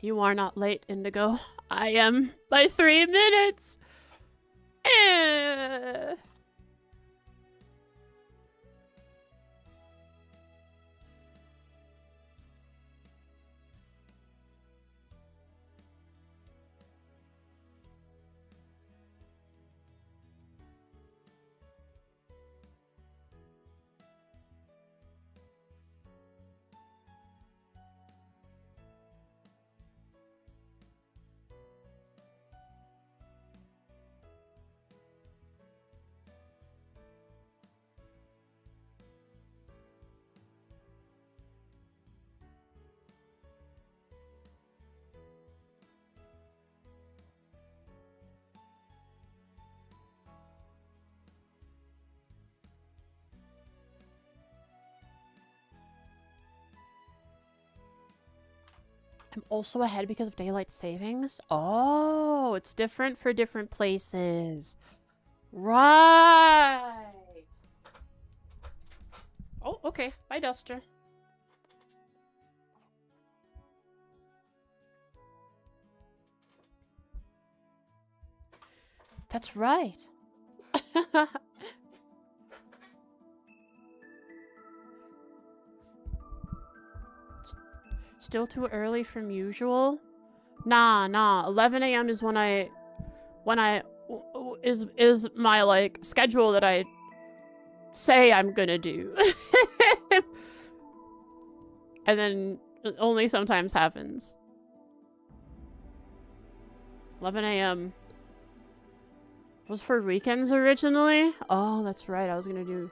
You are not late, Indigo. I am by 3 minutes. Eh. I'm also ahead because of daylight savings. Oh, it's different for different places. Right. Oh, okay. Bye, Duster. That's right. Still too early from usual? Nah. 11 a.m. is when I is my like schedule that I say I'm gonna do. And then it only sometimes happens. 11 a.m. was for weekends originally? Oh, that's right. I was gonna do...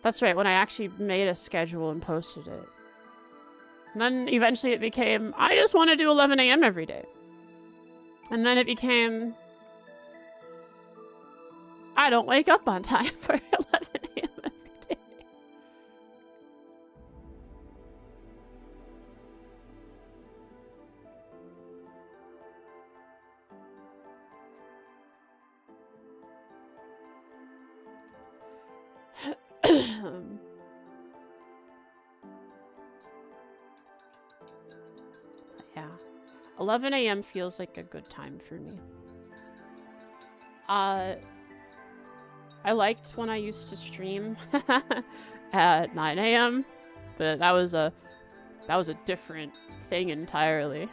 That's right, when I actually made a schedule and posted it. And then eventually it became, I just want to do 11 a.m. every day. And then it became, I don't wake up on time for 11 a.m. every day. Yeah. 11 a.m. feels like a good time for me. I liked when I used to stream at 9 a.m., but that was a different thing entirely.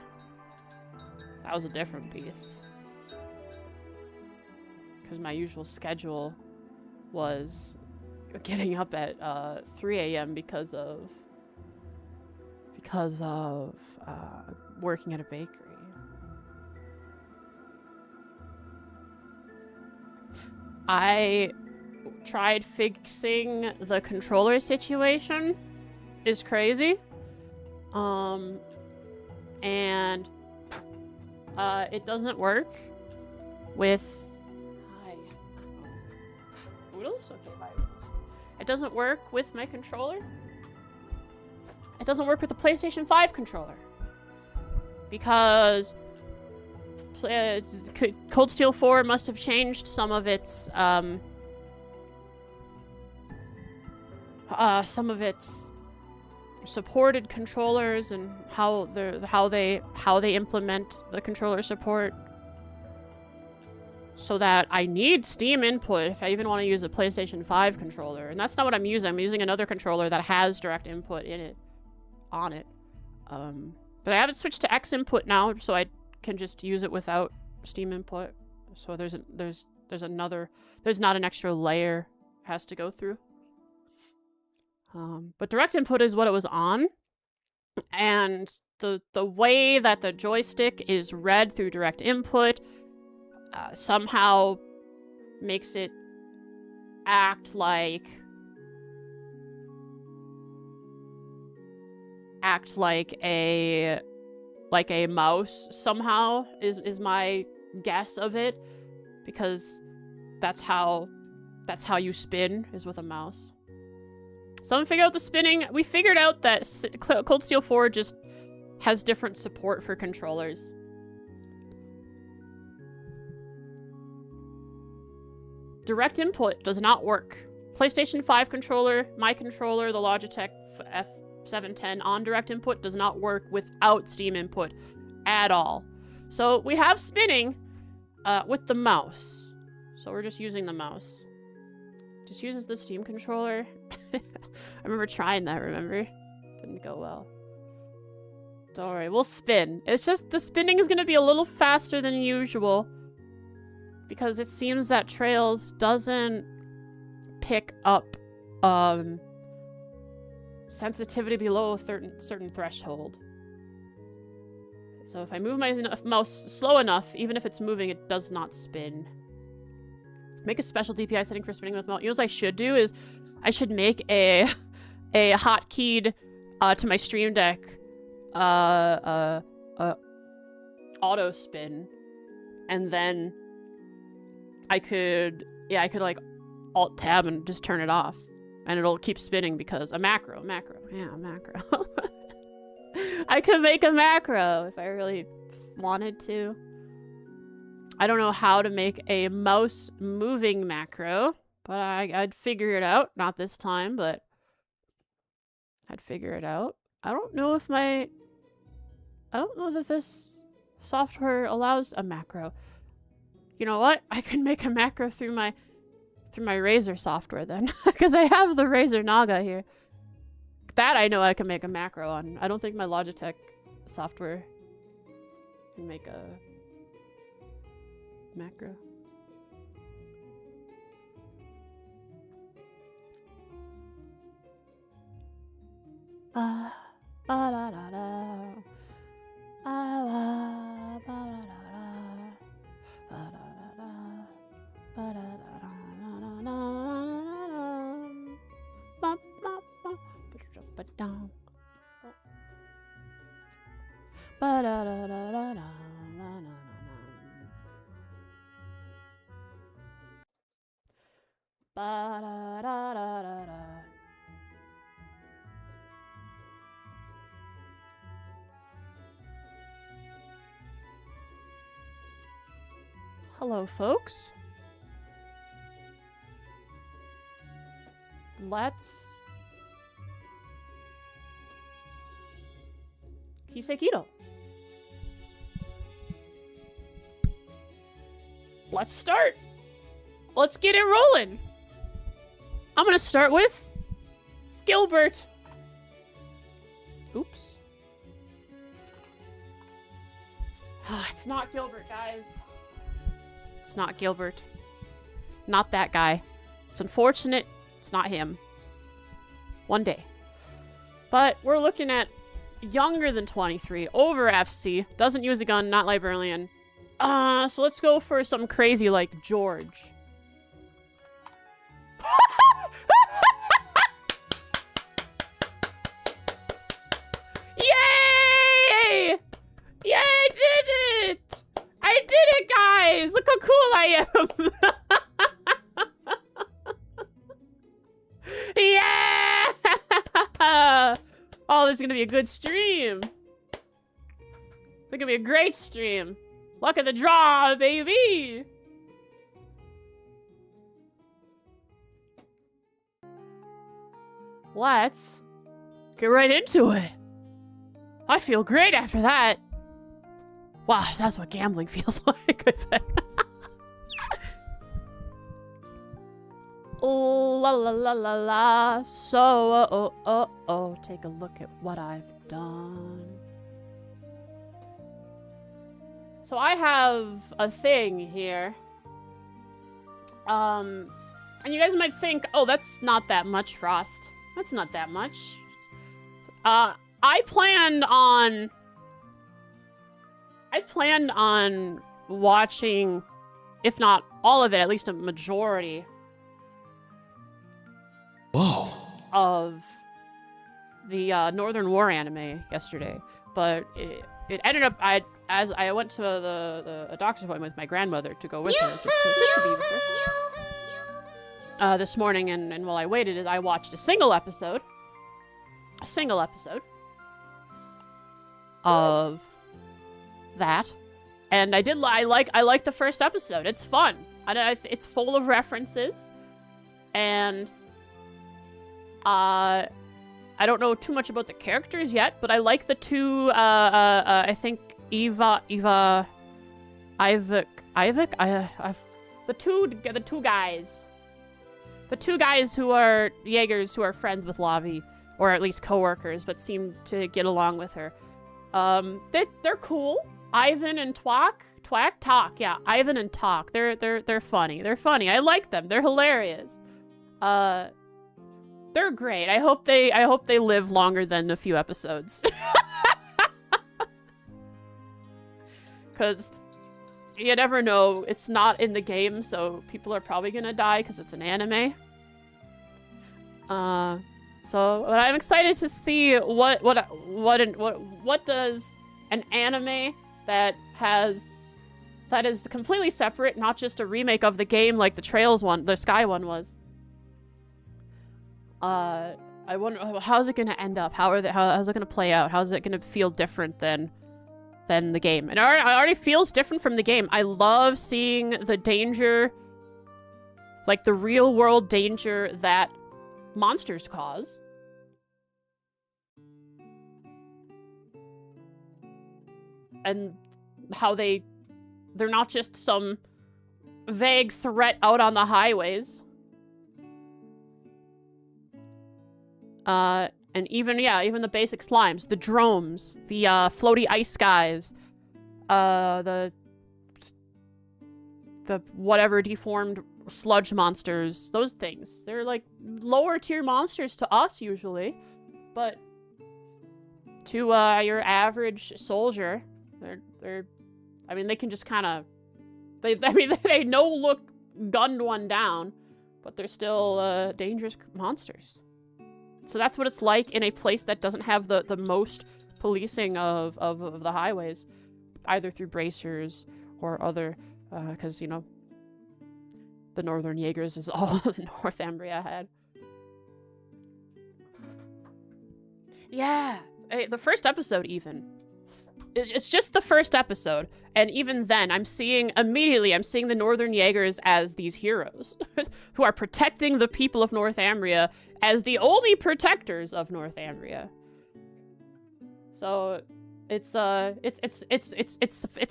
That was a different beast. Because my usual schedule was getting up at 3 a.m. because of working at a bakery. I tried fixing the controller situation. It's crazy. And it doesn't work with... Hi. Oodles? Okay, bye. It doesn't work with my controller. It doesn't work with the PlayStation 5 controller. Because Cold Steel 4 must have changed some of its supported controllers and how they implement the controller support, so that I need Steam input if I even want to use a PlayStation 5 controller. And that's not what I'm using. I'm using another controller that has direct input on it. But I have it switched to X input now, so I can just use it without Steam input. So there's not an extra layer it has to go through. But direct input is what it was on, and the way that the joystick is read through direct input somehow makes it act like a mouse somehow is my guess of it, because that's how you spin, is with a mouse. Someone figured out the spinning. We figured out that Cold Steel 4 just has different support for controllers. Direct input does not work. PlayStation 5 controller, my controller, the Logitech 710 on direct input does not work without Steam input at all. So we have spinning with the mouse. So we're just using the mouse. Just uses the Steam controller. I remember trying that, remember? Didn't go well. Don't worry, we'll spin. It's just the spinning is going to be a little faster than usual. Because it seems that Trails doesn't pick up sensitivity below a certain threshold. So if I move my mouse slow enough, even if it's moving, it does not spin. Make a special DPI setting for spinning with mouse. You know what I should do is I should make a hotkeyed to my Stream Deck auto spin, and then I could like alt tab and just turn it off, and it'll keep spinning because a macro. I could make a macro if I really wanted to. I don't know how to make a mouse moving macro, but I'd figure it out. Not this time, but I'd figure it out. I don't know that this software allows a macro. You know what? I can make a macro through my Razer software then, because I have the Razer Naga here. That I know I can make a macro on. I don't think my Logitech software can make a macro. Hello, folks. Let's Kisekido. Let's start. Let's get it rolling. I'm gonna start with Gilbert. Oops. It's not Gilbert, guys. It's not Gilbert. Not that guy. It's unfortunate. It's not him. One day. But we're looking at younger than 23, over FC, doesn't use a gun, not librarian. So let's go for something crazy like George. Yay! Yay, I did it! I did it, guys! Look how cool I am! Yeah! Oh, this is gonna be a good stream. It's gonna be a great stream. Luck of the draw, baby! Let's get right into it. I feel great after that. Wow, that's what gambling feels like, I bet. Oh, la la la la la. So, take a look at what I've done. So I have a thing here. And you guys might think, oh, that's not that much, Frost. That's not that much. I planned on watching, if not all of it, at least a majority. Whoa. Of the Northern War anime yesterday, but it ended up I went to a doctor's appointment with my grandmother to go with her, just to be with her. This morning, and while I waited, I watched a single episode of that, and I like the first episode. It's fun. It's full of references, and I I don't know too much about the characters yet, but I like the two, I think Ivik, the two guys. The two guys who are Jaegers who are friends with Lavi, or at least co-workers, but seem to get along with her. They're cool. Ivan and Talk, yeah, Ivan and Talk. They're funny. They're funny. I like them. They're hilarious. They're great. I hope they live longer than a few episodes. Cause you never know. It's not in the game, so people are probably gonna die because it's an anime. So, but I'm excited to see what does an anime that is completely separate, not just a remake of the game like the Trails one, the Sky one was. I wonder how's it gonna end up? How's it gonna play out? How's it gonna feel different than the game? And it already feels different from the game. I love seeing the danger, like the real world danger that monsters cause. And how they're not just some vague threat out on the highways. And even the basic slimes, the dromes, the floaty ice guys, the whatever deformed sludge monsters, those things. They're like lower tier monsters to us usually, but to your average soldier, I mean, they can just kind of, they no-look gunned one down, but they're still dangerous monsters. So that's what it's like in a place that doesn't have the most policing of the highways, either through bracers or other, because, you know, the Northern Jaegers is all Northumbria had. Yeah, the first episode even. It's just the first episode, and even then, I'm seeing the Northern Jaegers as these heroes who are protecting the people of Northumbria as the only protectors of Northumbria. So it's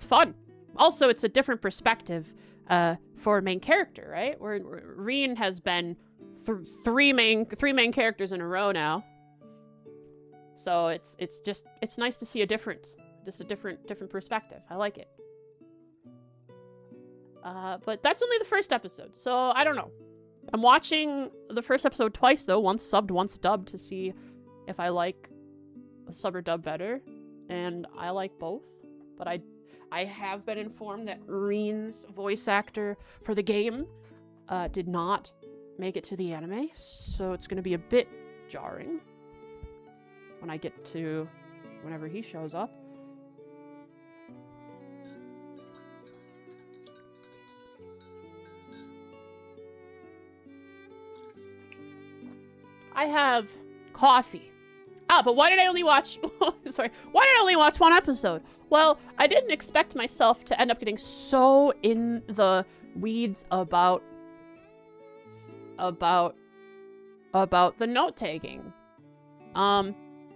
fun. Also, it's a different perspective for a main character, right? Where Eryn has been three main characters in a row now. So it's nice to see a difference. Just a different perspective. I like it. But that's only the first episode, so I don't know. I'm watching the first episode twice, though. Once subbed, once dubbed, to see if I like the sub or dub better. And I like both. But I have been informed that Eryn's voice actor for the game did not make it to the anime, so it's going to be a bit jarring when I get to whenever he shows up. I have coffee. But why did I only watch... Sorry. Why did I only watch one episode? Well, I didn't expect myself to end up getting so in the weeds about the note-taking.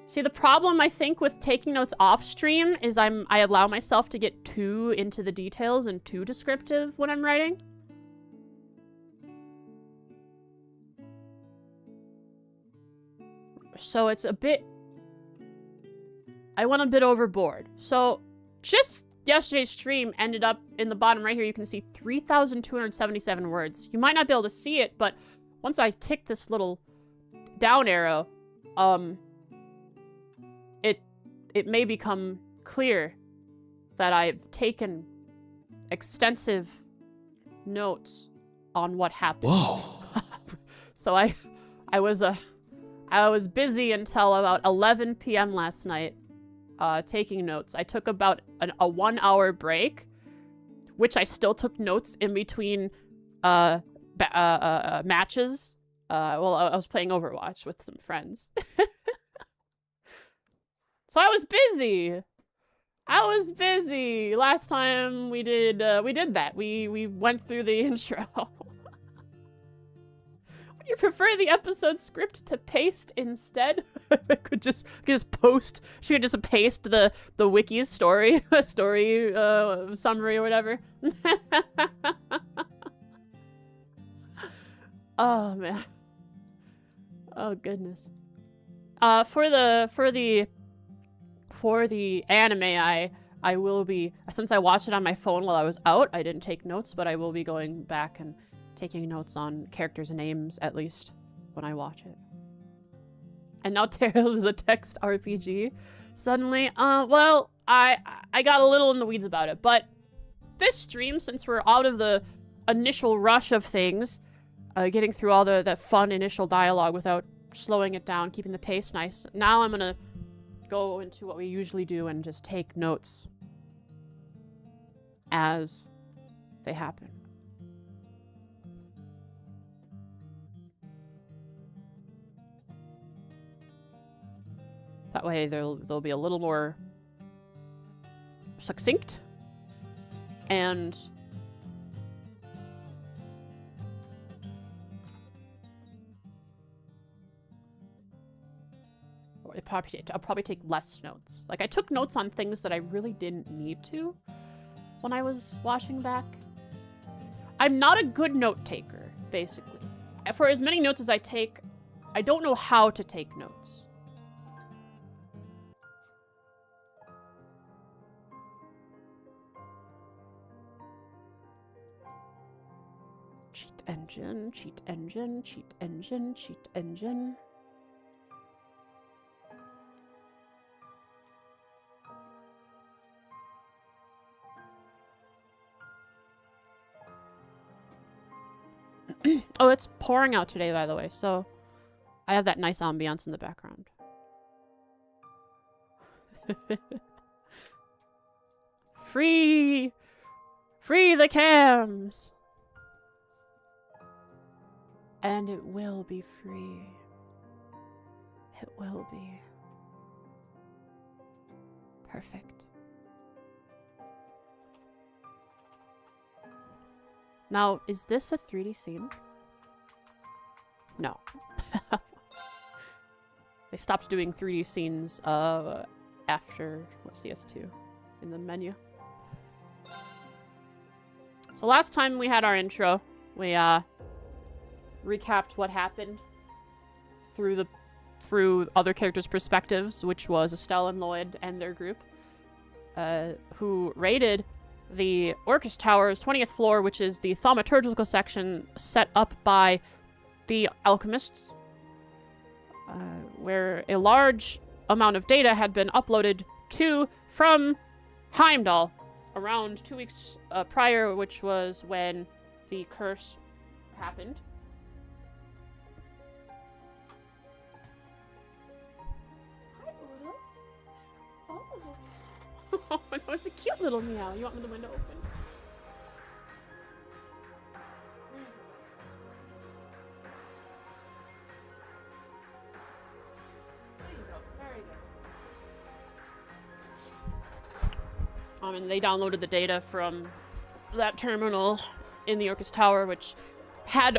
See, the problem, I think, with taking notes off-stream is I allow myself to get too into the details and too descriptive when I'm writing. So it's a bit... I went a bit overboard. So just yesterday's stream ended up in the bottom right here. You can see 3,277 words. You might not be able to see it, but once I tick this little down arrow, it may become clear that I've taken extensive notes on what happened. Whoa. So I was busy until about 11 p.m. last night, taking notes. I took about a 1 hour break, which I still took notes in between matches. Well, I was playing Overwatch with some friends. So I was busy. Last time we did that. We went through the intro. We You prefer the episode script to paste instead? I could just post. She could just paste the wiki's story, story summary or whatever. Oh man. Oh goodness. For the anime, I will be, since I watched it on my phone while I was out, I didn't take notes, but I will be going back and taking notes on characters' names, at least, when I watch it. And now Tales is a text RPG. Suddenly, well, I got a little in the weeds about it, but this stream, since we're out of the initial rush of things, getting through all that fun initial dialogue without slowing it down, keeping the pace nice, now I'm gonna go into what we usually do and just take notes as they happen. That way they'll be a little more succinct and I'll probably take less notes. Like, I took notes on things that I really didn't need to when I was watching back. I'm not a good note taker, basically. For as many notes as I take, I don't know how to take notes. Cheat engine, cheat engine, cheat engine, cheat engine. Oh, it's pouring out today, by the way, so I have that nice ambiance in the background. Free! Free the cams! And it will be free. It will be. Perfect. Now, is this a 3D scene? No. They stopped doing 3D scenes after CS2 in the menu. So last time we had our intro, we recapped what happened through other characters' perspectives, which was Estelle and Lloyd and their group, who raided the Orcus Tower's 20th floor, which is the thaumaturgical section set up by the alchemists, where a large amount of data had been uploaded from Heimdall around 2 weeks prior, which was when the curse happened. Hi, Otis. Oh, that was a cute little meow. You want the window open? And they downloaded the data from that terminal in the Orcus Tower, which had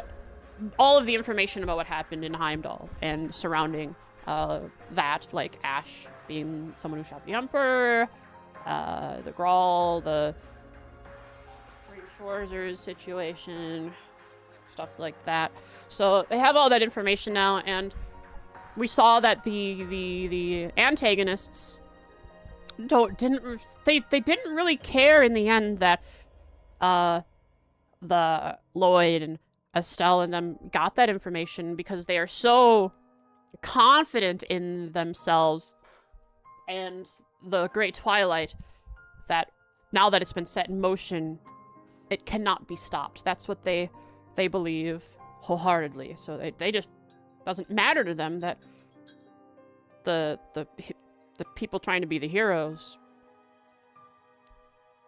all of the information about what happened in Heimdall and surrounding that, like Ash being someone who shot the Emperor, the Grawl, the Shorzer's situation, stuff like that. So they have all that information now, and we saw that the antagonists didn't really care in the end that the Lloyd and Estelle and them got that information, because they are so confident in themselves and the Great Twilight that now that it's been set in motion, it cannot be stopped. That's what they believe wholeheartedly. So they just, doesn't matter to them that the people trying to be the heroes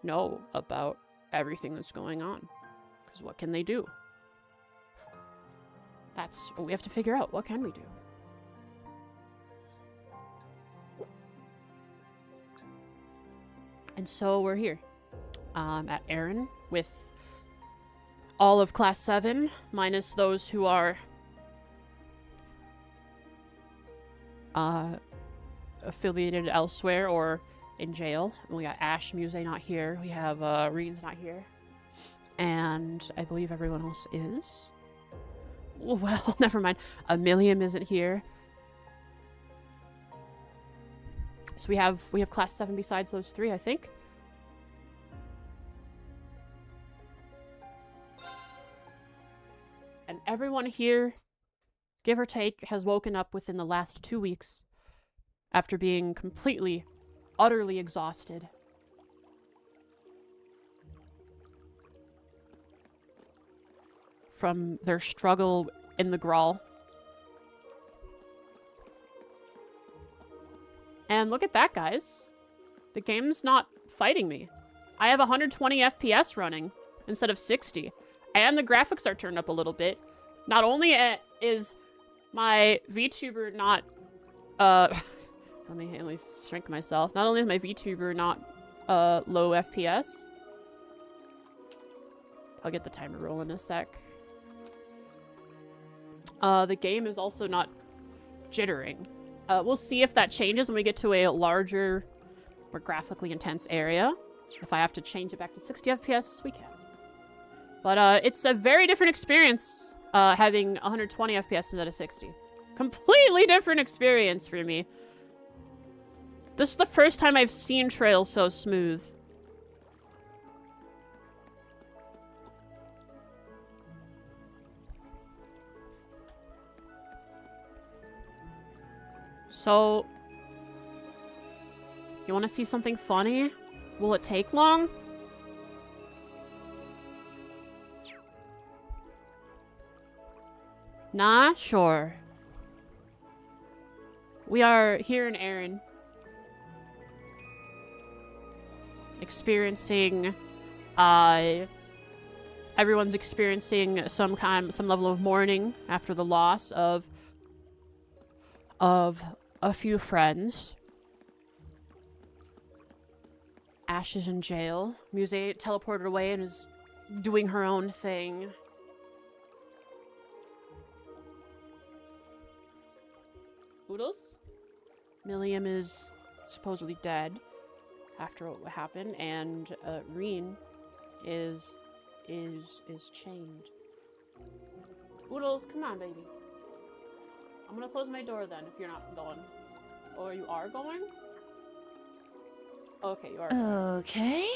know about everything that's going on. Because what can they do? That's what we have to figure out. What can we do? And so we're here at Eryn with all of Class 7, minus those who are affiliated elsewhere or in jail. And we got Ash Muse not here. We have Eryn's not here. And I believe everyone else is. Well, never mind. Millium isn't here. So we have class 7 besides those 3, I think. And everyone here, give or take, has woken up within the last 2 weeks after being completely, utterly exhausted. From their struggle in the Grawl. And look at that, guys. The game's not fighting me. I have 120 FPS running instead of 60. And the graphics are turned up a little bit. Not only is my VTuber not... let me at least shrink myself. Not only is my VTuber not low FPS... I'll get the timer rolling in a sec. The game is also not jittering. We'll see if that changes when we get to a larger, more graphically intense area. If I have to change it back to 60 FPS, we can. But it's a very different experience having 120 FPS instead of 60. Completely different experience for me. This is the first time I've seen trails so smooth. So, you want to see something funny? Will it take long? Nah, sure. We are here in Eryn. Experiencing, everyone's experiencing some level of mourning after the loss of a few friends. Ash is in jail. Muse teleported away and is doing her own thing. Oodles? Millium is supposedly dead after what happened, and Eryn is chained. Oodles, come on, baby. I'm gonna close my door then if you're not going. Or you are going? Okay, you are. Okay.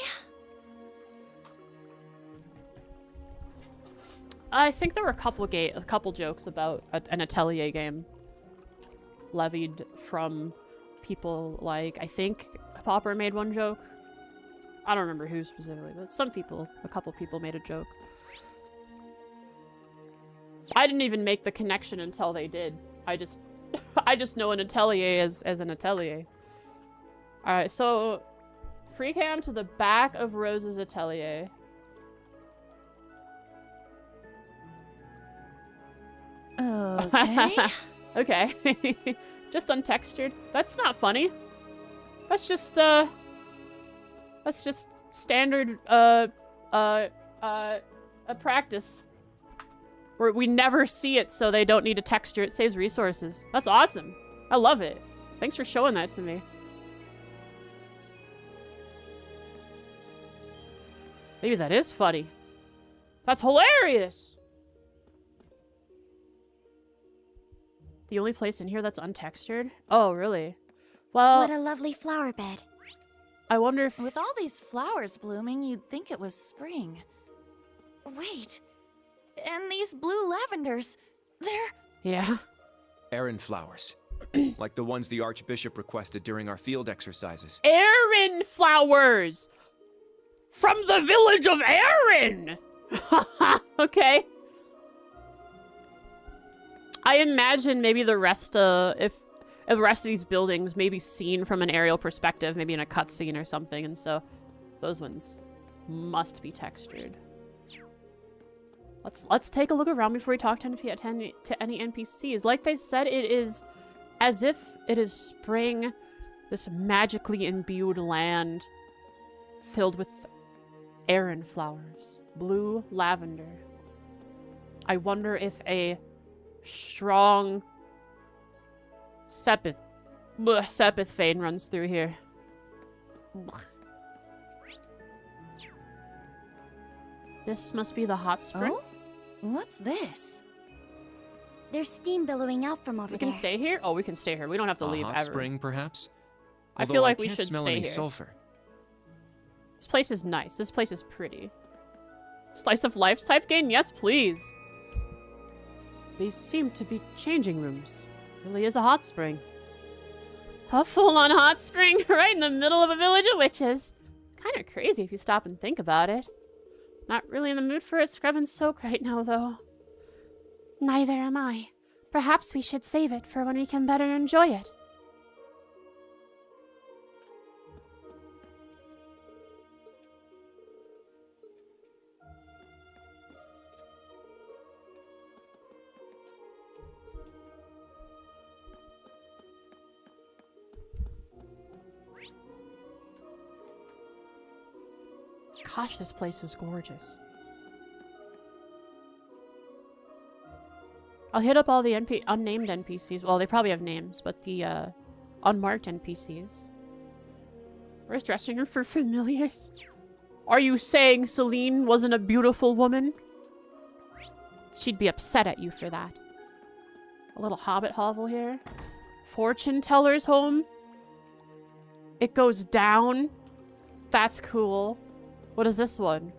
I think there were a couple jokes about an Atelier game levied from people like, I think Popper made one joke. I don't remember who specifically, but a couple people made a joke. I didn't even make the connection until they did. I just know an Atelier as an Atelier. Alright, so free cam to the back of Rose's Atelier. Okay. Okay. Just untextured. That's not funny. That's just standard a practice. Where we never see it, so they don't need to texture. It saves resources. That's awesome. I love it. Thanks for showing that to me. Maybe that is funny. That's hilarious! The only place in here that's untextured? Oh, really? Well... What a lovely flower bed. I wonder if... With all these flowers blooming, you'd think it was spring. Wait... And these blue lavenders, they're... Yeah? Eryn flowers. Like the ones the Archbishop requested during our field exercises. Eryn flowers! From the village of Eryn! Okay. I imagine maybe the rest, if the rest of these buildings may be seen from an aerial perspective, maybe in a cutscene or something, and so those ones must be textured. Let's take a look around before we talk to any NPCs. Like they said, it is as if it is spring, this magically imbued land filled with Eryn flowers, blue lavender. I wonder if a strong Sepith Blech, Sepith Fane runs through here. Blech. This must be the hot spring. Oh? What's this? There's steam billowing out from over We there. can stay here? Oh, we can stay here. We don't have to A leave hot ever. spring, perhaps? I feel Although like we can't should smell stay any here. sulfur. This place is nice. This place is pretty. Slice of life type game? Yes, please. These seem to be changing rooms. Really is a hot spring. A full-on hot spring right in the middle of a village of witches. Kind of crazy if you stop and think about it. Not really in the mood for a scrub and soak right now, though. Neither am I. Perhaps we should save it for when we can better enjoy it. Gosh, this place is gorgeous. I'll hit up all the unnamed NPCs. Well, they probably have names, but the unmarked NPCs. Where's dressing room for familiars? Are you saying Celine wasn't a beautiful woman? She'd be upset at you for that. A little hobbit hovel here. Fortune teller's home. It goes down. That's cool. What is this one?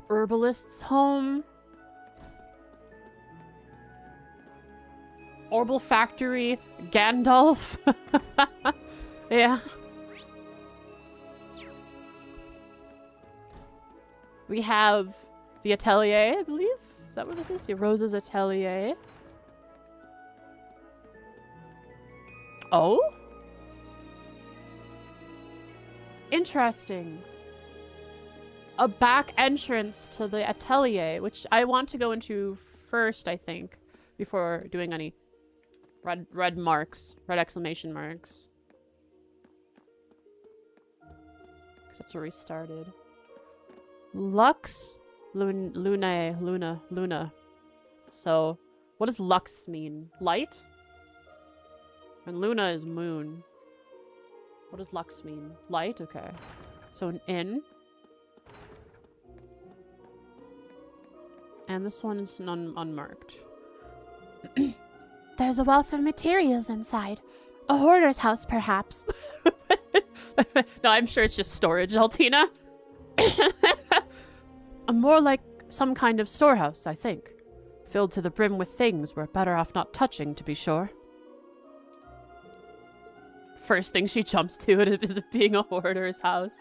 Herbalist's home. Orbital factory. Gandalf. Yeah. We have the atelier, I believe. Is that what this is? Rose's atelier. Oh? Interesting. A back entrance to the atelier, which I want to go into first, I think, before doing any red marks, red exclamation marks. Because that's where we started. Lux, Luna. So, what does Lux mean? Light? And Luna is moon. What does Lux mean? Light? Okay. So an inn. And this one is unmarked. There's a wealth of materials inside. A hoarder's house, perhaps. No, I'm sure it's just storage, Altina. More like some kind of storehouse, I think. Filled to the brim with things we're better off not touching, to be sure. First thing she jumps to is it being a hoarder's house.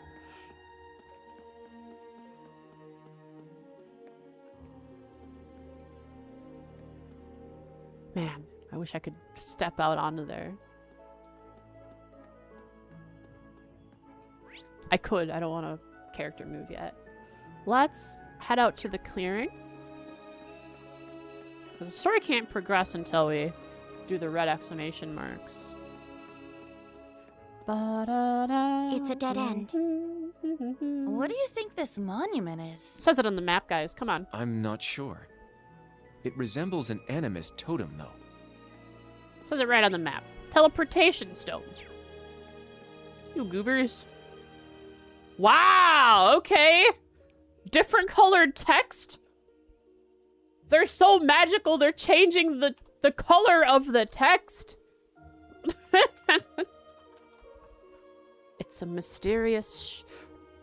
Man, I wish I could step out onto there. I could. I don't want to character move yet. Let's head out to the clearing. Because the story can't progress until we do the red exclamation marks. It's a dead end. What do you think this monument is? It says it on the map, guys. Come on. I'm not sure. It resembles an animist totem, though. It says it right on the map. Teleportation stone. You goobers. Wow, okay. Different colored text. They're so magical, they're changing the color of the text. It's a mysterious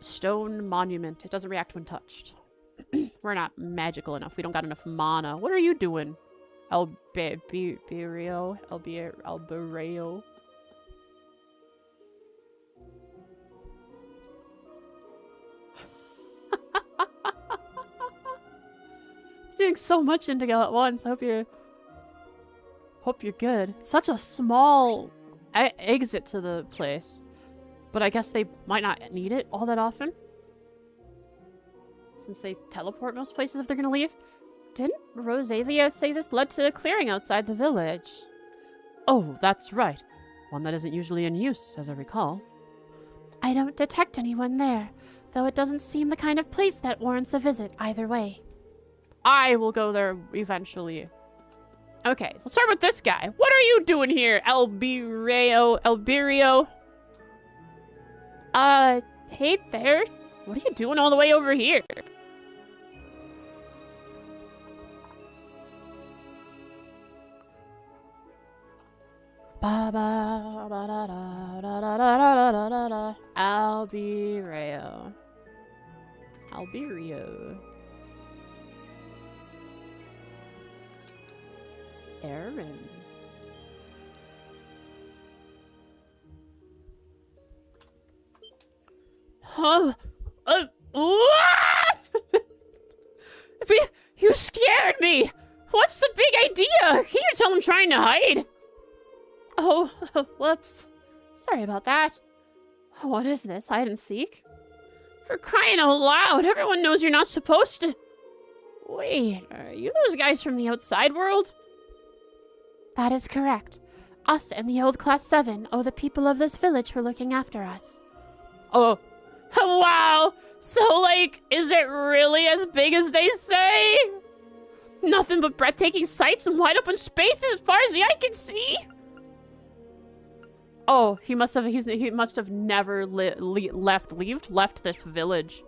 stone monument. It doesn't react when touched. We're not magical enough. We don't got enough mana. What are you doing? Albereo. Doing so much Indigo at once. Hope you're good. Such a small exit to the place. But I guess they might not need it all that often. Since they teleport most places if they're gonna leave. Didn't Rosalia say this led to a clearing outside the village? Oh, that's right. One that isn't usually in use, as I recall. I don't detect anyone there, though it doesn't seem the kind of place that warrants a visit either way. I will go there eventually. Okay, so let's start with this guy. What are you doing here, Elberio? Hey there. What are you doing all the way over here? Alberio. Eryn. Huh? What? You scared me! What's the big idea? Can you tell I'm trying to hide? Oh, whoops. Sorry about that. What is this, hide and seek? For crying out loud, everyone knows you're not supposed to... Wait, are you those guys from the outside world? That is correct. Us and the old Class 7 owe the people of this village for looking after us. Oh. Wow! So, like, is it really as big as they say? Nothing but breathtaking sights and wide open spaces as far as the eye can see? Oh, he must have never left this village.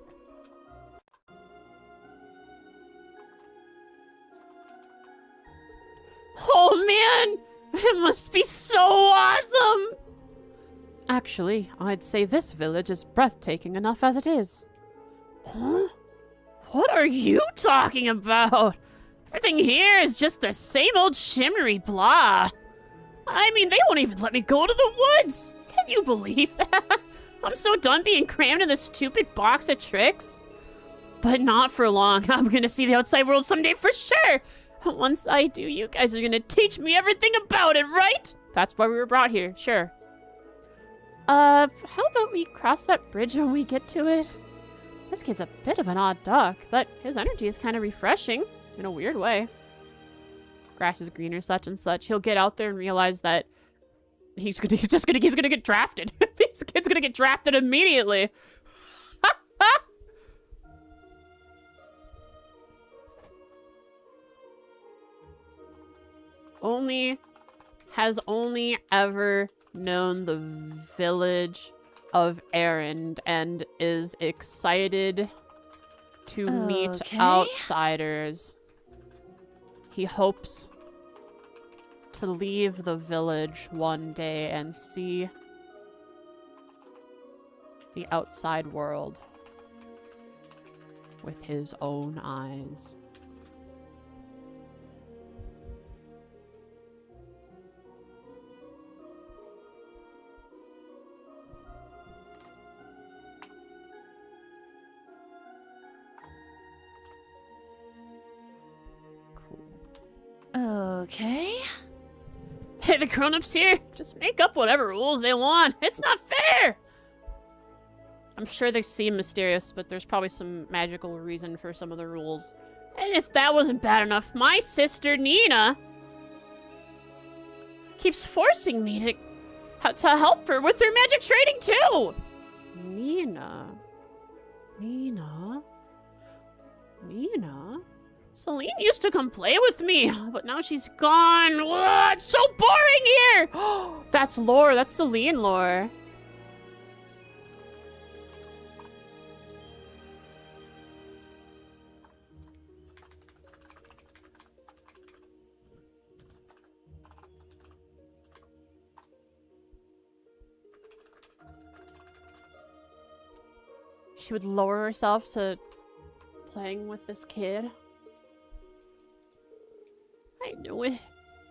Oh man, it must be so awesome. Actually, I'd say this village is breathtaking enough as it is. Huh? What are you talking about? Everything here is just the same old shimmery blah. I mean, they won't even let me go to the woods. Can you believe that? I'm so done being crammed in this stupid box of tricks. But not for long. I'm gonna see the outside world someday for sure. Once I do, you guys are gonna teach me everything about it, right? That's why we were brought here, sure. How about we cross that bridge when we get to it? This kid's a bit of an odd duck, but his energy is kind of refreshing in a weird way. Grass is greener, such and such. He'll get out there and realize that he's gonna get drafted. This kid's gonna get drafted immediately. Has only ever known the village of Eryn and is excited to meet outsiders. He hopes to leave the village one day and see the outside world with his own eyes. Okay. Hey, the grown-ups here, just make up whatever rules they want. It's not fair! I'm sure they seem mysterious, but there's probably some magical reason for some of the rules. And if that wasn't bad enough, my sister, Nina, keeps forcing me to help her with her magic trading, too! Nina? Celine used to come play with me, but now she's gone. Ugh, it's so boring here! That's lore. That's Celine lore. She would lower herself to playing with this kid. I knew it.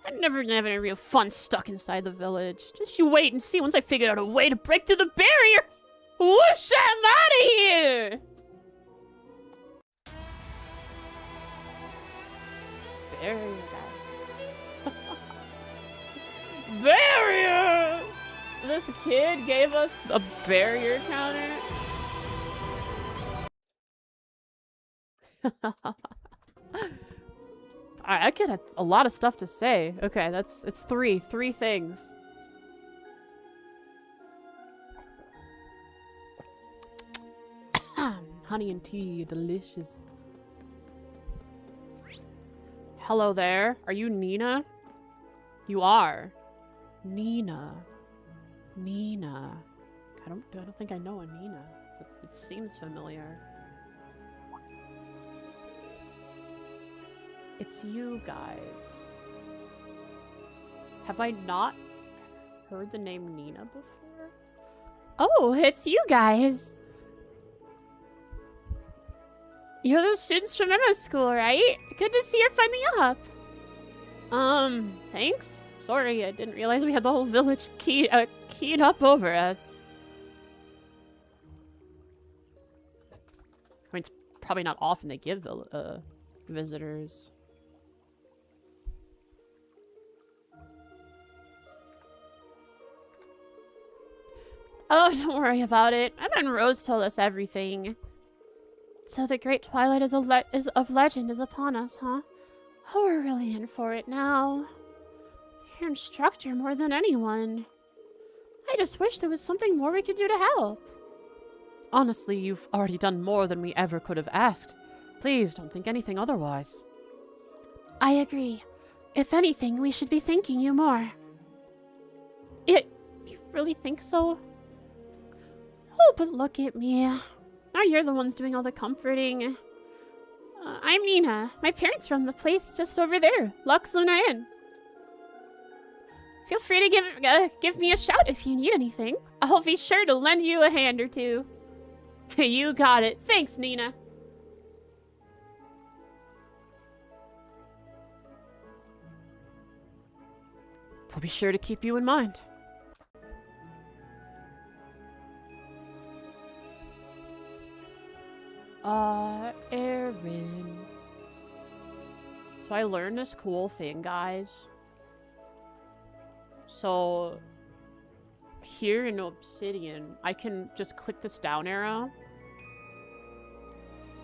I'd never have any real fun stuck inside the village. Just you wait and see once I figured out a way to break through the barrier. Whoosh, I'm out of here! Barrier guy. Barrier! This kid gave us a barrier counter. I get a lot of stuff to say. Okay, it's three things. Honey and tea, delicious. Hello there. Are you Nina? You are. Nina. Nina. I don't think I know a Nina. It seems familiar. It's you guys. Have I not heard the name Nina before? Oh, it's you guys. You're those students from Emma's school, right? Good to see you're finally up. Thanks. Sorry, I didn't realize we had the whole village keyed up over us. I mean, it's probably not often they give visitors. Oh, don't worry about it. Emma and Rose told us everything. So the great twilight of legend is upon us, huh? Oh, we're really in for it now. Your instructor more than anyone. I just wish there was something more we could do to help. Honestly, you've already done more than we ever could have asked. Please don't think anything otherwise. I agree. If anything, we should be thanking you more. You really think so? Oh, but look at me. Now you're the ones doing all the comforting. I'm Nina. My parents run the place just over there, Lux Luna Inn. Feel free to give me a shout if you need anything. I'll be sure to lend you a hand or two. You got it. Thanks, Nina. We'll be sure to keep you in mind. Eryn. So I learned this cool thing, guys. So here in Obsidian, I can just click this down arrow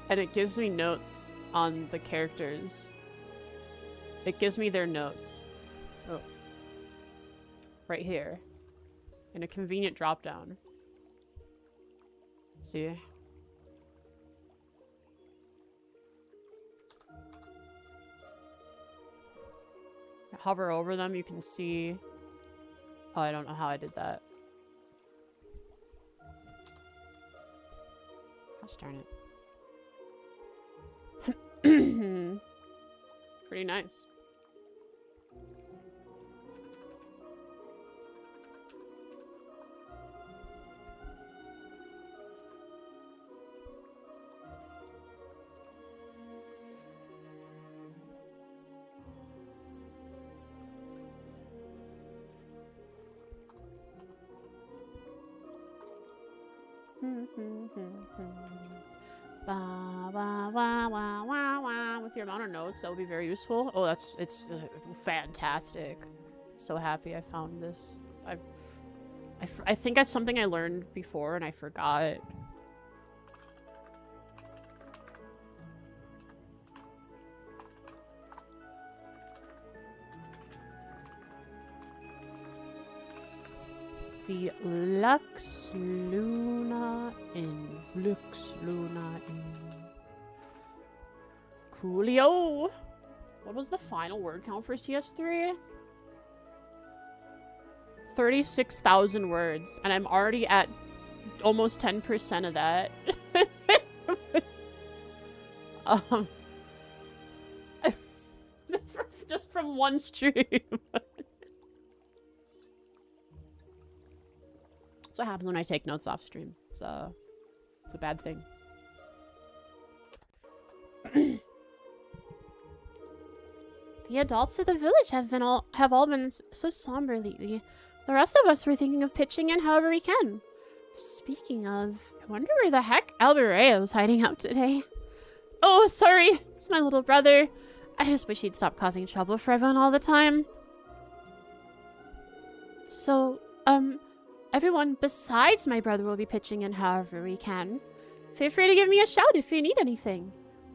and it gives me notes on the characters. It gives me their notes. Oh. Right here. In a convenient drop down. See? Hover over them, you can see. Oh, I don't know how I did that. Gosh darn it. Pretty nice. With your amount of notes, that would be very useful. Oh, it's fantastic. So happy I found this. I think that's something I learned before and I forgot. The Lux Luna Inn. Lux Luna Inn. Coolio! What was the final word count for CS3? 36,000 words. And I'm already at almost 10% of that. Just from one stream. That's what happens when I take notes off stream. It's a bad thing. The adults of the village have all been so somber lately. The rest of us were thinking of pitching in however we can. Speaking of, I wonder where the heck Albereo was hiding out today. Oh, sorry. It's my little brother. I just wish he'd stop causing trouble for everyone all the time. So, everyone besides my brother will be pitching in however we can. Feel free to give me a shout if you need anything.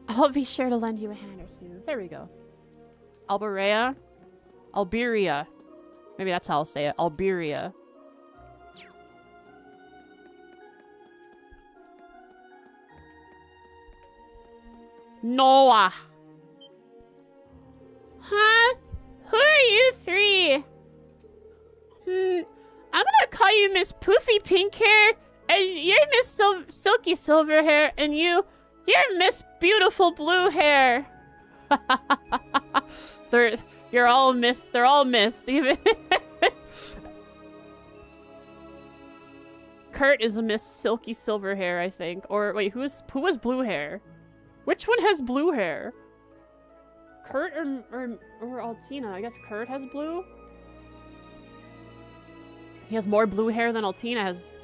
I'll be sure to lend you a hand or two. There we go. Alberia? Alberia. Maybe that's how I'll say it. Alberia. Noah. Huh? Who are you three? I'm gonna call you Miss Poofy Pink Hair, and you're Miss Silky Silver Hair, and you're Miss Beautiful Blue Hair. They're all Miss, even. Kurt is a Miss Silky Silver Hair, I think. Or wait, who was blue hair? Which one has blue hair? Kurt or Altina? I guess Kurt has blue. He has more blue hair than Altina has.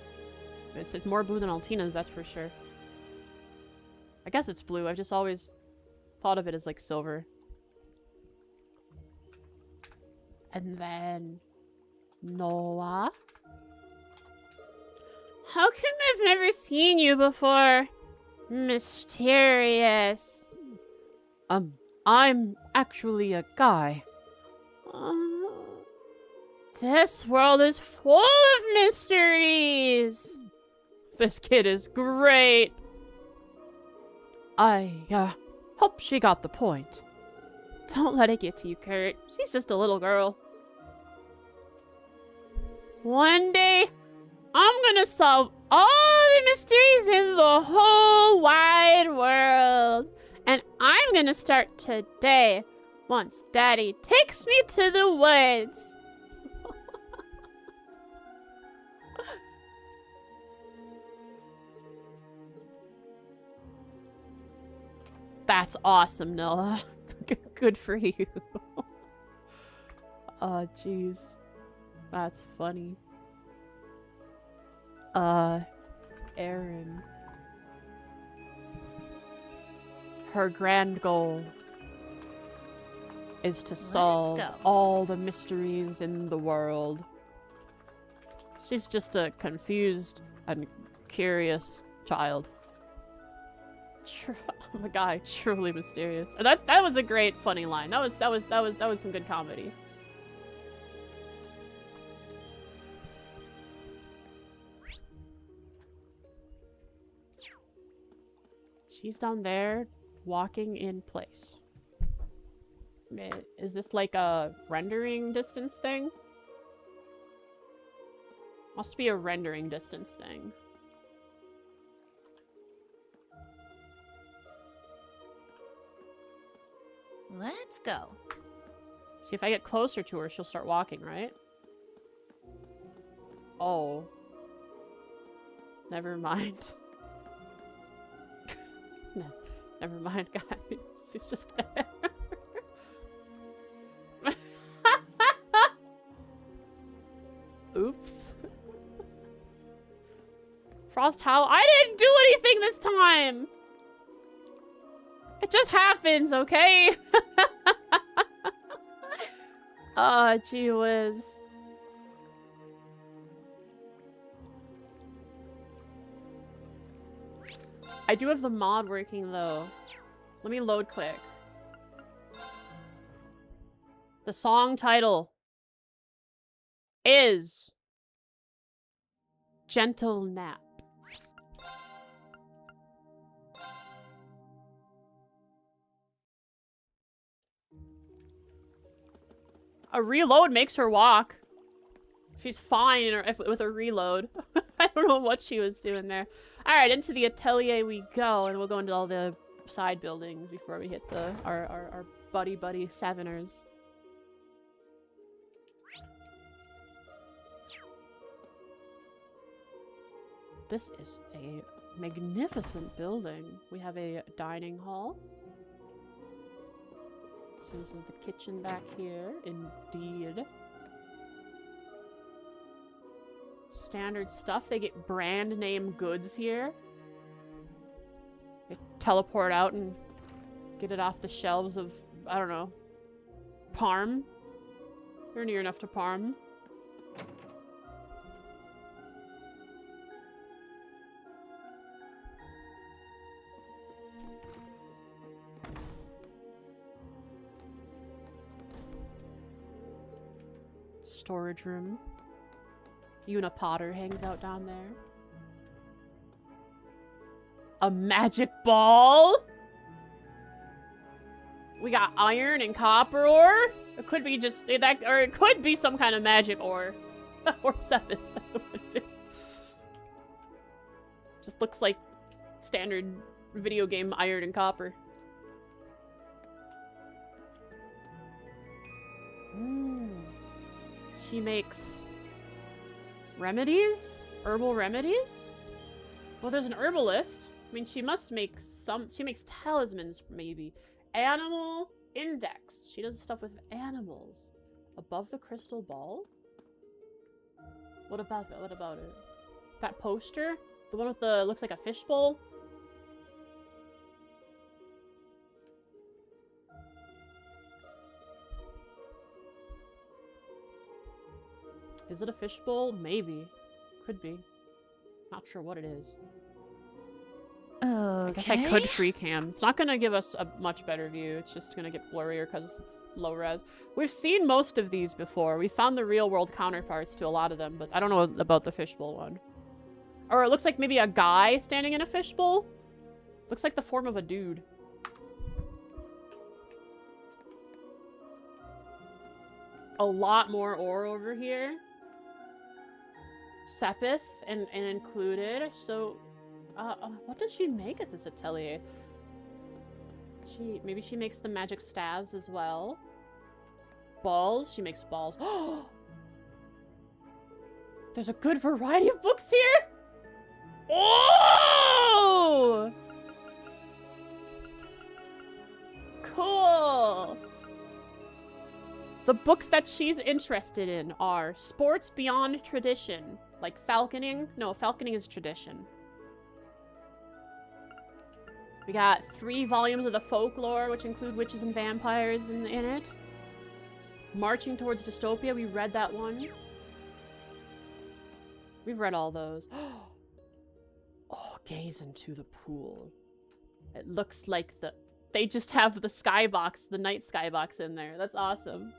It's more blue than Altina's, that's for sure. I guess it's blue. I've just always thought of it as like silver. And then Noah. How come I've never seen you before? Mysterious. I'm actually a guy. This world is full of mysteries. This kid is great. I hope she got the point. Don't let it get to you, Kurt. She's just a little girl. One day, I'm gonna solve all the mysteries in the whole wide world. And I'm gonna start today, once Daddy takes me to the woods. That's awesome, Noah. Good for you. Oh, jeez. That's funny. Eryn. Her grand goal is to solve all the mysteries in the world. She's just a confused and curious child. Oh my god, truly mysterious. And that was a great funny line. That was some good comedy. She's down there walking in place. Is this like a rendering distance thing? Must be a rendering distance thing. Let's go. See, if I get closer to her, she'll start walking, right? Oh. Never mind. No, never mind, guys. She's just there. Oops. Frost Howl. I didn't do anything this time! It just happens, okay? Oh, gee whiz. I do have the mod working, though. Let me load click. The song title is Gentle Nap. A reload makes her walk. She's fine with a reload. I don't know what she was doing there. Alright, into the atelier we go, and we'll go into all the side buildings before we hit our buddy seveners. This is a magnificent building. We have a dining hall. So this is the kitchen back here, indeed. Standard stuff. They get brand name goods here. They teleport out and get it off the shelves of, I don't know, Parm. They're near enough to Parm. Storage room. Una Potter hangs out down there. A magic ball? We got iron and copper ore. It could be just that, or it could be some kind of magic ore. Or sepith. Just looks like standard video game iron and copper. She makes remedies? Herbal remedies? Well, there's an herbalist. I mean, she must make some... She makes talismans, maybe. Animal index. She does stuff with animals. Above the crystal ball? What about that? What about it? That poster? The one with the... looks like a fishbowl? Is it a fishbowl? Maybe. Could be. Not sure what it is. Okay. I guess I could free cam. It's not gonna give us a much better view. It's just gonna get blurrier because it's low res. We've seen most of these before. We found the real world counterparts to a lot of them, but I don't know about the fishbowl one. Or it looks like maybe a guy standing in a fishbowl. Looks like the form of a dude. A lot more ore over here. Sepith and included. So, what does she make at this atelier? Maybe she makes the magic staves as well. Balls. She makes balls. There's a good variety of books here. Oh! Cool. The books that she's interested in are Sports Beyond Tradition. Like falconing. No, falconing is tradition. We got 3 volumes of the folklore, which include witches and vampires in it. Marching Towards Dystopia. We read that one. We've read all those. Oh, gaze into the pool. It looks like they just have the skybox, the night skybox in there. That's awesome.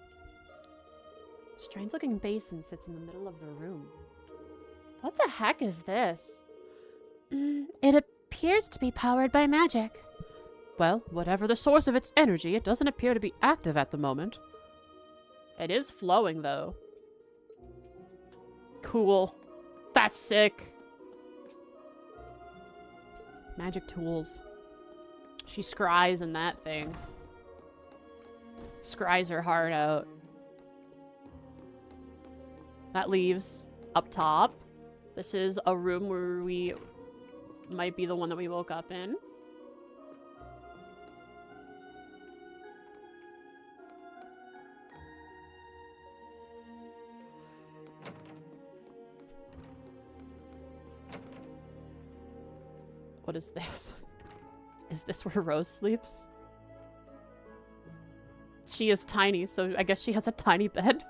Strange looking basin sits in the middle of the room. What the heck is this? It appears to be powered by magic. Well, whatever the source of its energy, it doesn't appear to be active at the moment. It is flowing, though. Cool. That's sick. Magic tools. She scries in that thing. Scries her heart out. That leaves up top. This is a room where we might be the one that we woke up in. What is this? Is this where Rose sleeps? She is tiny, so I guess she has a tiny bed.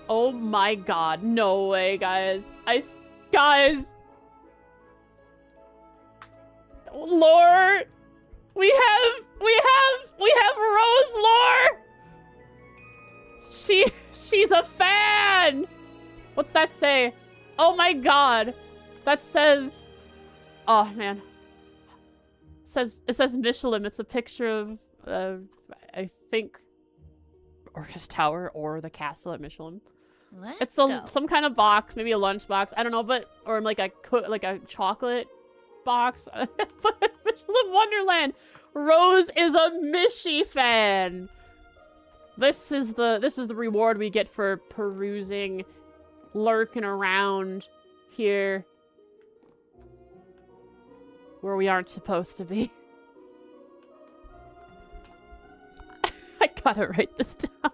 Oh my god, no way, guys. Guys! Lore! We have Rose lore! She's a fan! What's that say? Oh my god. That says... Oh, man. It says Michelin. It's a picture of, I think, Orcus Tower or the castle at Michelin. It's some kind of box, maybe a lunch box. I don't know, but or like a chocolate box. But Michelin Wonderland. Rose is a Mishy fan. This is the reward we get for perusing, lurking around here where we aren't supposed to be. I gotta write this down.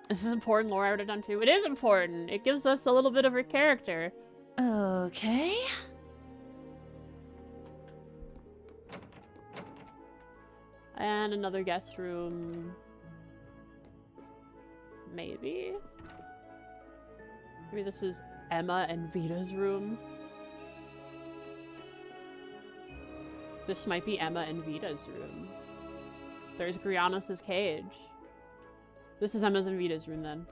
This is important lore I would have done too. It is important. It gives us a little bit of her character. Okay. And another guest room. Maybe? Maybe this is Emma and Vita's room. This might be Emma and Vita's room. There's Grianos' cage. This is Emma's and Vita's room then.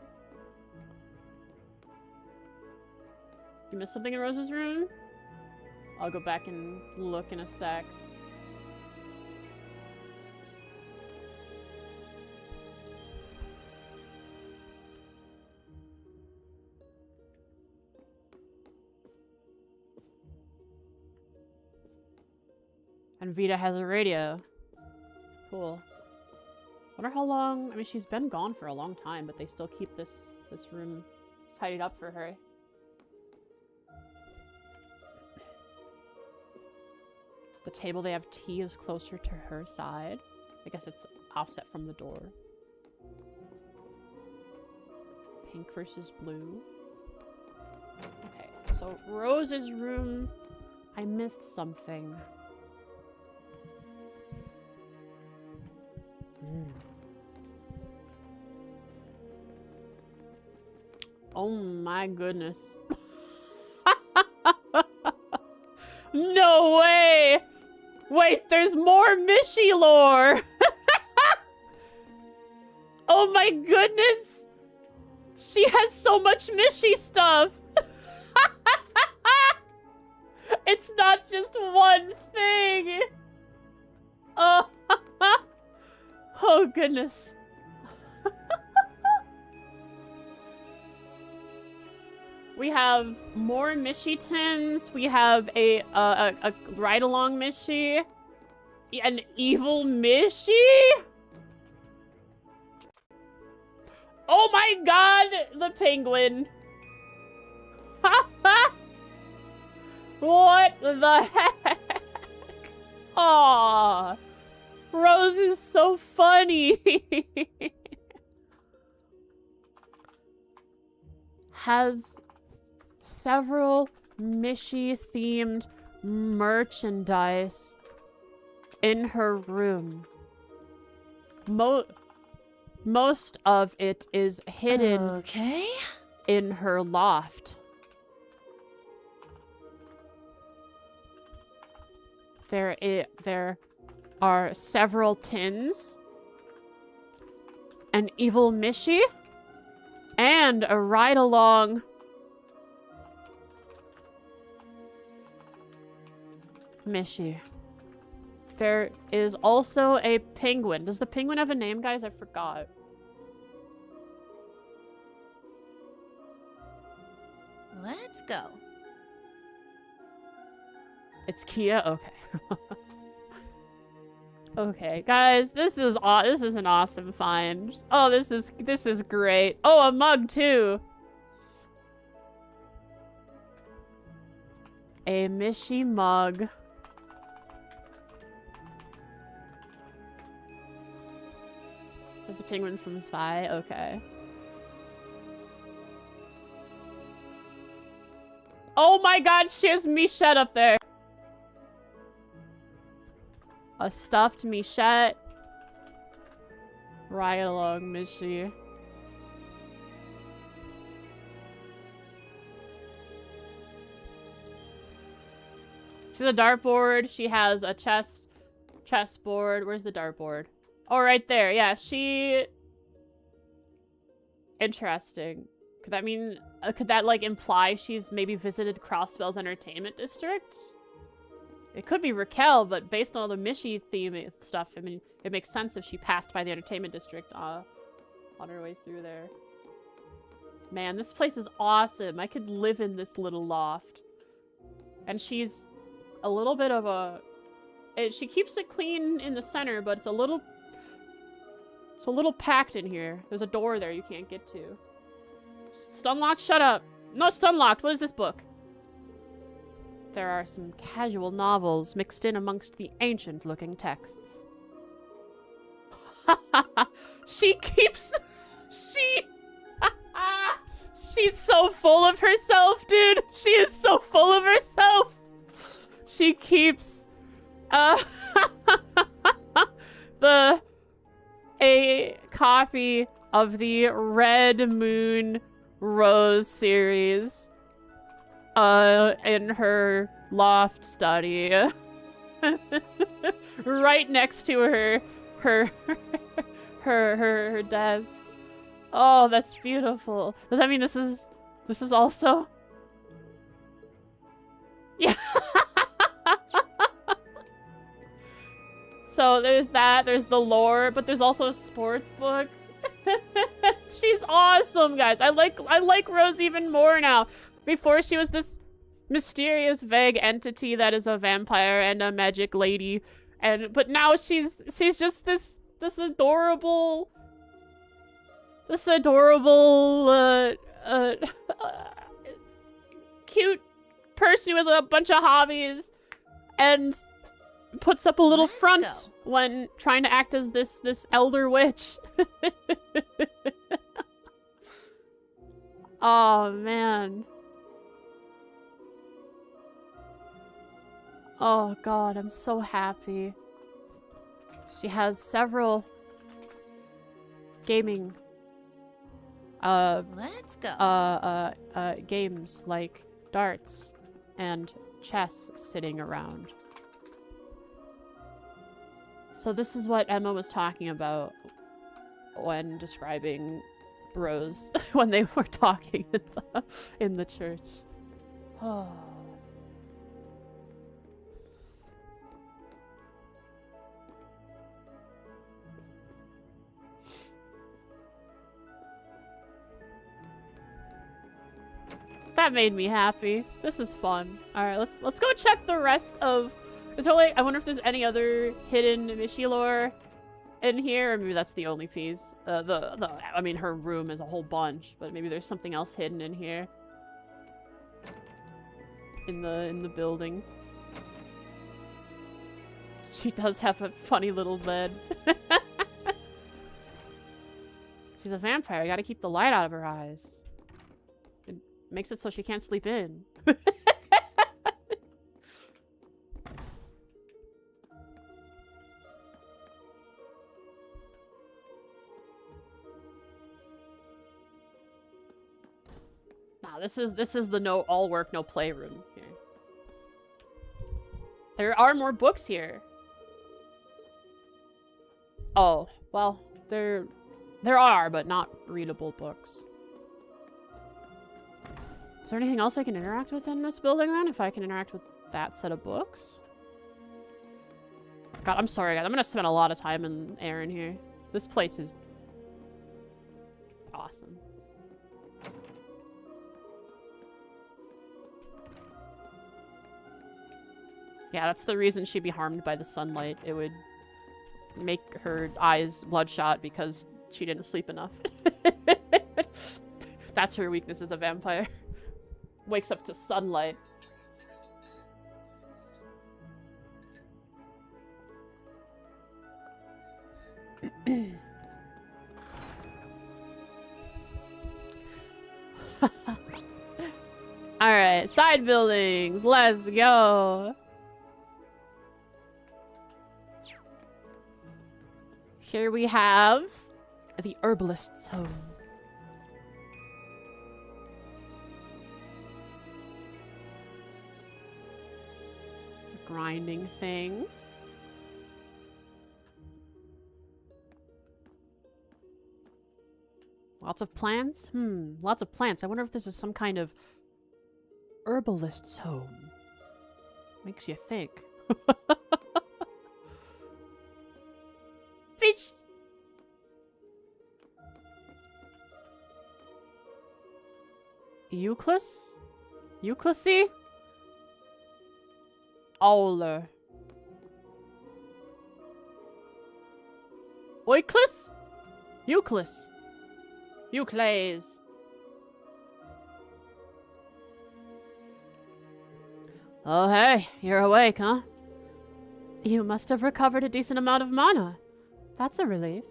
You missed something in Rose's room? I'll go back and look in a sec. And Vita has a radio. Cool. Wonder how long... I mean, she's been gone for a long time, but they still keep this room tidied up for her. The table they have tea is closer to her side. I guess it's offset from the door. Pink versus blue. Okay, so Rose's room... I missed something. Oh my goodness. No way! Wait, there's more Mishy lore! Oh my goodness! She has so much Mishy stuff! It's not just one thing! Oh, oh goodness. We have more Mishy tins. We have a ride-along Mishy. An evil Mishy? Oh my god! The penguin. What the heck? Aww. Rose is so funny. Has several Mishy-themed merchandise in her room. Most of it is hidden in her loft. There are several tins, an evil Mishy, and a ride-along Mishy. There is also a penguin. Does the penguin have a name, guys? I forgot. Let's go. It's Kia? Okay. Okay, guys, this is an awesome find. Oh, this is great. Oh, a mug too. A Mishy mug. There's a penguin from Spy. Okay. Oh my god, she has Michette up there. A stuffed Michette. Right along, Mishy. She's a dartboard. She has a chessboard. Where's the dartboard? Oh, right there. Yeah, she... Interesting. Could that mean... could that, like, imply she's maybe visited Crossbell's entertainment district? It could be Raquel, but based on all the Mishy theme stuff, I mean, it makes sense if she passed by the entertainment district on her way through there. Man, this place is awesome. I could live in this little loft. And she's a little bit of a... she keeps it clean in the center, but it's a little packed in here. There's a door there you can't get to. Stun locked? Shut up. No, stun locked. What is this book? There are some casual novels mixed in amongst the ancient-looking texts. She keeps... She's so full of herself, dude. She is so full of herself. She keeps... a copy of the Red Moon Rose series in her loft study. Right next to her desk. Oh, that's beautiful. Does that mean this is also? Yeah. So there's that, there's the lore, but there's also a sports book. She's awesome, guys. I like Rose even more now. Before she was this mysterious, vague entity that is a vampire and a magic lady, but now she's just this adorable cute person who has a bunch of hobbies and puts up a little front when trying to act as this elder witch. Oh man. Oh god, I'm so happy. She has several gaming Let's go. games like darts and chess sitting around. So this is what Emma was talking about when describing Rose when they were talking in the church. Oh. That made me happy. This is fun. All right, let's go check the rest of. I wonder if there's any other hidden Mishi lore in here, or maybe that's the only piece. I mean, her room is a whole bunch, but maybe there's something else hidden in here. In the building. She does have a funny little bed. She's a vampire. You gotta keep the light out of her eyes. It makes it so she can't sleep in. This is the no all work no play room here. There are more books here. Oh, well, there are, but not readable books. Is there anything else I can interact with in this building then? If I can interact with that set of books? God, I'm sorry guys. I'm gonna spend a lot of time in Eryn here. This place is awesome. Yeah, that's the reason she'd be harmed by the sunlight. It would make her eyes bloodshot because she didn't sleep enough. That's her weakness as a vampire. Wakes up to sunlight. Alright, side buildings. Let's go. Here we have the herbalist's home. The grinding thing. Lots of plants? Lots of plants. I wonder if this is some kind of herbalist's home. Makes you think. Fish! Euclid? Euclid? Owler. Oiklis? Euclid. Euclase. Oh, hey, you're awake, huh? You must have recovered a decent amount of mana. That's a relief.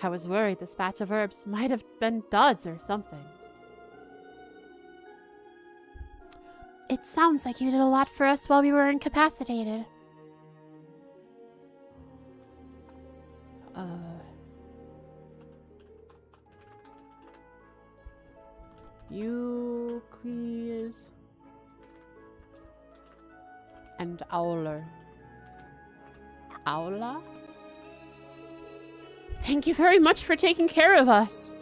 I was worried this batch of herbs might have been duds or something. It sounds like you did a lot for us while we were incapacitated. Euclid and Owler. Owla? Thank you very much for taking care of us.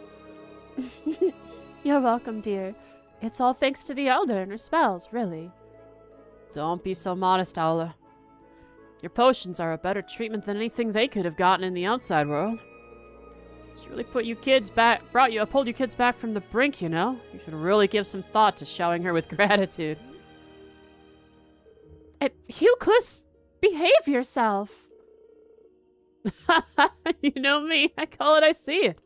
You're welcome, dear. It's all thanks to the Elder and her spells, really. Don't be so modest, Owler. Your potions are a better treatment than anything they could have gotten in the outside world. She really pulled you kids back from the brink, you know? You should really give some thought to showing her with gratitude. Euclid, behave yourself. You know me. I call it, I see it.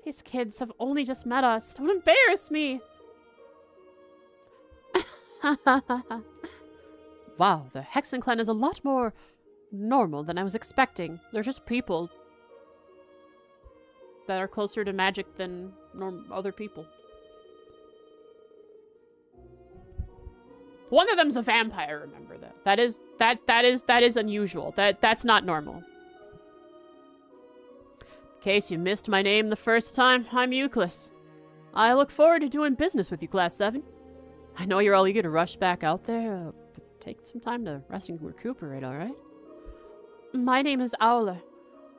These kids have only just met us. Don't embarrass me. Wow, the Hexen clan is a lot more normal than I was expecting. They're just people that are closer to magic than other people. One of them's a vampire, remember that. That is unusual. That's not normal. In case you missed my name the first time, I'm Euclid. I look forward to doing business with you, Class 7. I know you're all eager to rush back out there, but take some time to rest and recuperate, alright? My name is Owler.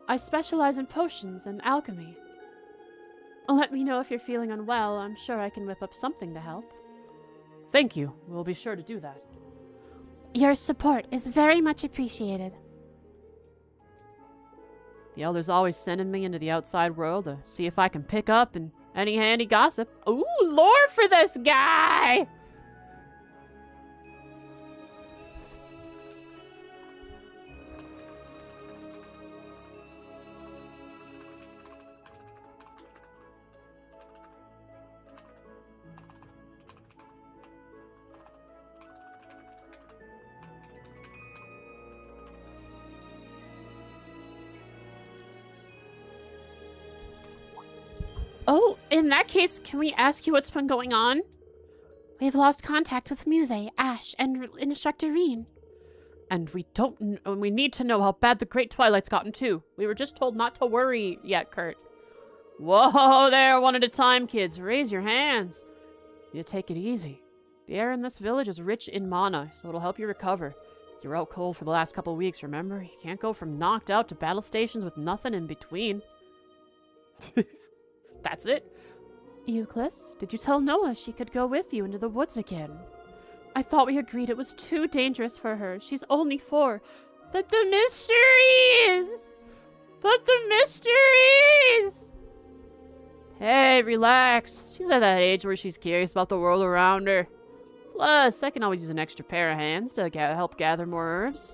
I specialize in potions and alchemy. Let me know if you're feeling unwell. I'm sure I can whip up something to help. Thank you. We'll be sure to do that. Your support is very much appreciated. The Elder's always sending me into the outside world to see if I can pick up any handy gossip. Ooh, lore for this guy! Oh, in that case, can we ask you what's been going on? We've lost contact with Muse, Ash, and Instructor Eryn. And we need to know how bad the Great Twilight's gotten too. We were just told not to worry yet, Kurt. Whoa there, one at a time, kids. Raise your hands. You take it easy. The air in this village is rich in mana, so it'll help you recover. You were out cold for the last couple of weeks, remember? You can't go from knocked out to battle stations with nothing in between. That's it. Euclid, did you tell Noah she could go with you into the woods again? I thought we agreed it was too dangerous for her. She's only 4. But the mysteries! But the mysteries! Hey, relax. She's at that age where she's curious about the world around her. Plus, I can always use an extra pair of hands to help gather more herbs.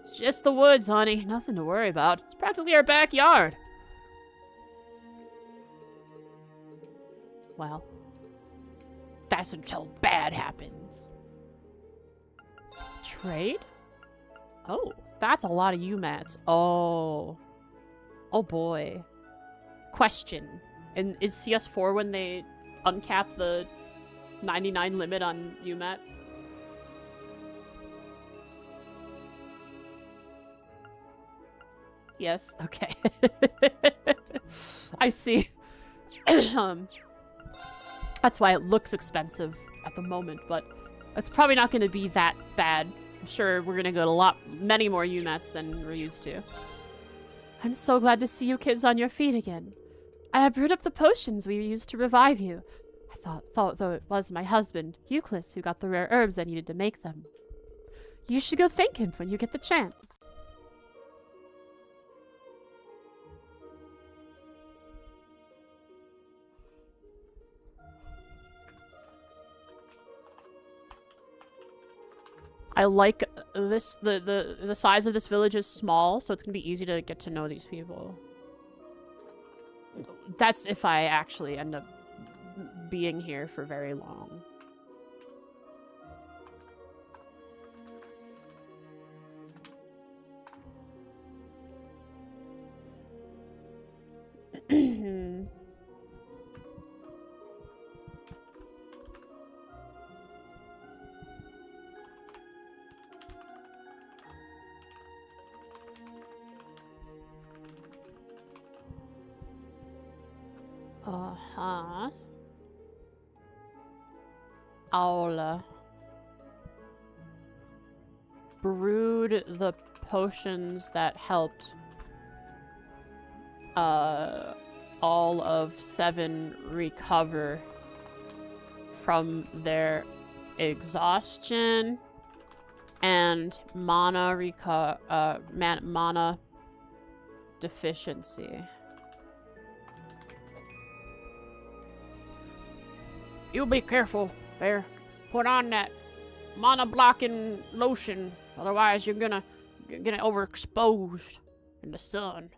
It's just the woods, honey. Nothing to worry about. It's practically our backyard. Well, that's until bad happens. Trade? Oh, that's a lot of UMATs. Oh. Oh boy. Question. And is CS4 when they uncap the 99 limit on UMATs? Yes, okay. I see. That's why it looks expensive at the moment, but it's probably not going to be that bad. I'm sure we're going to go to many more UMATs than we're used to. I'm so glad to see you kids on your feet again. I have brewed up the potions we used to revive you. I thought though it was my husband, Euclid, who got the rare herbs I needed to make them. You should go thank him when you get the chance. I like this. The size of this village is small, so it's gonna be easy to get to know these people. That's if I actually end up being here for very long. Uh-huh. I'll brewed the potions that helped all of 7 recover from their exhaustion and mana deficiency. You be careful there. Put on that mana blocking lotion, otherwise you're gonna get overexposed in the sun.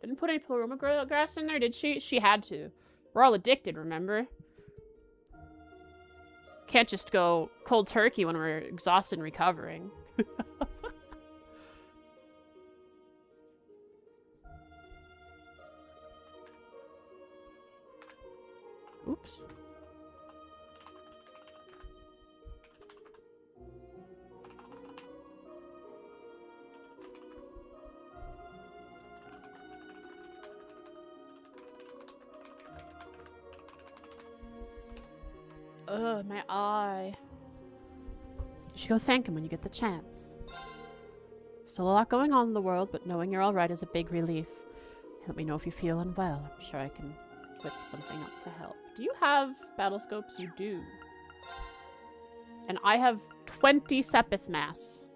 Didn't put any Paloma grass in there, did she? She had to. We're all addicted, remember? Can't just go cold turkey when we're exhausted and recovering. Oops. Ugh, my eye. You should go thank him when you get the chance. Still a lot going on in the world, but knowing you're alright is a big relief. Let me know if you feel unwell. I'm sure I can whip something up to help. Do you have battle scopes? You do. And I have 20 Sepith Mass.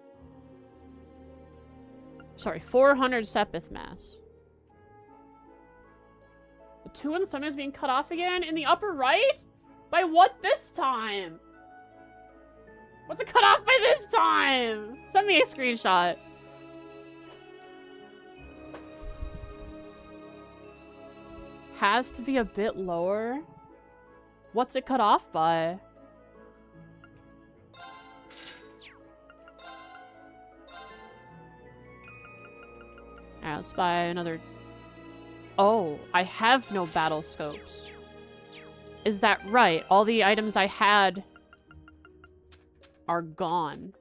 Sorry, 400 Sepith Mass. The 2 in the thumb is being cut off again? In the upper right? By what this time? What's it cut off by this time? Send me a screenshot. Has to be a bit lower. What's it cut off by? Alright, let's buy another. Oh, I have no battle scopes. Is that right? All the items I had are gone.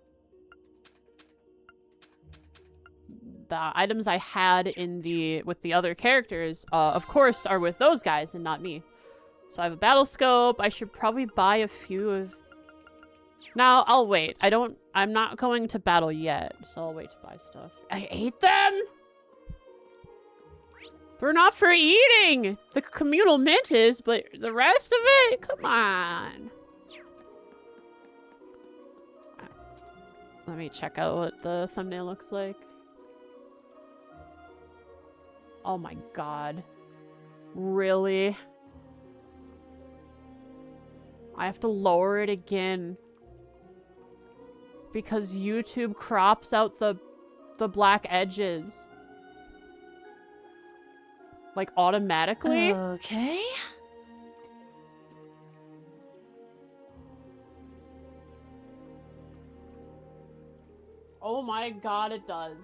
The items I had in with the other characters, of course, are with those guys and not me. So I have a battle scope. I should probably buy a few of... No, I'll wait. I'm not going to battle yet, so I'll wait to buy stuff. I ate them? They're not for eating! The communal mint is, but the rest of it? Come on. Let me check out what the thumbnail looks like. Oh my god. Really? I have to lower it again. Because YouTube crops out the black edges. Like, automatically? Okay. Oh my god, it does.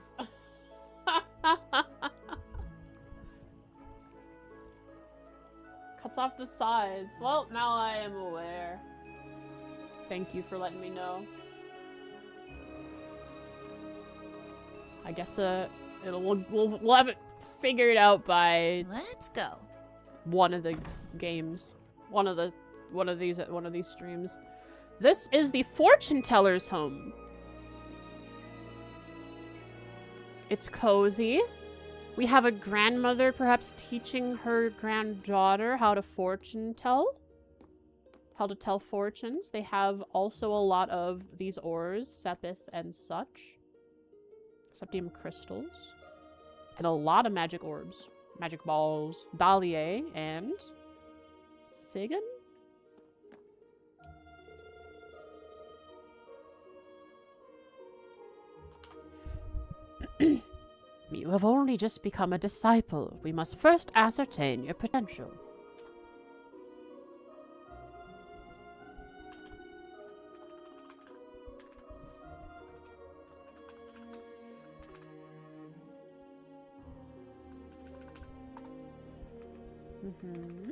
Cuts off the sides. Well, now I am aware. Thank you for letting me know. I guess we'll have it figured out by Let's go. one of the games. One of these streams. This is the fortune teller's home. It's cozy. We have a grandmother perhaps teaching her granddaughter how to fortune tell. How to tell fortunes. They have also a lot of these ores, Sepith and such. Septium crystals. And a lot of magic orbs. Magic balls. Dahlia and... Sigan? You have only just become a disciple. We must first ascertain your potential. Mm-hmm.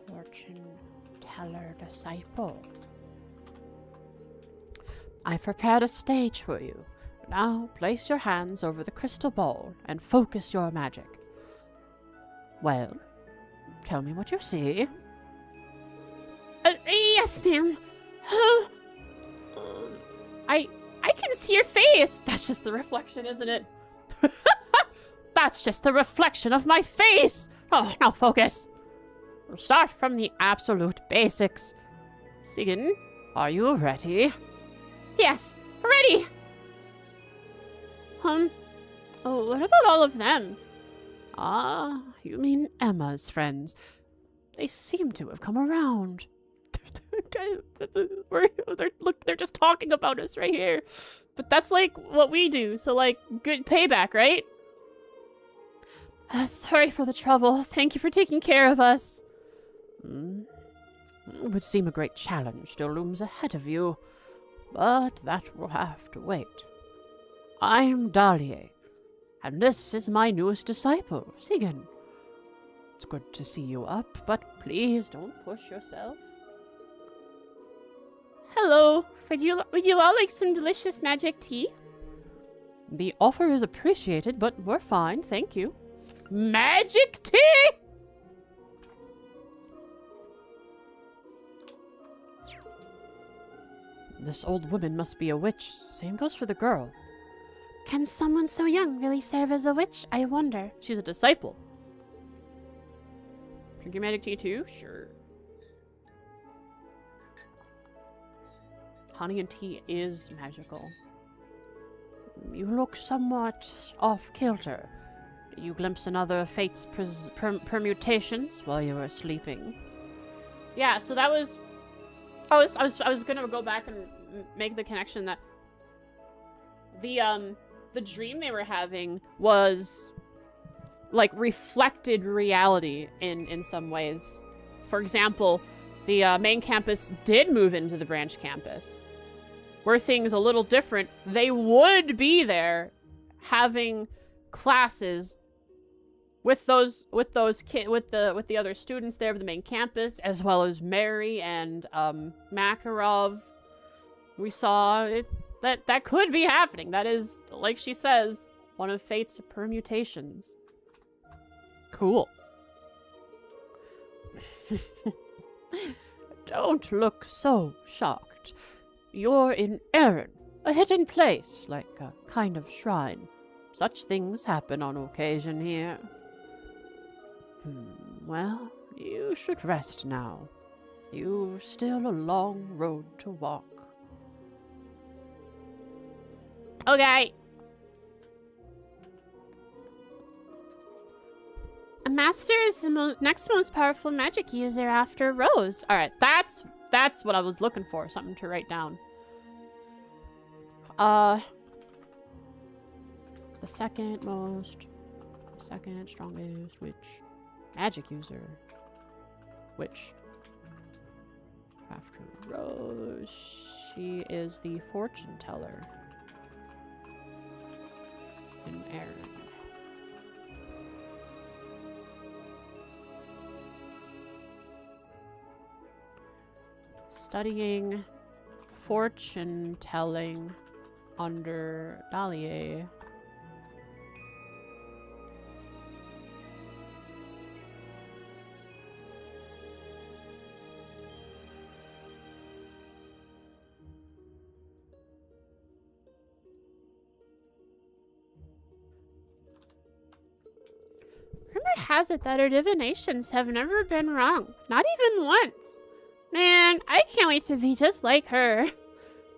Fortune teller disciple. I've prepared a stage for you. Now place your hands over the crystal ball and focus your magic. Well, tell me what you see. Yes, ma'am. Oh, I can see your face. That's just the reflection, isn't it? That's just the reflection of my face. Oh, now focus. We'll start from the absolute basics. Sigan, are you ready? Yes, ready. Oh, what about all of them? Ah, you mean Emma's friends. They seem to have come around. They're just talking about us right here. But that's like what we do, so like good payback, right? Sorry for the trouble. Thank you for taking care of us. It would seem a great challenge still looms ahead of you, but that will have to wait. I'm Dahlia, and this is my newest disciple, Sigan. It's good to see you up, but please don't push yourself. Hello. Would you all like some delicious magic tea? The offer is appreciated, but we're fine, thank you. Magic tea? This old woman must be a witch. Same goes for the girl. Can someone so young really serve as a witch? I wonder. She's a disciple. Drink your magic tea too? Sure. Honey and tea is magical. You look somewhat off-kilter. Did you glimpse another fate's permutations while you were sleeping? Yeah, so that was... I was gonna go back and make the connection that the dream they were having was like reflected reality in some ways. For example, the main campus did move into the branch campus. Were things a little different, they would be there having classes with the other students there of the main campus, as well as Mary and Makarov. We saw it that could be happening. That is, like she says, one of fate's permutations. Cool. Don't look so shocked. You're in Eryn, a hidden place, like a kind of shrine. Such things happen on occasion here. Well, you should rest now. You've still a long road to walk. Okay. A master is the next most powerful magic user after Rose. All right, that's what I was looking for. Something to write down. The second strongest witch. Magic user. Witch. After Rose, she is the fortune teller. In Eryn. Studying fortune telling under Dahlia. Rumor has it that her divinations have never been wrong. Not even once. Man, I can't wait to be just like her.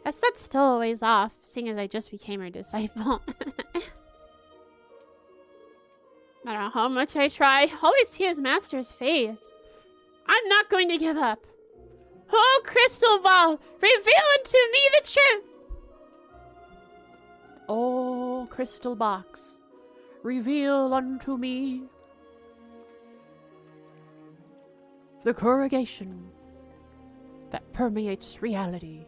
Guess that's still a ways off, seeing as I just became her disciple. No matter how much I try, I always see his master's face. I'm not going to give up. Oh, crystal ball, reveal unto me the truth. Oh, crystal box, reveal unto me the corrugation that permeates reality.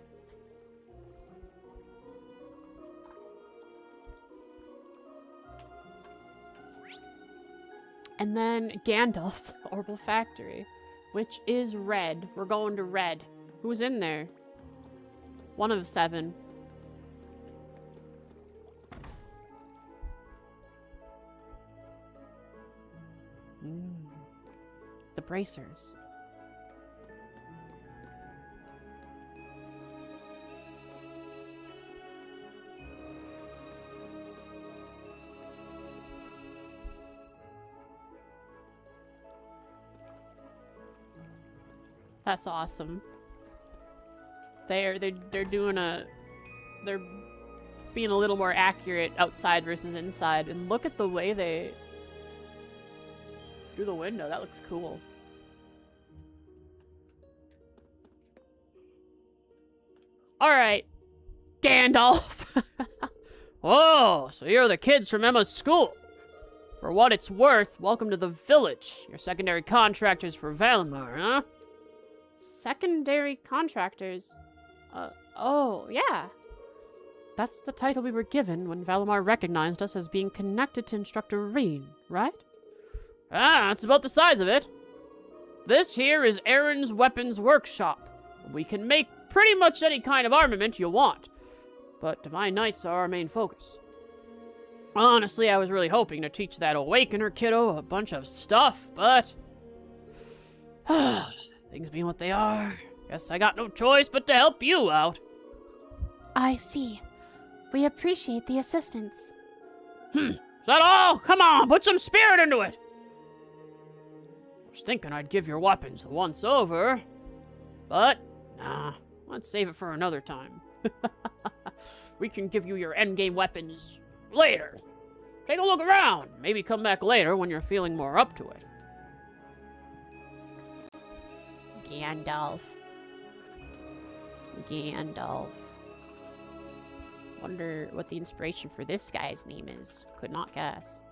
And then Gandalf's Orbital Factory, which is red. We're going to red. Who's in there? One of 7. The bracers. That's awesome. They're being a little more accurate outside versus inside, and look at the way they do the window. That looks cool. All right, Gandalf. Oh, so you're the kids from Emma's school. For what it's worth, welcome to the village. You're secondary contractors for Valimar, huh? Secondary contractors? Oh, yeah. That's the title we were given when Valimar recognized us as being connected to Instructor Eryn, right? Ah, that's about the size of it. This here is Eryn's weapons workshop. We can make pretty much any kind of armament you want, but Divine Knights are our main focus. Honestly, I was really hoping to teach that Awakener kiddo a bunch of stuff, but... things being what they are, guess I got no choice but to help you out. I see. We appreciate the assistance. Is that all? Come on, put some spirit into it! I was thinking I'd give your weapons a once-over, but nah, let's save it for another time. We can give you your endgame weapons later. Take a look around. Maybe come back later when you're feeling more up to it. Gandalf. Wonder what the inspiration for this guy's name is. Could not guess.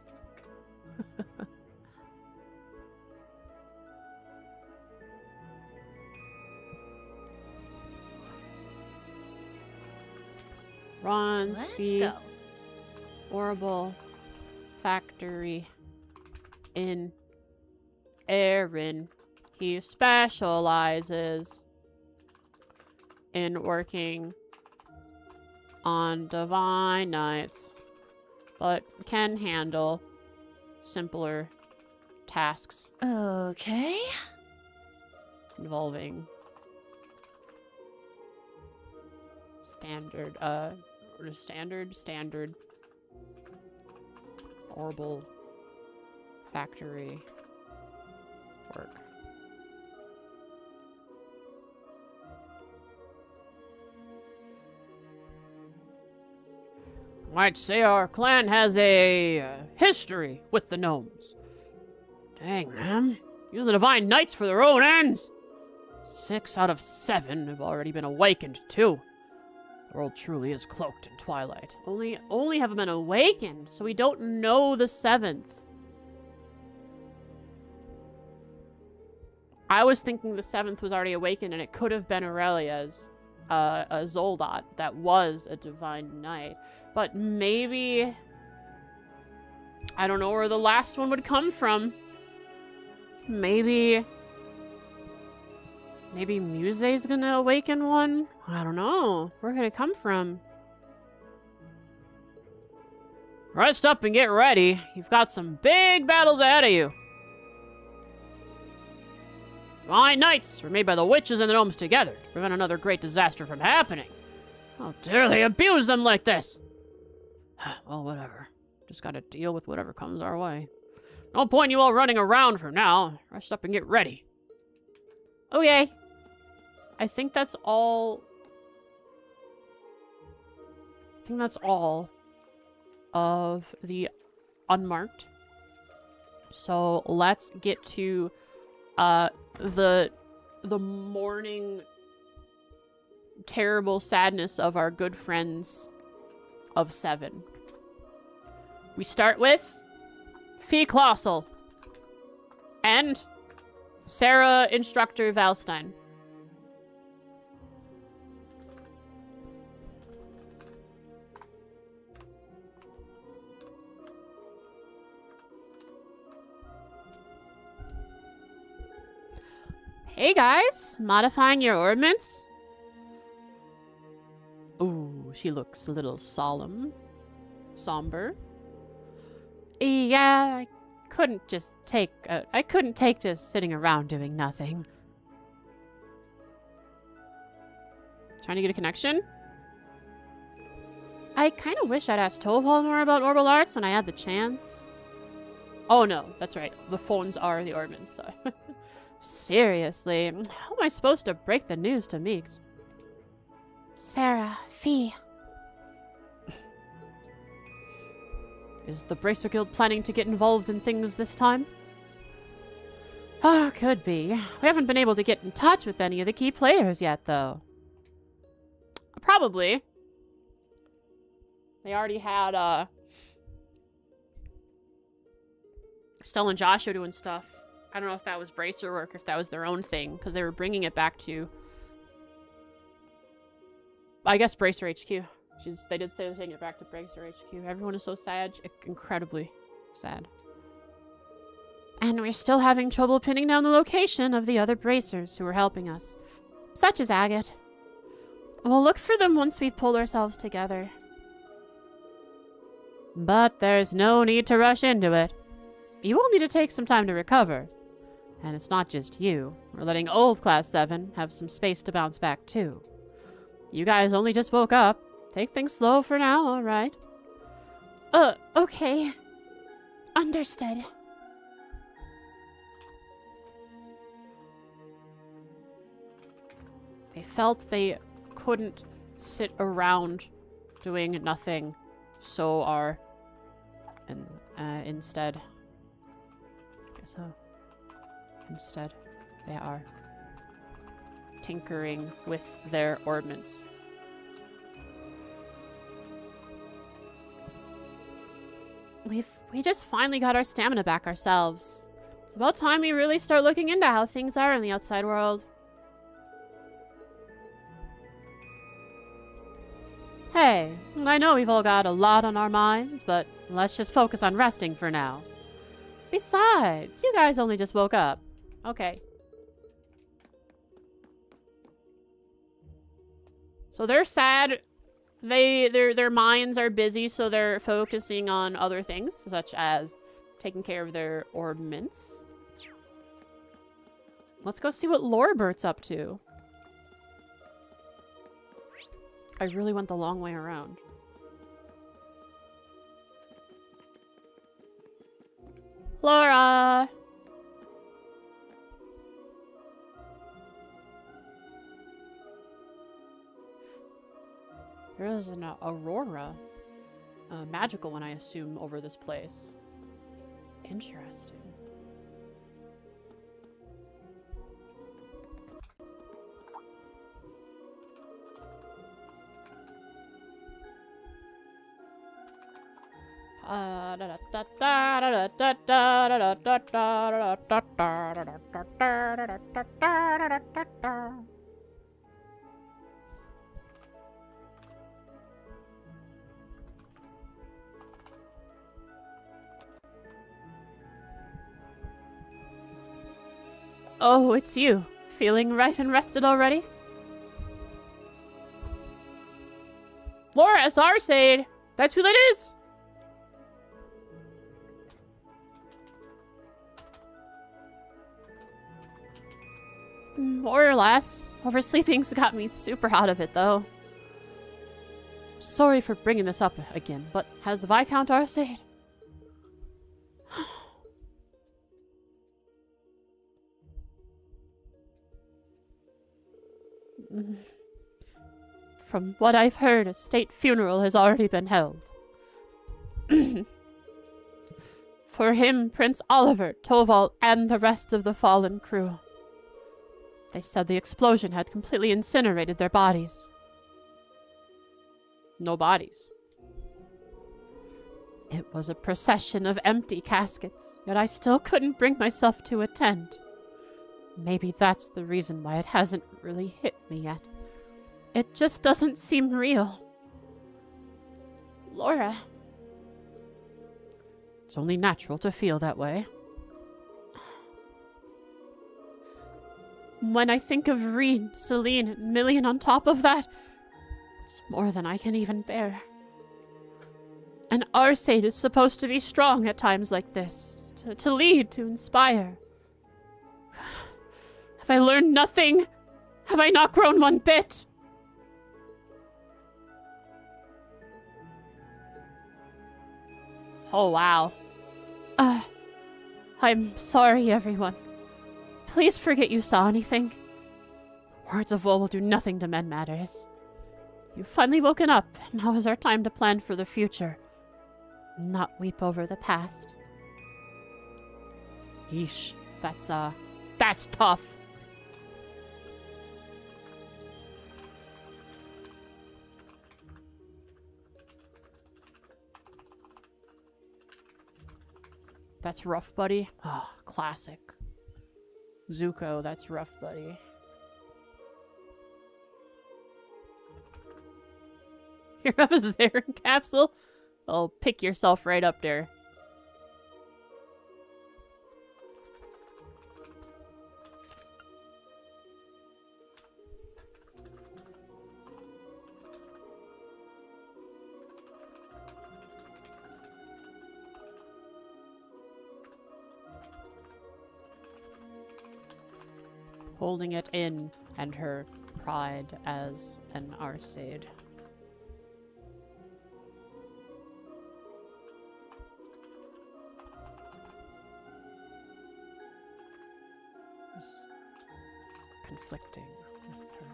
Ron's Let's feet. go. Horrible factory in Eryn. He specializes in working on Divine Knights, but can handle simpler tasks Okay. involving standard horrible factory work. Might say our clan has a history with the gnomes. Dang, man. Using the Divine Knights for their own ends. 6 out of 7 have already been awakened, too. The world truly is cloaked in twilight. Only have been awakened, so we don't know the 7th. I was thinking the 7th was already awakened, and it could have been Aurelia's, a Zoldot that was a Divine Knight. But maybe... I don't know where the last one would come from. Maybe Muse's gonna awaken one? I don't know. Where could it come from? Rest up and get ready. You've got some big battles ahead of you. Divine Knights were made by the witches and the gnomes together to prevent another great disaster from happening. How dare they abuse them like this? Well, whatever. Just gotta deal with whatever comes our way. No point in you all running around for now. Rest up and get ready. Okay. I think that's all... of the unmarked. So let's get to the mourning terrible sadness of our good friends of 7. We start with Fee Colossal and Sarah Instructor Valstein. Hey guys, modifying your ornaments? Ooh, she looks a little somber. Yeah, I couldn't take just sitting around doing nothing. Trying to get a connection? I kind of wish I'd asked Toval more about orbital arts when I had the chance. Oh no, that's right. The phones are the orbments, so. Seriously, how am I supposed to break the news to Meeks? Sarah, Fee. Is the Bracer Guild planning to get involved in things this time? Ah, could be. We haven't been able to get in touch with any of the key players yet, though. Probably. They already had, Stella and Joshua doing stuff. I don't know if that was Bracer work or if that was their own thing, because they were bringing it back to, I guess, Bracer HQ. They did say they're taking it back to Bracer HQ. Everyone is so sad. Incredibly sad. And we're still having trouble pinning down the location of the other bracers who were helping us, such as Agate. We'll look for them once we've pulled ourselves together. But there's no need to rush into it. You will need to take some time to recover. And it's not just you. We're letting old Class 7 have some space to bounce back, too. You guys only just woke up. Take things slow for now, alright? Okay. Understood. They felt they couldn't sit around doing nothing, so are instead they are tinkering with their ordnance. We just finally got our stamina back ourselves. It's about time we really start looking into how things are in the outside world. Hey, I know we've all got a lot on our minds, but let's just focus on resting for now. Besides, you guys only just woke up. Okay. So they're sad. Their minds are busy, so they're focusing on other things, such as taking care of their orbments. Let's go see what Lorebert's up to. I really went the long way around. Laura! There's an aurora. A magical one, I assume, over this place. Interesting. Oh, it's you. Feeling right and rested already? Laura, it's Arcade. That's who that is. More or less. Oversleeping's got me super out of it, though. Sorry for bringing this up again, but has Viscount Arcade? From what I've heard, a state funeral has already been held. For him, Prince Oliver, Toval, and the rest of the fallen crew. They said the explosion had completely incinerated their bodies. No bodies. It was a procession of empty caskets, yet I still couldn't bring myself to attend. Maybe that's the reason why it hasn't really hit me yet. It just doesn't seem real. Laura. It's only natural to feel that way. When I think of Eryn, Celine, and Million on top of that, it's more than I can even bear. And Arcade is supposed to be strong at times like this, to lead, to inspire. Have I learned nothing? Have I not grown one bit? Oh, wow. I'm sorry, everyone. Please forget you saw anything. Words of woe will do nothing to mend matters. You've finally woken up. Now is our time to plan for the future. Not weep over the past. Yeesh. That's tough. That's rough, buddy. Oh, classic. Zuko, that's rough, buddy. You have a Eryn capsule? Oh, pick yourself right up there. Holding it in, and her pride as an Arseid. Is conflicting with her.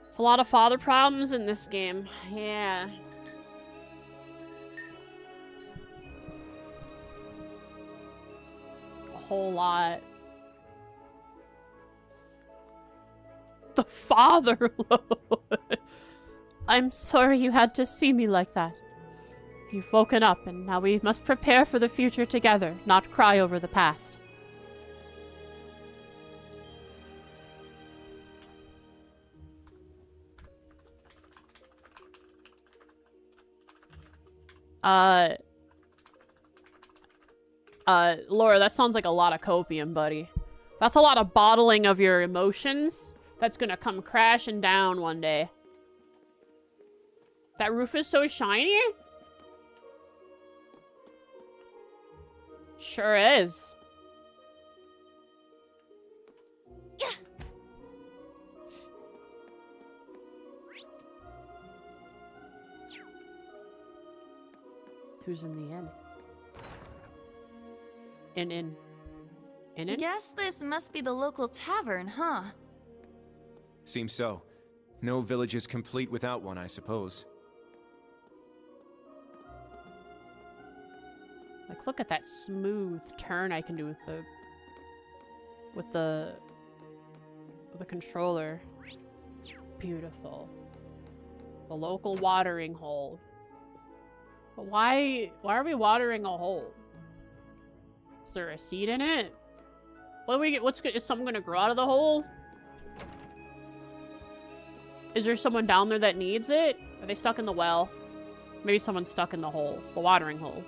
There's a lot of father problems in this game. Yeah. A whole lot. The father load. I'm sorry you had to see me like that. You've woken up, and now we must prepare for the future together, not cry over the past. Laura, that sounds like a lot of copium, buddy. That's a lot of bottling of your emotions. That's gonna come crashing down one day. That roof is so shiny? Sure is. Who's in the inn? In? Guess this must be the local tavern, huh? Seems so. No village is complete without one, I suppose. Like, look at that smooth turn I can do with the controller. Beautiful. The local watering hole. But why are we watering a hole? Is there a seed in it? What do we get? Is something gonna grow out of the hole? Is there someone down there that needs it? Are they stuck in the well? Maybe someone's stuck in the hole. The watering hole.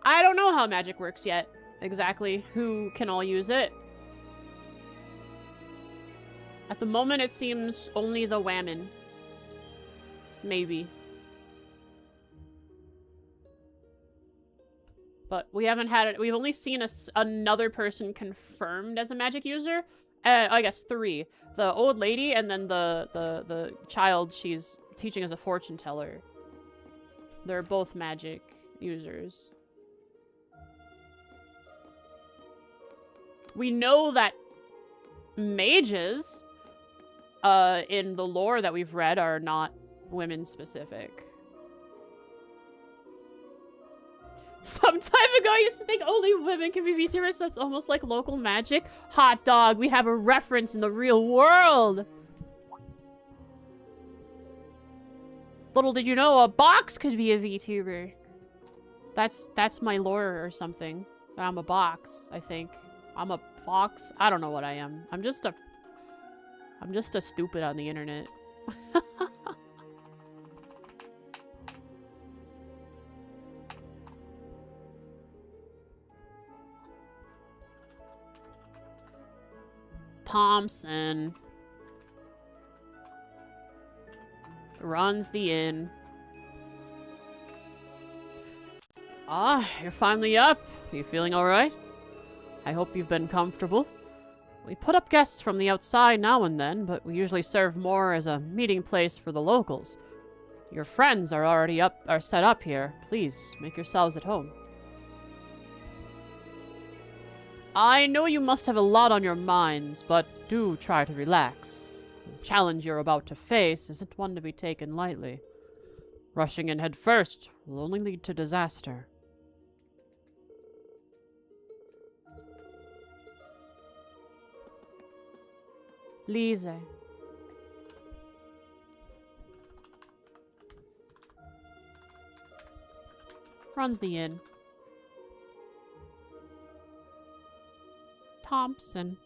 I don't know how magic works yet. Exactly. Who can all use it? At the moment, it seems only the Whammon. Maybe. But we haven't had it. We've only seen another person confirmed as a magic user. I guess 3. The old lady and then the child she's teaching as a fortune teller. They're both magic users. We know that mages in the lore that we've read are not women specific. Some time ago, I used to think only women can be VTubers, so it's almost like local magic. Hot dog, we have a reference in the real world. Little did you know, a box could be a VTuber. That's my lore or something. That I'm a box, I think. I'm a fox. I don't know what I am. I'm just a stupid on the internet. Thompson. Runs the inn. Ah, you're finally up. Are you feeling alright? I hope you've been comfortable. We put up guests from the outside now and then, but we usually serve more as a meeting place for the locals. Your friends are set up here. Please, make yourselves at home. I know you must have a lot on your minds, but do try to relax. The challenge you're about to face isn't one to be taken lightly. Rushing in head first will only lead to disaster. Lise. Runs the inn. Thompson.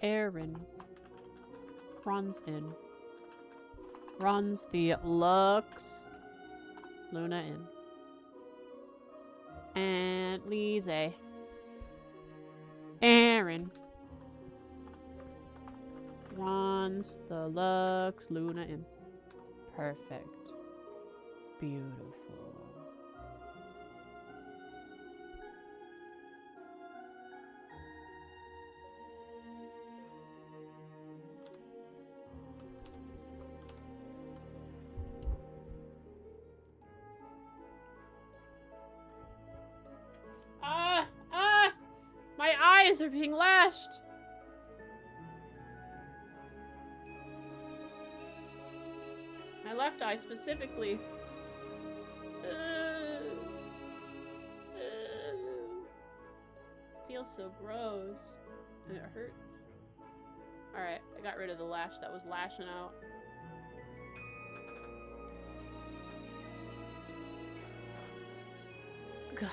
Eryn. Runs in. Runs the Lux. Luna Inn. And Lise. Eryn. Runs the Lux Luna Inn. Perfect. Beautiful. My eyes are being lashed. My left eye specifically. Feels so gross. And it hurts. Alright, I got rid of the lash that was lashing out. God.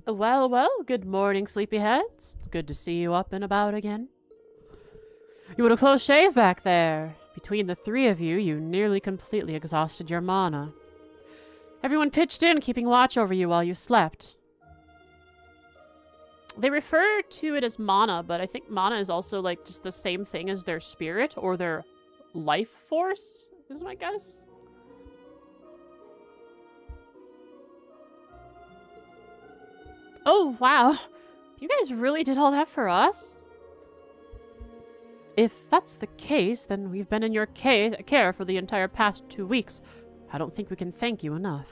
Well, well, good morning, sleepyheads. It's good to see you up and about again. You had a close shave back there. Between the three of you, you nearly completely exhausted your mana. Everyone pitched in, keeping watch over you while you slept. They refer to it as mana, but I think mana is also, like, just the same thing as their spirit or their life force, is my guess. Oh, wow. You guys really did all that for us? If that's the case, then we've been in your care for the entire past 2 weeks. I don't think we can thank you enough.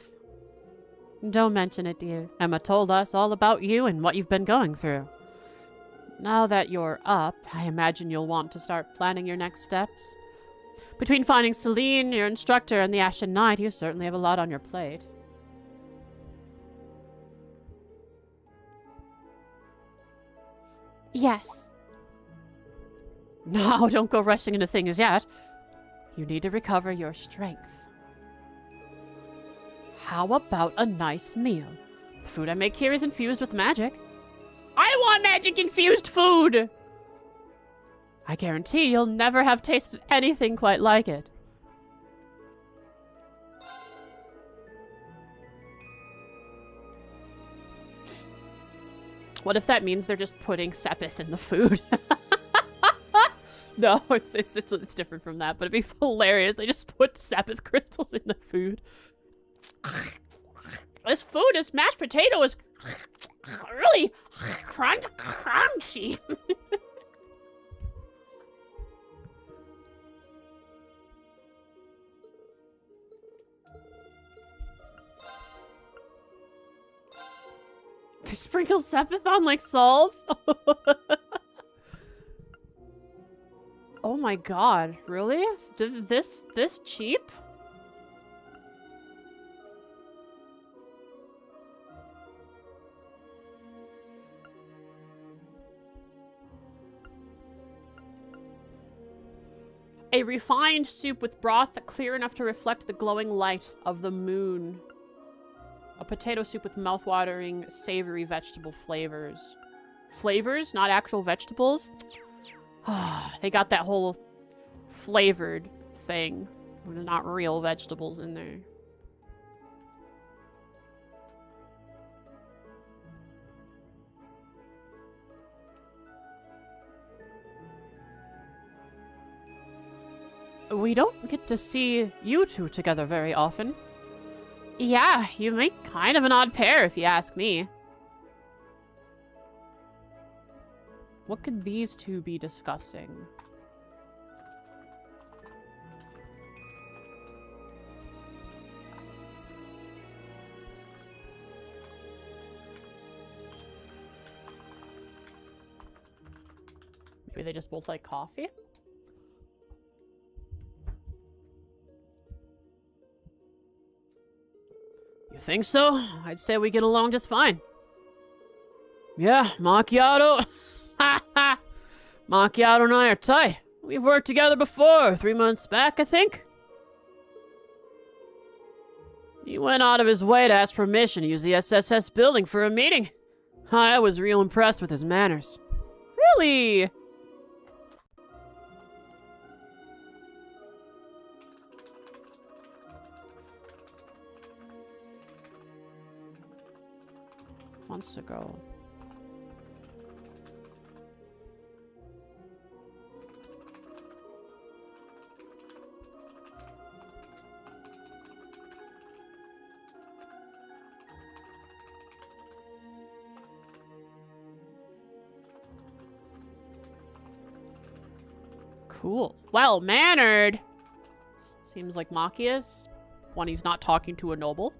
Don't mention it, dear. Emma told us all about you and what you've been going through. Now that you're up, I imagine you'll want to start planning your next steps. Between finding Celine, your instructor, and the Ashen Knight, you certainly have a lot on your plate. Yes. No, don't go rushing into things yet. You need to recover your strength. How about a nice meal? The food I make here is infused with magic. I want magic-infused food! I guarantee you'll never have tasted anything quite like it. What if that means they're just putting Sepith in the food? No, it's different from that, but it'd be hilarious. They just put Sepith crystals in the food. This food, this mashed potato is really crunchy. They sprinkle Sepith on like salt? Oh my god, really? This cheap? A refined soup with broth clear enough to reflect the glowing light of the moon. A potato soup with mouth-watering, savory vegetable flavors. Flavors, not actual vegetables? They got that whole flavored thing. Not real vegetables in there. We don't get to see you two together very often. Yeah, you make kind of an odd pair if you ask me. What could these two be discussing? Maybe they just both like coffee? You think so? I'd say we get along just fine. Yeah, Macchiato. Ha ha! Macchiato and I are tight. We've worked together before, 3 months back, I think. He went out of his way to ask permission to use the SSS building for a meeting. I was real impressed with his manners. Really? Months ago. Cool. Well-mannered. Seems like Maki is when he's not talking to a noble.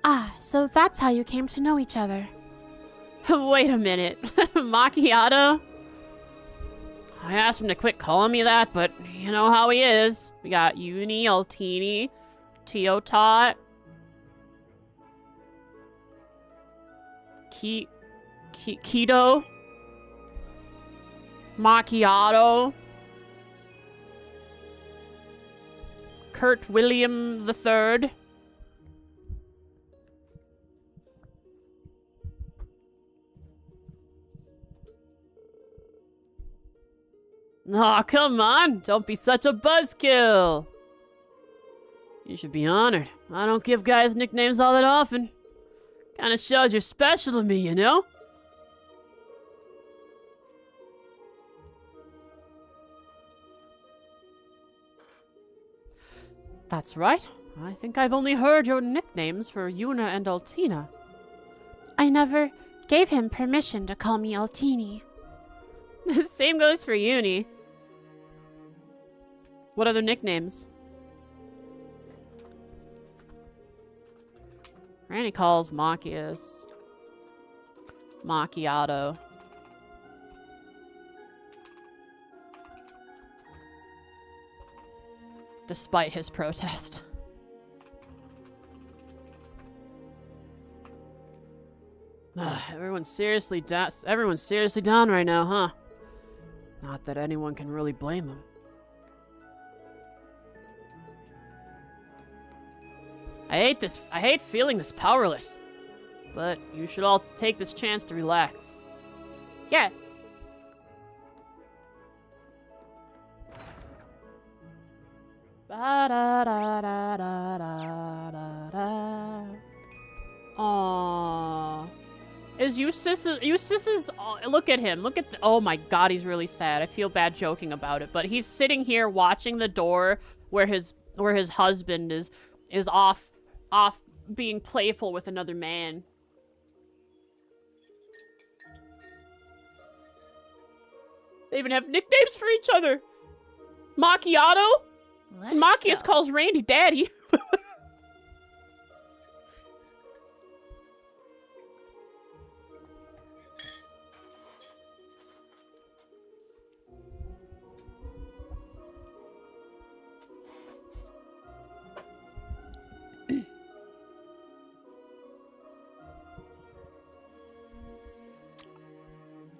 Ah, so that's how you came to know each other. Wait a minute. Macchiato? I asked him to quit calling me that, but you know how he is. We got Uni, Altini, Teotot, Keto, Macchiato, Kurt William III. Aw, come on! Don't be such a buzzkill! You should be honored. I don't give guys nicknames all that often. Kinda shows you're special to me, you know? That's right. I think I've only heard your nicknames for Yuna and Altina. I never gave him permission to call me Altini. The same goes for Uni. What other nicknames? Randy calls Macchius Macchiato. Despite his protest. Everyone's seriously down right now, huh? Not that anyone can really blame him. I hate feeling this powerless. But you should all take this chance to relax. Yes. Aww. Is Eustace is look at him. Look at oh my god, he's really sad. I feel bad joking about it, but he's sitting here watching the door where his husband is off being playful with another man. They even have nicknames for each other. Macchiato? Macchius calls Randy Daddy.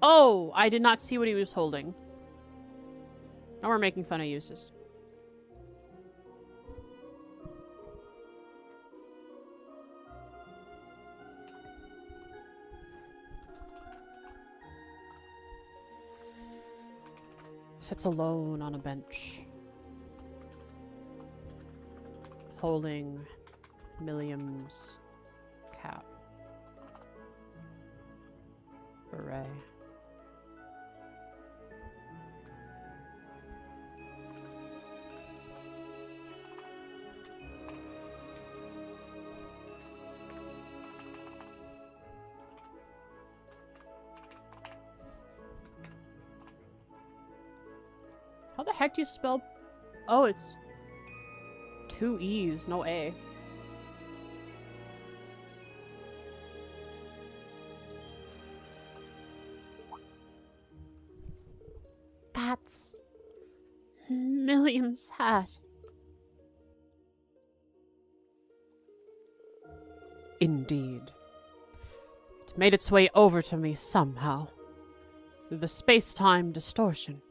Oh, I did not see what he was holding. Now we're making fun of Eustace. Sits alone on a bench. Holding Milliam's cap. Beret. How the heck do you spell... Oh, it's 2 E's, no A. That's Milliam's hat. Indeed. It made its way over to me somehow, through the space-time distortion.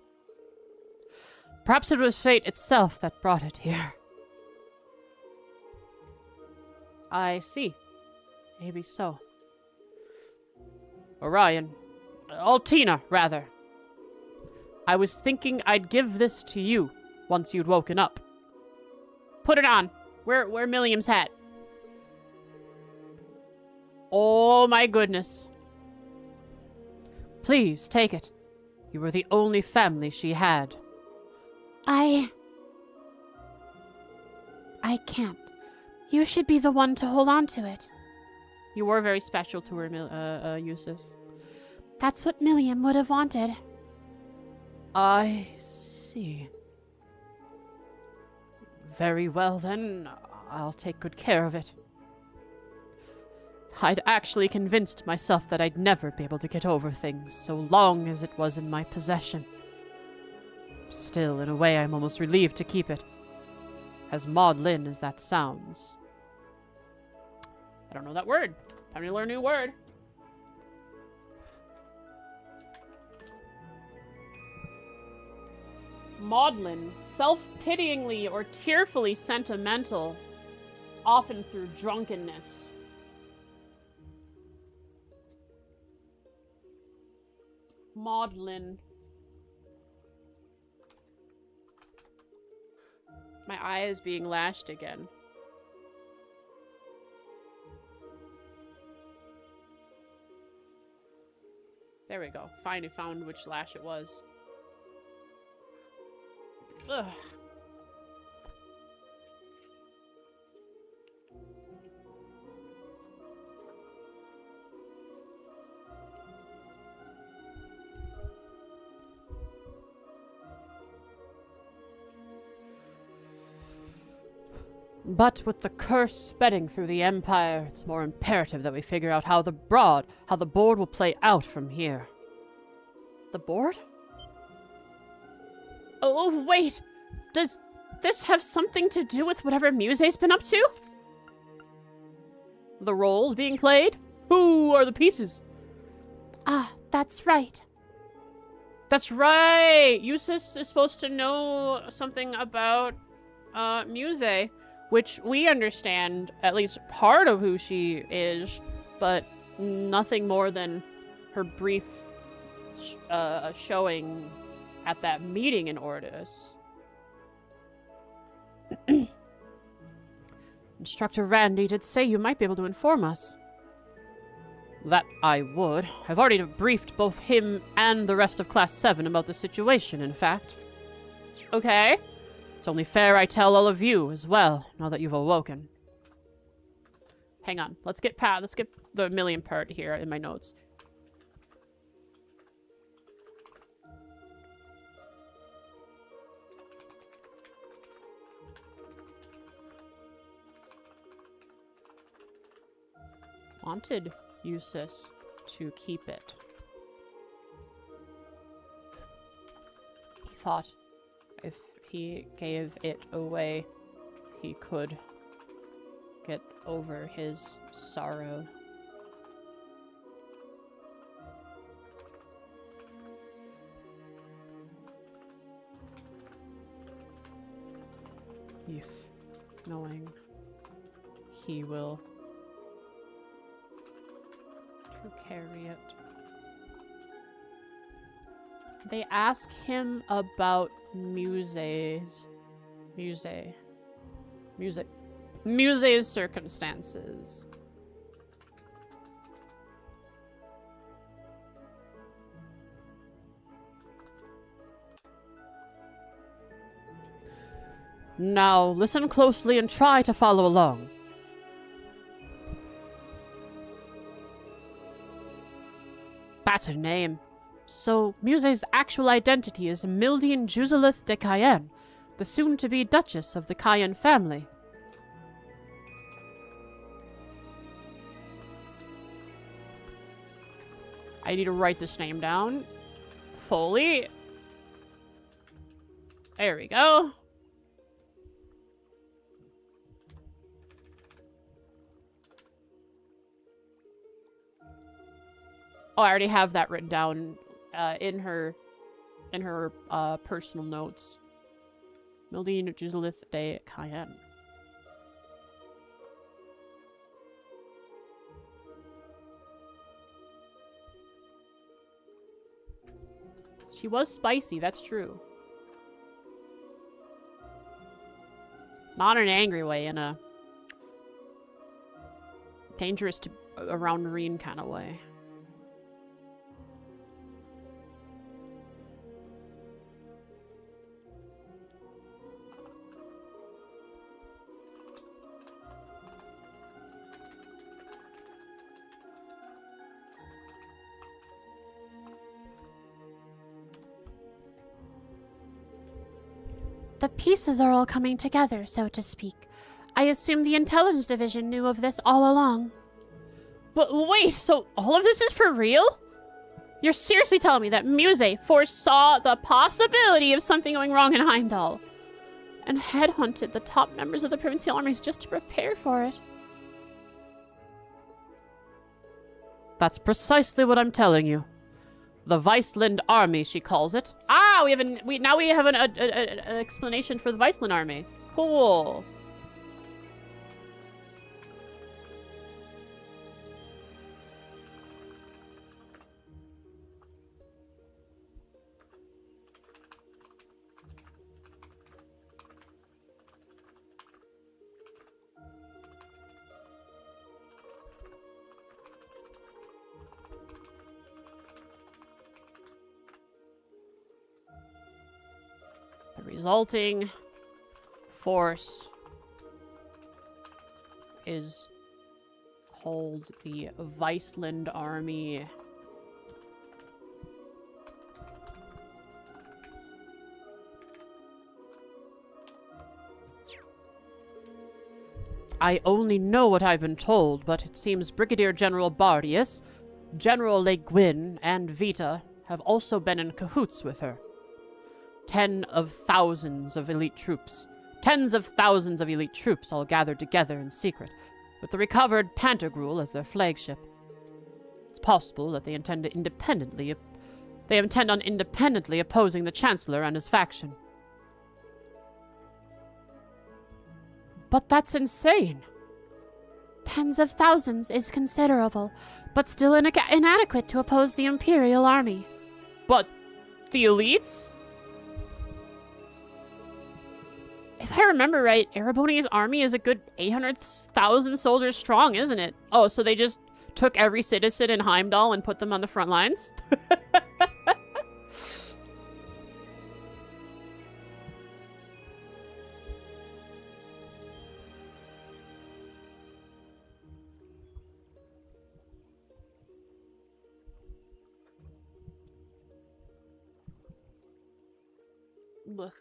Perhaps it was fate itself that brought it here. I see. Maybe so. Orion. Altina, rather. I was thinking I'd give this to you once you'd woken up. Put it on. Wear Milliam's hat. Oh my goodness. Please, take it. You were the only family she had. I can't. You should be the one to hold on to it. You were very special to her, Eustace. That's what Milliam would have wanted. I see. Very well, then. I'll take good care of it. I'd actually convinced myself that I'd never be able to get over things, so long as it was in my possession. Still, in a way, I'm almost relieved to keep it. As maudlin as that sounds. I don't know that word. Time to learn a new word. Maudlin, self-pityingly or tearfully sentimental, often through drunkenness. Maudlin. My eye is being lashed again. There we go. Finally found which lash it was. Ugh. But with the curse spreading through the Empire, it's more imperative that we figure out how the board will play out from here. The board? Oh, wait! Does this have something to do with whatever Muse's been up to? The roles being played? Who are the pieces? Ah, that's right. That's right! Eustace is supposed to know something about Muse, which we understand at least part of who she is, but nothing more than her brief showing at that meeting in Ordis. Instructor Randy did say you might be able to inform us. That I would. I've already briefed both him and the rest of Class 7 about the situation, in fact. Okay. It's only fair I tell all of you as well, now that you've awoken. Hang on. Let's get the Milliam part here in my notes. Wanted Eustace to keep it. He thought if he gave it away, he could get over his sorrow. If knowing he will to carry it. They ask him about Muse's circumstances. Now, listen closely and try to follow along. That's her name. So, Muse's actual identity is Mildian Juzelith de Cayenne, the soon-to-be Duchess of the Cayenne family. I need to write this name down. Foley. There we go. Oh, I already have that written down in her personal notes. Mildine Juzelith de Cayenne. She was spicy, that's true. Not in an angry way, in a dangerous to around Eryn kind of way. The pieces are all coming together, so to speak. I assume the intelligence division knew of this all along. But wait, so all of this is for real? You're seriously telling me that Muse foresaw the possibility of something going wrong in Heimdall and headhunted the top members of the provincial armies just to prepare for it? That's precisely what I'm telling you. The Weissland army, she calls it. Ah, we have an explanation for the Weissland army. Cool. The resulting force is called the Weissland Army. I only know what I've been told, but it seems Brigadier General Bardius, General Le Guin, and Vita have also been in cahoots with her. Tens of thousands of elite troops all gathered together in secret, with the recovered Pantagruel as their flagship. It's possible that they intend on independently opposing the Chancellor and his faction. But that's insane. Tens of thousands is considerable, but still inadequate to oppose the Imperial Army. But the elites? If I remember right, Ereboni's army is a good 800,000 soldiers strong, isn't it? Oh, so they just took every citizen in Heimdall and put them on the front lines? Ugh.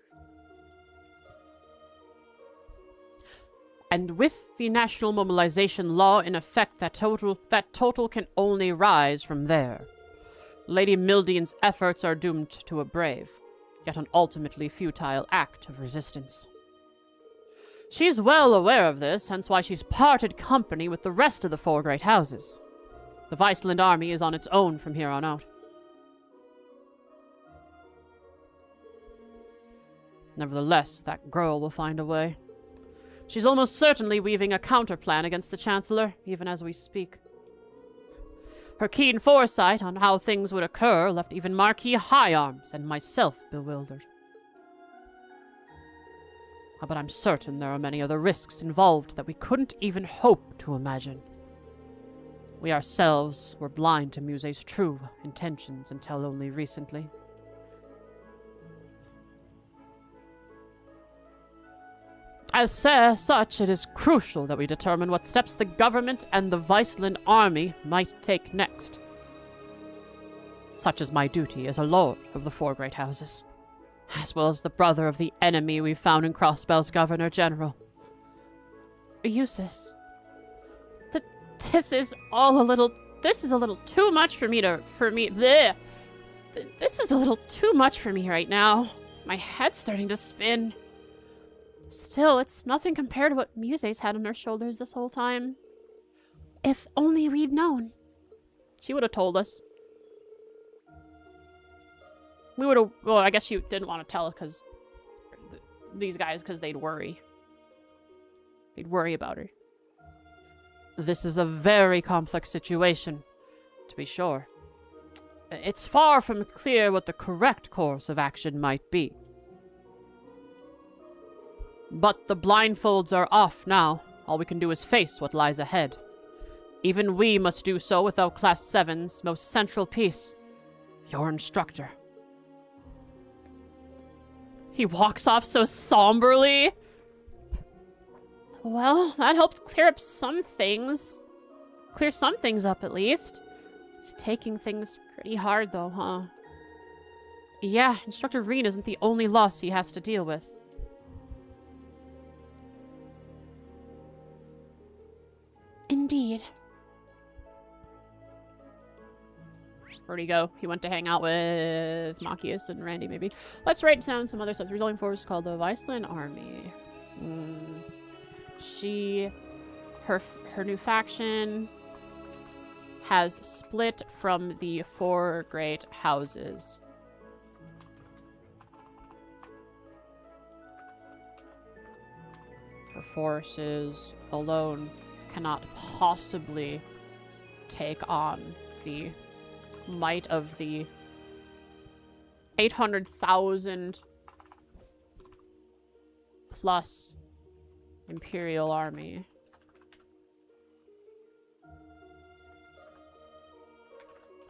And with the national mobilization law in effect, that total can only rise from there. Lady Mildian's efforts are doomed to a brave, yet an ultimately futile act of resistance. She's well aware of this, hence why she's parted company with the rest of the four great houses. The Weissland army is on its own from here on out. Nevertheless, that girl will find a way. She's almost certainly weaving a counterplan against the Chancellor, even as we speak. Her keen foresight on how things would occur left even Marquis Higharms and myself bewildered. But I'm certain there are many other risks involved that we couldn't even hope to imagine. We ourselves were blind to Muse's true intentions until only recently. As such, it is crucial that we determine what steps the government and the Weissland army might take next. Such is my duty as a lord of the four great houses, as well as the brother of the enemy we found in Crossbell's Governor General. Eustace. This is a little too much for me bleh. This is a little too much for me right now. My head's starting to spin. Still, it's nothing compared to what Muse's had on her shoulders this whole time. If only we'd known. She would have told us. We would have... Well, I guess she didn't want to tell us because... These guys, because they'd worry. They'd worry about her. This is a very complex situation, to be sure. It's far from clear what the correct course of action might be. But the blindfolds are off now. All we can do is face what lies ahead. Even we must do so without Class 7's most central piece, your instructor. He walks off so somberly. Well, that helped clear some things up at least. He's taking things pretty hard though, huh? Yeah, Instructor Eryn isn't the only loss he has to deal with. Indeed. Where'd he go? He went to hang out with Machias and Randy, maybe. Let's write down some other stuff. The resulting force is called the Viceland Army. Her new faction has split from the four great houses. Her forces alone cannot possibly take on the might of the 800,000 plus Imperial army.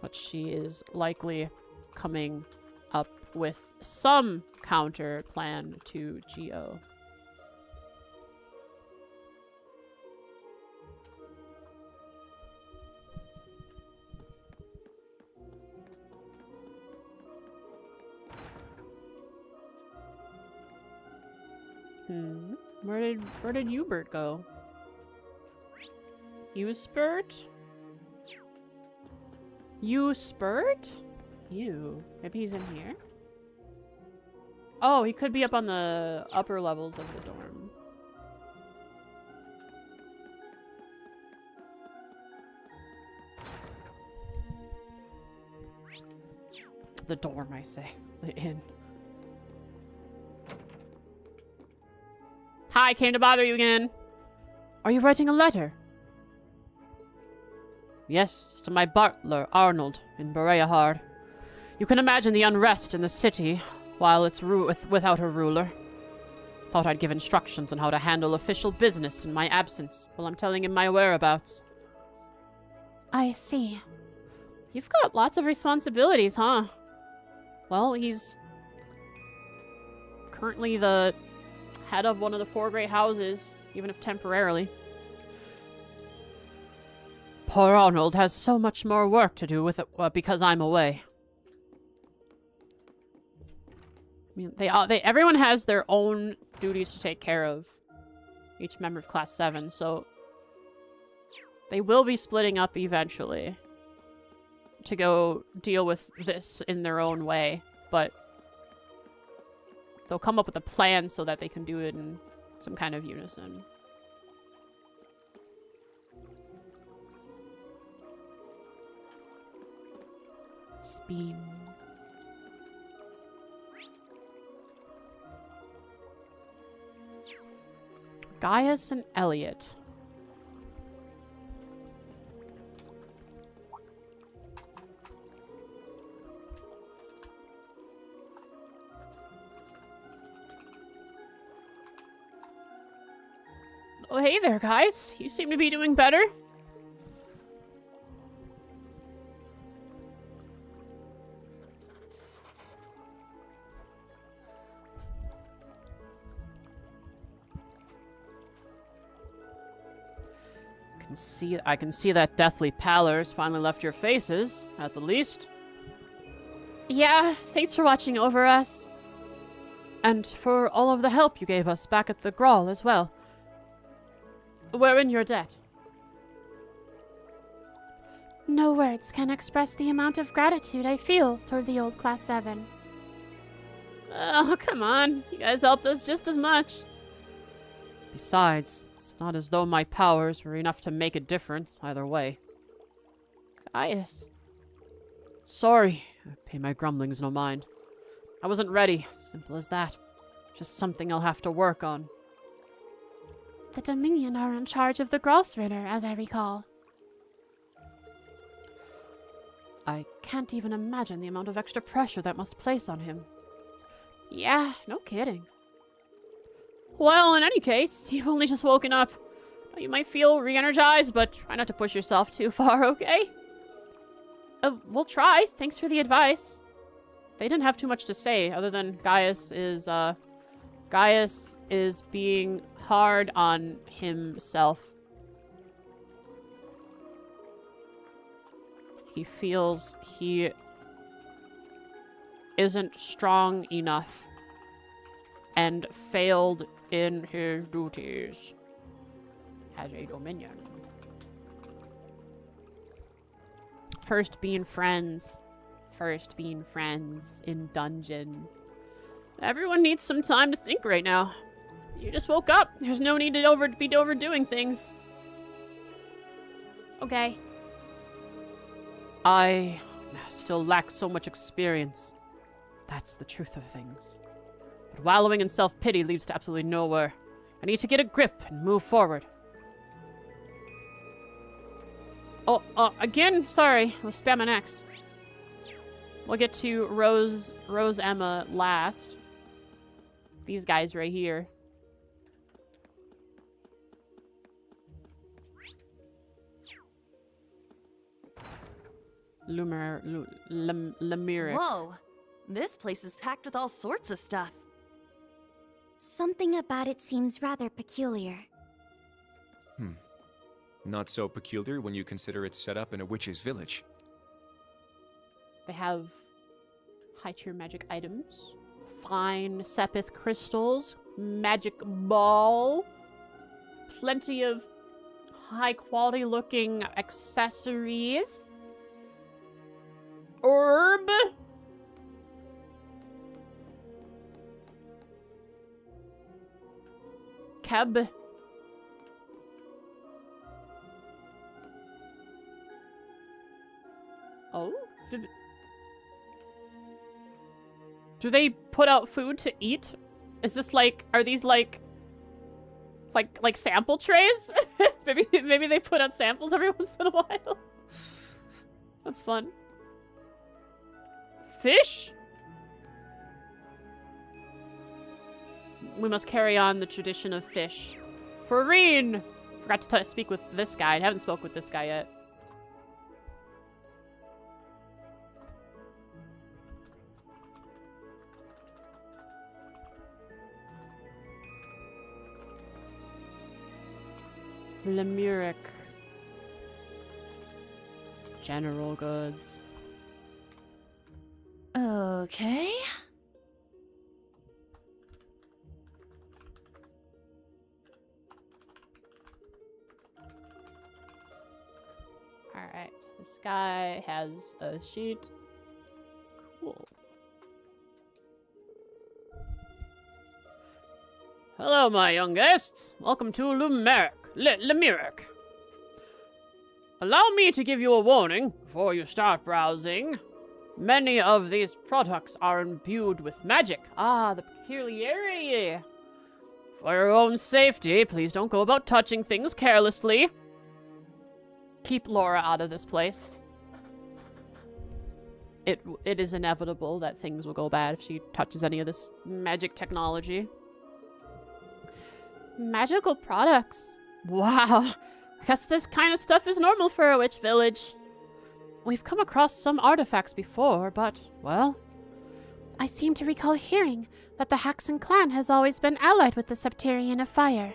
But she is likely coming up with some counter plan to Geo. Where did Hubert go? Uspert? Uspert? Ew. Maybe he's in here? Oh, he could be up on the upper levels of the dorm. The dorm, I say. The inn. Hi, came to bother you again. Are you writing a letter? Yes, to my butler, Arnold, in Bereahard. You can imagine the unrest in the city while it's without a ruler. Thought I'd give instructions on how to handle official business in my absence while I'm telling him my whereabouts. I see. You've got lots of responsibilities, huh? Well, he's currently the head of one of the four great houses, even if temporarily. Poor Arnold has so much more work to do with it because I'm away. I mean, everyone has their own duties to take care of. Each member of Class 7, so they will be splitting up eventually to go deal with this in their own way, but they'll come up with a plan so that they can do it in some kind of unison. Spin. Gaius and Elliot. Oh, hey there, guys. You seem to be doing better. I can see that deathly pallor has finally left your faces, at the least. Yeah, thanks for watching over us. And for all of the help you gave us back at the Grawl as well. We're in your debt. No words can express the amount of gratitude I feel toward the old Class 7. Oh, come on. You guys helped us just as much. Besides, it's not as though my powers were enough to make a difference either way. Caius. Sorry. Pay my grumblings no mind. I wasn't ready. Simple as that. Just something I'll have to work on. The Dominion are in charge of the Grossritter, as I recall. I can't even imagine the amount of extra pressure that must place on him. Yeah, no kidding. Well, in any case, you've only just woken up. You might feel re-energized, but try not to push yourself too far, okay? We'll try. Thanks for the advice. They didn't have too much to say, other than Gaius is being hard on himself. He feels he isn't strong enough and failed in his duties as a Dominion. First being friends in dungeon. Everyone needs some time to think right now. You just woke up. There's no need to be overdoing things. Okay. I still lack so much experience. That's the truth of things. But wallowing in self-pity leads to absolutely nowhere. I need to get a grip and move forward. Oh, again? Sorry, I was spamming X. We'll get to Rose Emma last. These guys right here. Lemuric. Whoa, this place is packed with all sorts of stuff. Something about it seems rather peculiar. Not so peculiar when you consider it's set up in a witch's village. They have high-tier magic items, fine Sepith crystals, magic ball, plenty of high-quality looking accessories, herb, keb. Oh? Do they put out food to eat? Is this like, are these like sample trays? maybe they put out samples every once in a while. That's fun. Fish? We must carry on the tradition of fish. For Eryn! Forgot to speak with this guy. I haven't spoke with this guy yet. Lemuric. General goods. Okay. Alright, this guy has a sheet. Cool. Hello, my young guests. Welcome to Lemuric. Allow me to give you a warning before you start browsing. Many of these products are imbued with magic. Ah, the peculiarity. For your own safety, please don't go about touching things carelessly. Keep Laura out of this place. It is inevitable that things will go bad if she touches any of this magic technology. Magical products. Wow. I guess this kind of stuff is normal for a witch village. We've come across some artifacts before, but, well... I seem to recall hearing that the Haxan clan has always been allied with the Septarian of Fire.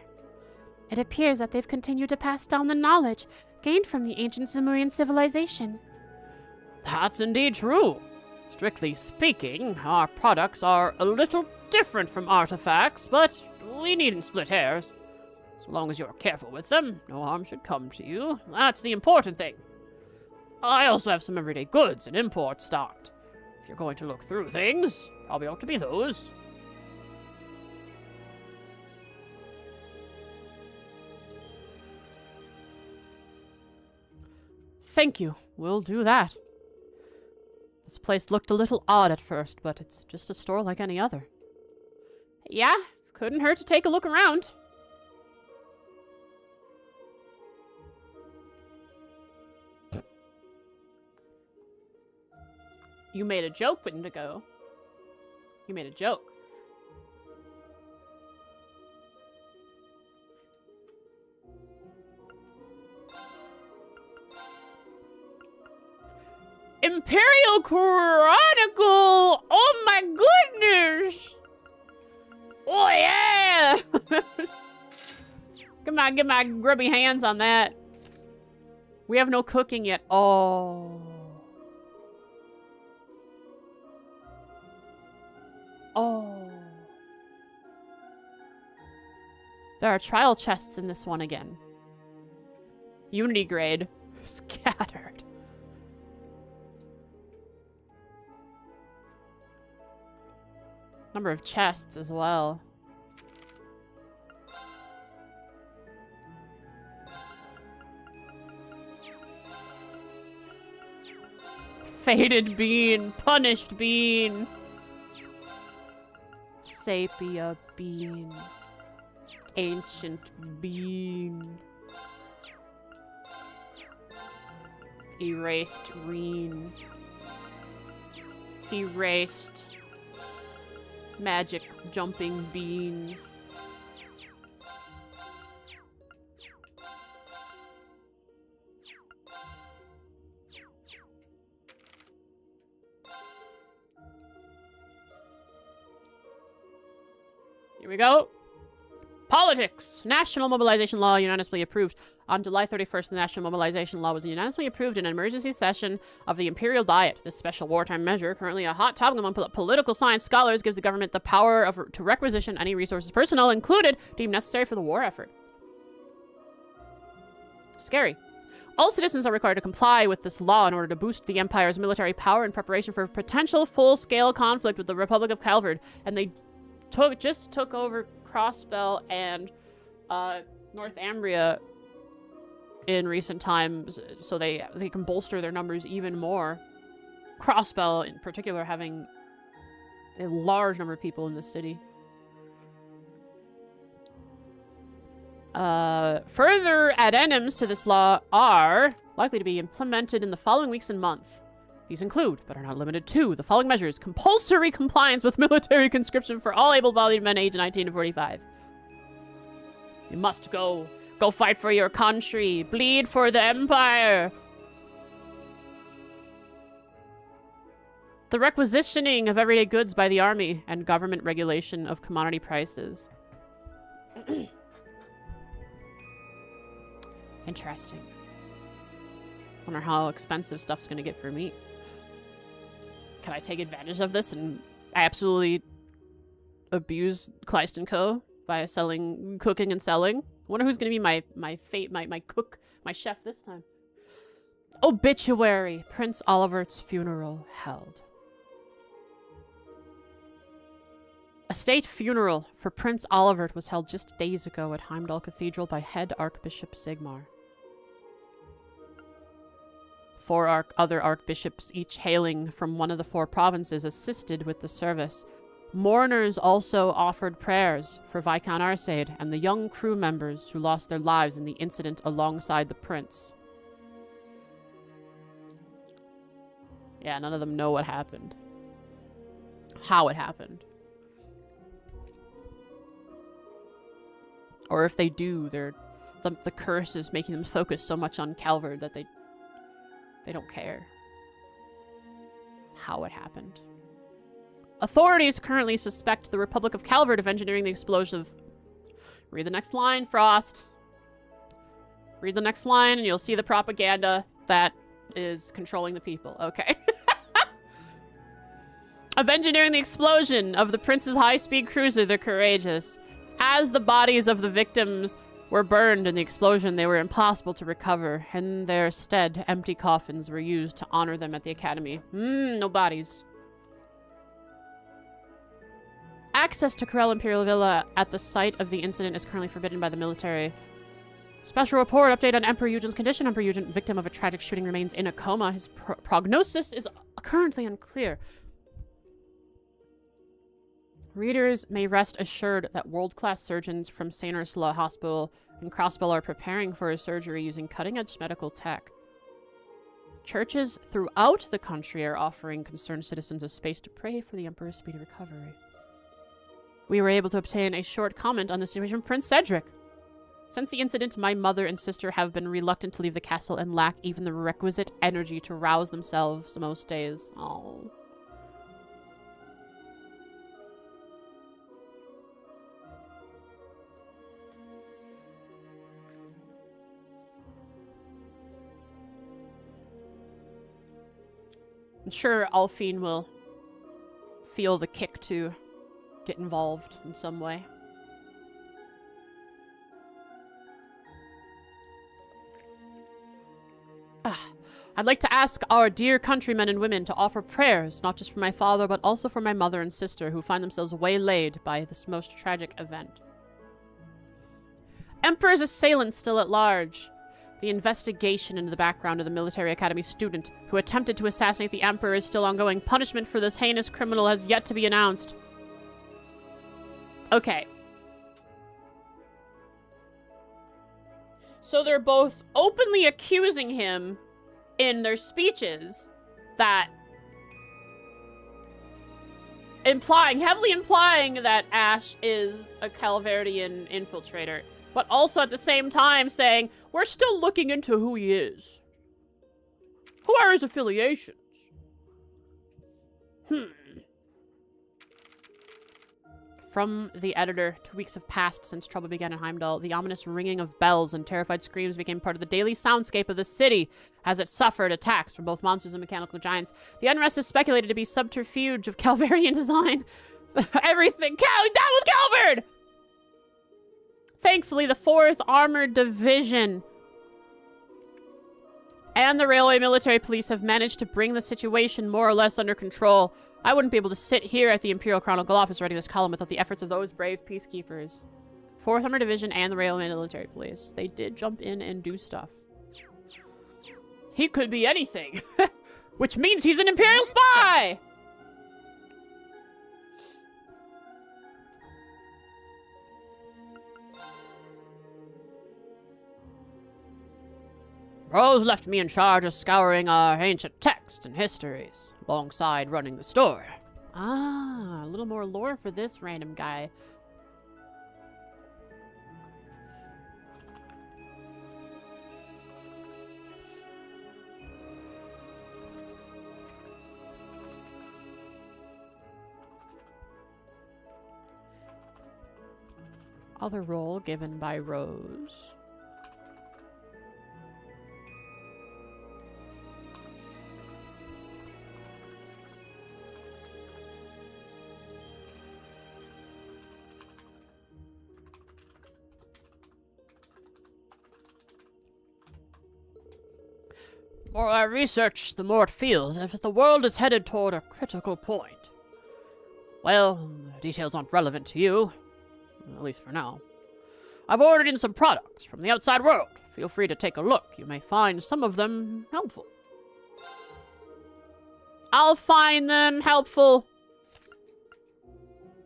It appears that they've continued to pass down the knowledge gained from the ancient Zemurian civilization. That's indeed true. Strictly speaking, our products are a little different from artifacts, but we needn't split hairs. So long as you're careful with them, no harm should come to you. That's the important thing. I also have some everyday goods and imports stocked. If you're going to look through things, probably ought to be those. Thank you. We'll do that. This place looked a little odd at first, but it's just a store like any other. Yeah, couldn't hurt to take a look around. You made a joke, Indigo. You made a joke. Imperial Chronicle! Oh my goodness! Oh yeah! Come on, get my grubby hands on that. We have no cooking yet. Oh. Oh. There are trial chests in this one again. Unity grade. Scattered. Number of chests as well. Faded bean. Punished bean. Sepia bean. Ancient bean. Erased green. Erased magic jumping beans. Here we go. Politics. National mobilization law unanimously approved. On July 31st, the national mobilization law was unanimously approved in an emergency session of the Imperial Diet. This special wartime measure, currently a hot topic among political science scholars, gives the government the power to requisition any resources, personnel included, deemed necessary for the war effort. Scary. All citizens are required to comply with this law in order to boost the Empire's military power in preparation for potential full-scale conflict with the Republic of Calvard. And they just took over Crossbell and Northumbria in recent times, so they can bolster their numbers even more. Crossbell, in particular, having a large number of people in the city. Further addendums to this law are likely to be implemented in the following weeks and months. These include, but are not limited to, the following measures: compulsory compliance with military conscription for all able-bodied men aged 19 to 45. You must go fight for your country. Bleed for the Empire. The requisitioning of everyday goods by the army and government regulation of commodity prices. Interesting. Wonder how expensive stuff's gonna get for me. Can I take advantage of this and absolutely abuse Kleist & Co. by cooking and selling? I wonder who's gonna be my cook, my chef this time. Obituary. Prince Olivert's funeral held. A state funeral for Prince Olivert was held just days ago at Heimdall Cathedral by head Archbishop Sigmar. 4 other archbishops, each hailing from one of the 4 provinces, assisted with the service. Mourners also offered prayers for Viscount Arcade and the young crew members who lost their lives in the incident alongside the prince. Yeah, none of them know what happened. How it happened. Or if they do, the curse is making them focus so much on Calvard that they don't care how it happened. Authorities currently suspect the Republic of Calvard of engineering the explosion of... Read the next line, Frost. Read the next line and you'll see the propaganda that is controlling the people. Okay. of engineering the explosion of the prince's high-speed cruiser, the Courageous. As the bodies of the victims were burned in the explosion, they were impossible to recover. In their stead, empty coffins were used to honor them at the academy. No bodies. Access to Corel Imperial Villa at the site of the incident is currently forbidden by the military. Special report update on Emperor Eugen's condition. Emperor Eugen, victim of a tragic shooting, remains in a coma. His prognosis is currently unclear. Readers may rest assured that world-class surgeons from St. Ursula Hospital and Crossbell are preparing for his surgery using cutting-edge medical tech. Churches throughout the country are offering concerned citizens a space to pray for the Emperor's speedy recovery. We were able to obtain a short comment on the situation from Prince Cedric. Since the incident, my mother and sister have been reluctant to leave the castle and lack even the requisite energy to rouse themselves most days. Oh. I'm sure Alphine will feel the kick to get involved in some way. I'd like to ask our dear countrymen and women to offer prayers, not just for my father, but also for my mother and sister, who find themselves waylaid by this most tragic event. Emperor's assailant still at large. The investigation into the background of the military academy student who attempted to assassinate the Emperor is still ongoing. Punishment for this heinous criminal has yet to be announced. Okay. So they're both openly accusing him in their speeches that heavily implying that Ash is a Calverdian infiltrator, but also at the same time saying, we're still looking into who he is. Who are his affiliations? From the editor, 2 weeks have passed since trouble began in Heimdall. The ominous ringing of bells and terrified screams became part of the daily soundscape of the city as it suffered attacks from both monsters and mechanical giants. The unrest is speculated to be subterfuge of Calverdian design. Everything. That was Calvard! Thankfully, the 4th Armored Division and the Railway Military Police have managed to bring the situation more or less under control. I wouldn't be able to sit here at the Imperial Chronicle office writing this column without the efforts of those brave peacekeepers. 4th Armored Division and the Railway Military Police. They did jump in and do stuff. He could be anything. Which means he's an Imperial spy! Rose left me in charge of scouring our ancient texts and histories, alongside running the store. Ah, a little more lore for this random guy. Other role given by Rose. The more I research, the more it feels as if the world is headed toward a critical point. Well, the details aren't relevant to you, at least for now. I've ordered in some products from the outside world. Feel free to take a look. You may find some of them helpful. I'll find them helpful.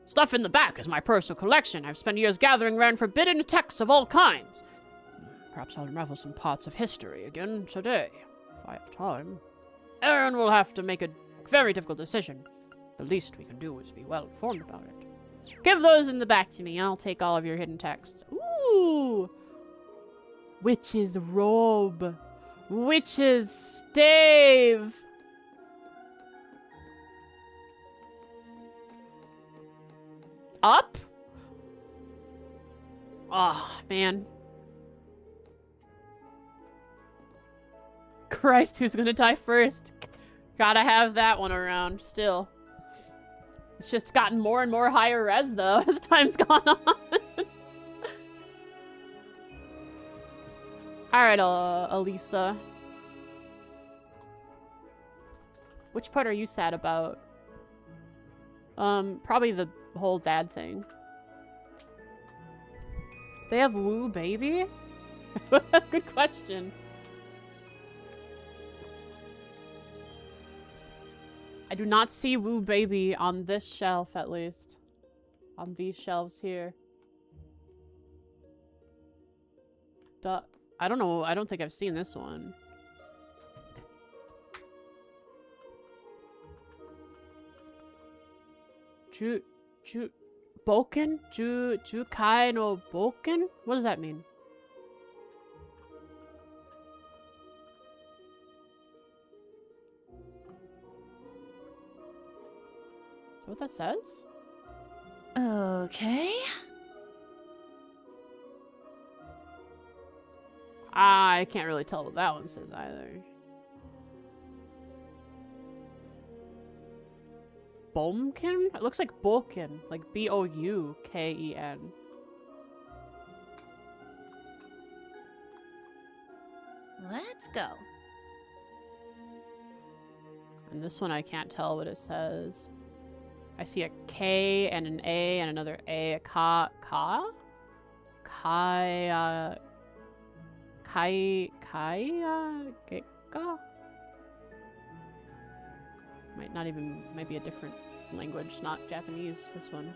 Stuff in the back is my personal collection. I've spent years gathering rare and forbidden texts of all kinds. Perhaps I'll unravel some parts of history again today. I have time. Eryn will have to make a very difficult decision. The least we can do is be well informed about it. Give those in the back to me. I'll take all of your hidden texts. Ooh! Witch's robe. Witch's stave. Up? Oh, man. Christ, who's gonna die first? Gotta have that one around, still. It's just gotten more and more higher res, though, as time's gone on. Alright, Elisa. Which part are you sad about? Probably the whole dad thing. They have Woo Baby? Good question. I do not see Woo Baby on this shelf, at least. On these shelves here. Duh. I don't know. I don't think I've seen this one. Boken? Jukai no Boken? What does that mean? Is that what that says? Okay. I can't really tell what that one says either. Bomken? It looks like Boken. Like B-O-U-K-E-N. Let's go. And this one I can't tell what it says. I see a K and an A and another A. A Ka? Kaya? Geka? Might be a different language, not Japanese, this one.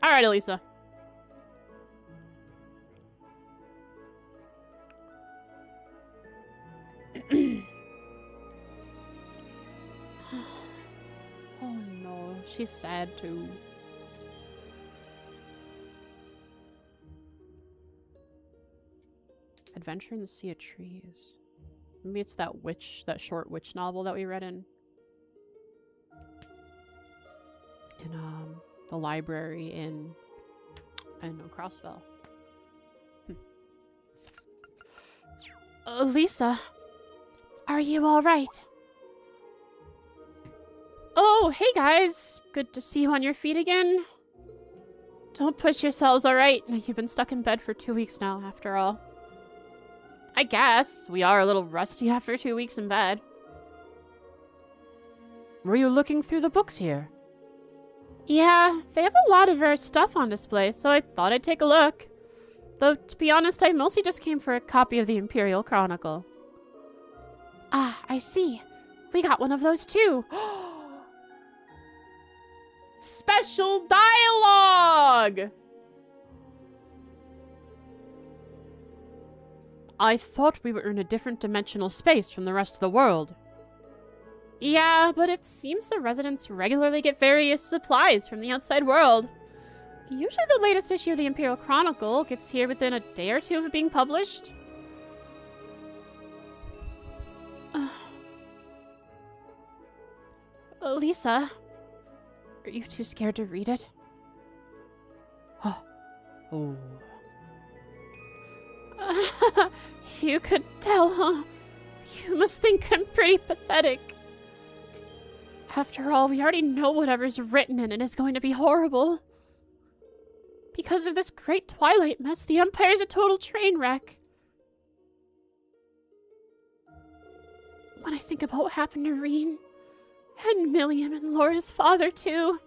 Alright, Elisa. Oh no, she's sad too. Adventure in the Sea of Trees. Maybe it's that short witch novel that we read in the library in Crossbell. Lisa, are you all right? Oh, hey guys. Good to see you on your feet again. Don't push yourselves, all right? You've been stuck in bed for 2 weeks now, after all. I guess. We are a little rusty after 2 weeks in bed. Were you looking through the books here? Yeah, they have a lot of rare stuff on display, so I thought I'd take a look. Though, to be honest, I mostly just came for a copy of the Imperial Chronicle. Ah, I see. We got one of those too. Special dialogue! I thought we were in a different dimensional space from the rest of the world. Yeah, but it seems the residents regularly get various supplies from the outside world. Usually the latest issue of the Imperial Chronicle gets here within a day or two of it being published. Lisa, are you too scared to read it? Oh. You could tell, huh? You must think I'm pretty pathetic. After all, we already know whatever's written in it is going to be horrible. Because of this great Twilight mess, the Empire's a total train wreck. When I think about what happened to Eryn, and Milliam and Laura's father, too.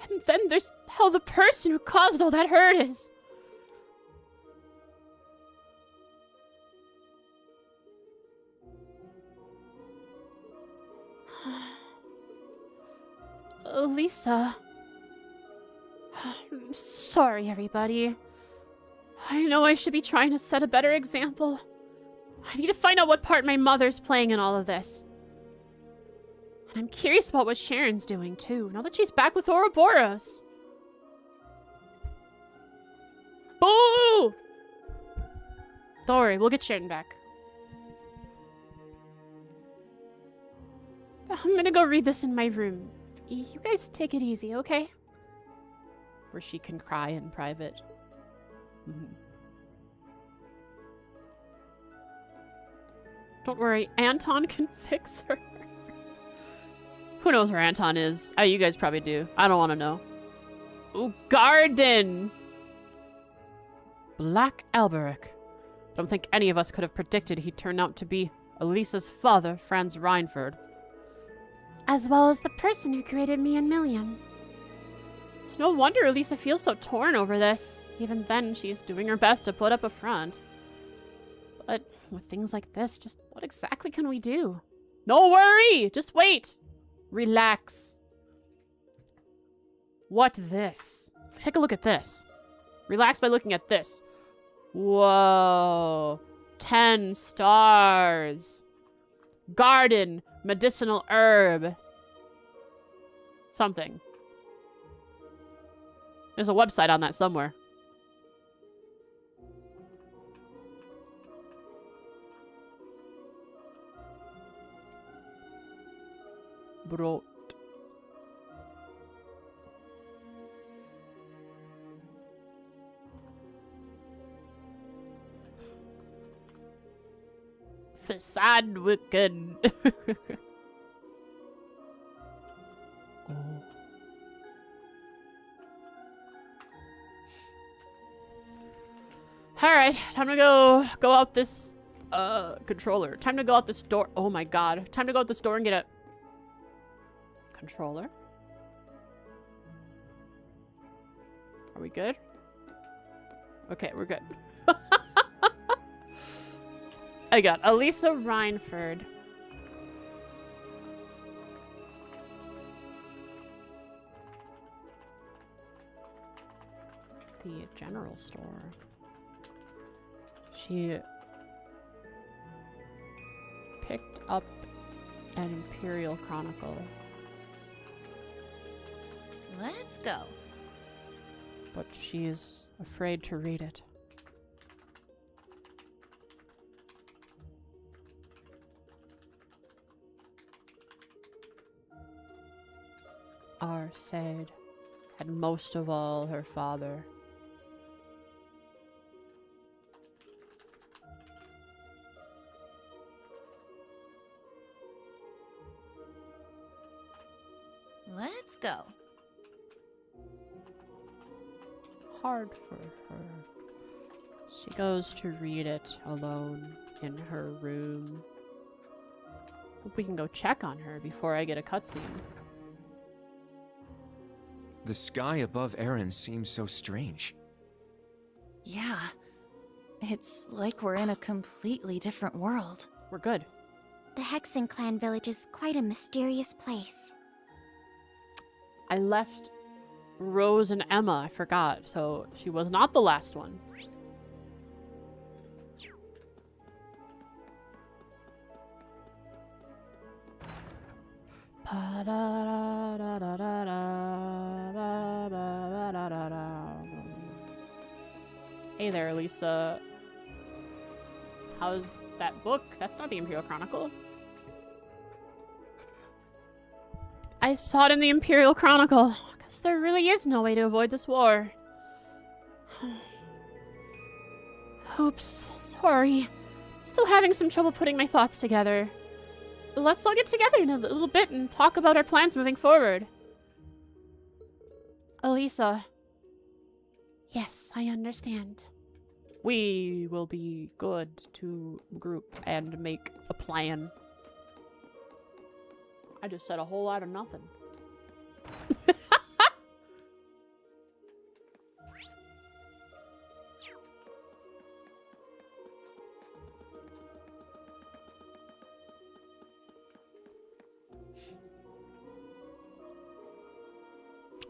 And then there's how the person who caused all that hurt is. Lisa. I'm sorry, everybody. I know I should be trying to set a better example. I need to find out what part my mother's playing in all of this. And I'm curious about what Sharon's doing, too, now that she's back with Ouroboros. Boo! Don't worry, we'll get Sharon back. I'm gonna go read this in my room. You guys take it easy, okay? Where she can cry in private. Don't worry, Anton can fix her. Who knows where Anton is? Oh, you guys probably do. I don't want to know. Ooh, garden! Black Alberic. Don't think any of us could have predicted he'd turn out to be Elisa's father, Franz Reinford. As well as the person who created me and Milliam. It's no wonder Elisa feels so torn over this. Even then, she's doing her best to put up a front. But with things like this, just what exactly can we do? No worry! Just wait! Relax. What this? Take a look at this. Relax by looking at this. Whoa. 10 stars. Garden. Medicinal herb. Something. There's a website on that somewhere. Brot. Facade wicked. Oh. Alright, time to go out this controller. Time to go out this door. Oh my god. Time to go out this door and get a controller. Are we good? Okay, we're good. I got Elisa Reinford. The general store. She picked up an Imperial Chronicle. Let's go. But she's afraid to read it. Arsaid, and most of all, her father. Let's go. Hard for her. She goes to read it alone in her room. Hope we can go check on her before I get a cutscene. The sky above Eryn seems so strange. Yeah. It's like we're in a completely different world. We're good. The Hexen clan village is quite a mysterious place. I left Rose and Emma, I forgot, so she was not the last one. Hey there, Lisa. How's that book? That's not the Imperial Chronicle. I saw it in the Imperial Chronicle. Guess there really is no way to avoid this war. Oops, sorry. Still having some trouble putting my thoughts together. Let's all get together in a little bit and talk about our plans moving forward. Elisa. Yes, I understand. We will be good to group and make a plan. I just said a whole lot of nothing.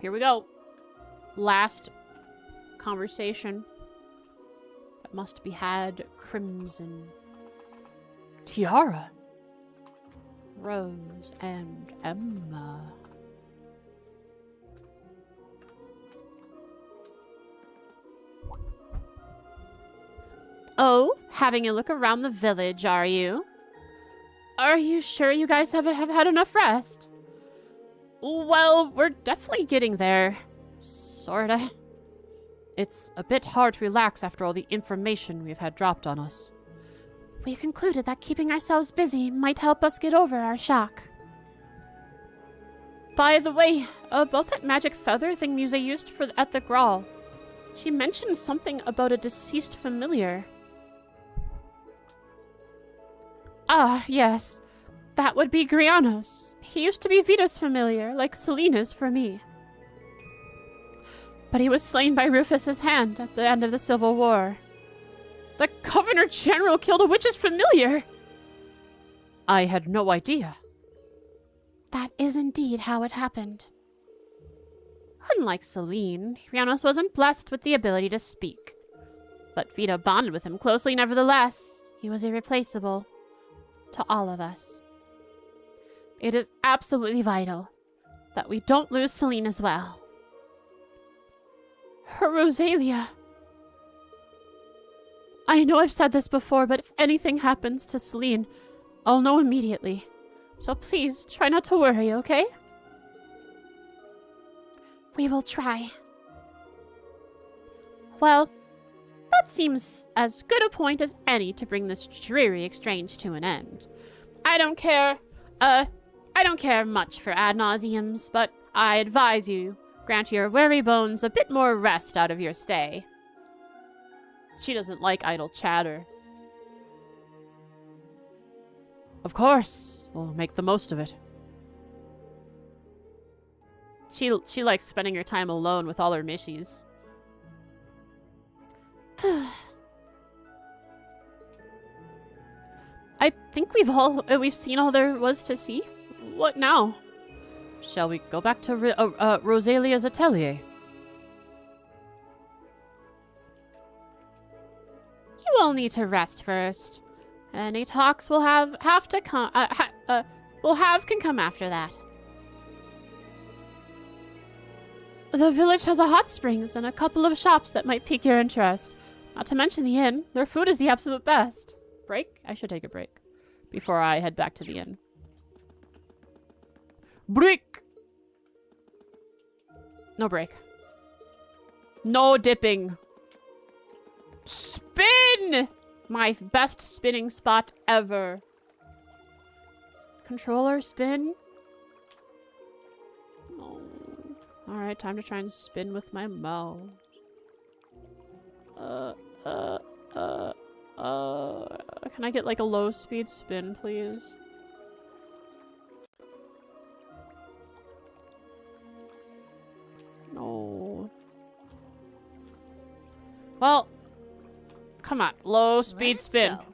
Here we go. Last conversation that must be had. Crimson Tiara. Rose and Emma. Oh, having a look around the village, are you? Are you sure you guys have had enough rest? Well, we're definitely getting there. Sorta. It's a bit hard to relax after all the information we've had dropped on us. We concluded that keeping ourselves busy might help us get over our shock. By the way, about that magic feather thing Muse used at the Grawl. She mentioned something about a deceased familiar. Ah, yes. That would be Grianos. He used to be Vita's familiar, like Selena's for me. But he was slain by Rufus's hand at the end of the Civil War. The Governor General killed a witch's familiar! I had no idea. That is indeed how it happened. Unlike Selene, Grianos wasn't blessed with the ability to speak. But Vita bonded with him closely nevertheless. He was irreplaceable. To all of us. It is absolutely vital that we don't lose Selene as well. Her Rosalia. I know I've said this before, but if anything happens to Selene, I'll know immediately. So please, try not to worry, okay? We will try. Well, that seems as good a point as any to bring this dreary exchange to an end. I don't care much for ad nauseums, but I advise you grant your weary bones a bit more rest out of your stay. She doesn't like idle chatter. Of course, we'll make the most of it. She likes spending her time alone with all her mishies. I think we've seen all there was to see. What now? Shall we go back to Rosalia's atelier? You will need to rest first. Any talks we'll have can come after that. The village has a hot springs and a couple of shops that might pique your interest. Not to mention the inn. Their food is the absolute best. Break? I should take a break before I head back to the inn. Break! No break. No dipping. Spin! My best spinning spot ever. Controller spin? Oh. Alright, time to try and spin with my mouse. Can I get like a low speed spin, please? No. Well, come on, low speed Let's spin. go.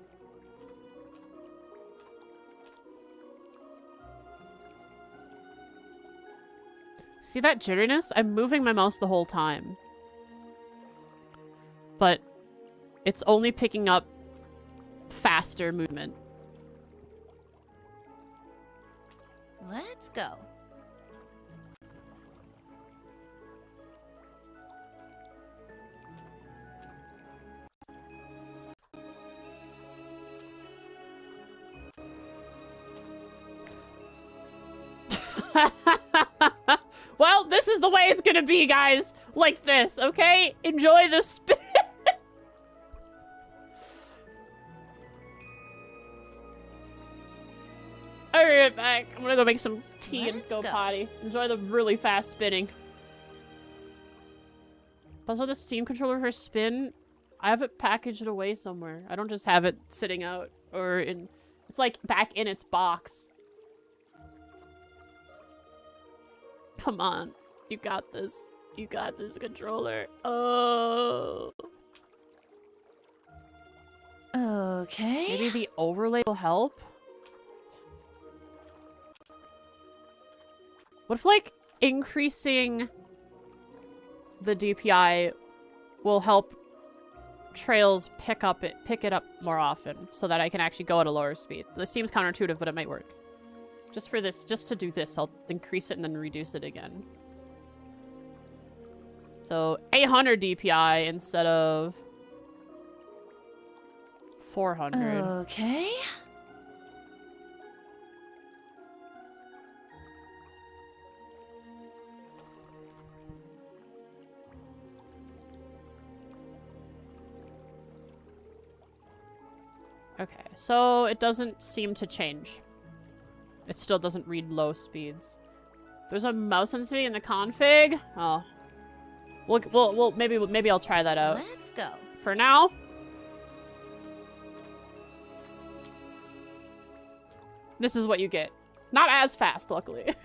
See that jitteriness? I'm moving my mouse the whole time. But it's only picking up faster movement. Let's go. Well, this is the way it's gonna be, guys. Like this, okay? Enjoy the spin. I'll be right back. I'm gonna go make some tea and Let's go go. potty. Enjoy the really fast spinning. Also, the Steam controller for spin, I have it packaged away somewhere. I don't just have it sitting out or in... It's like back in its box. Come on. You got this. You got this controller. Oh. Okay. Maybe the overlay will help? What if, like, increasing the DPI will help trails pick it up more often so that I can actually go at a lower speed? This seems counterintuitive, but it might work. Just for this, just to do this, I'll increase it and then reduce it again. So 800 DPI instead of 400. Okay. Okay, so it doesn't seem to change. It still doesn't read low speeds. There's a mouse sensitivity in the config. Oh, maybe I'll try that out. Let's go. For now, this is what you get. Not as fast, luckily.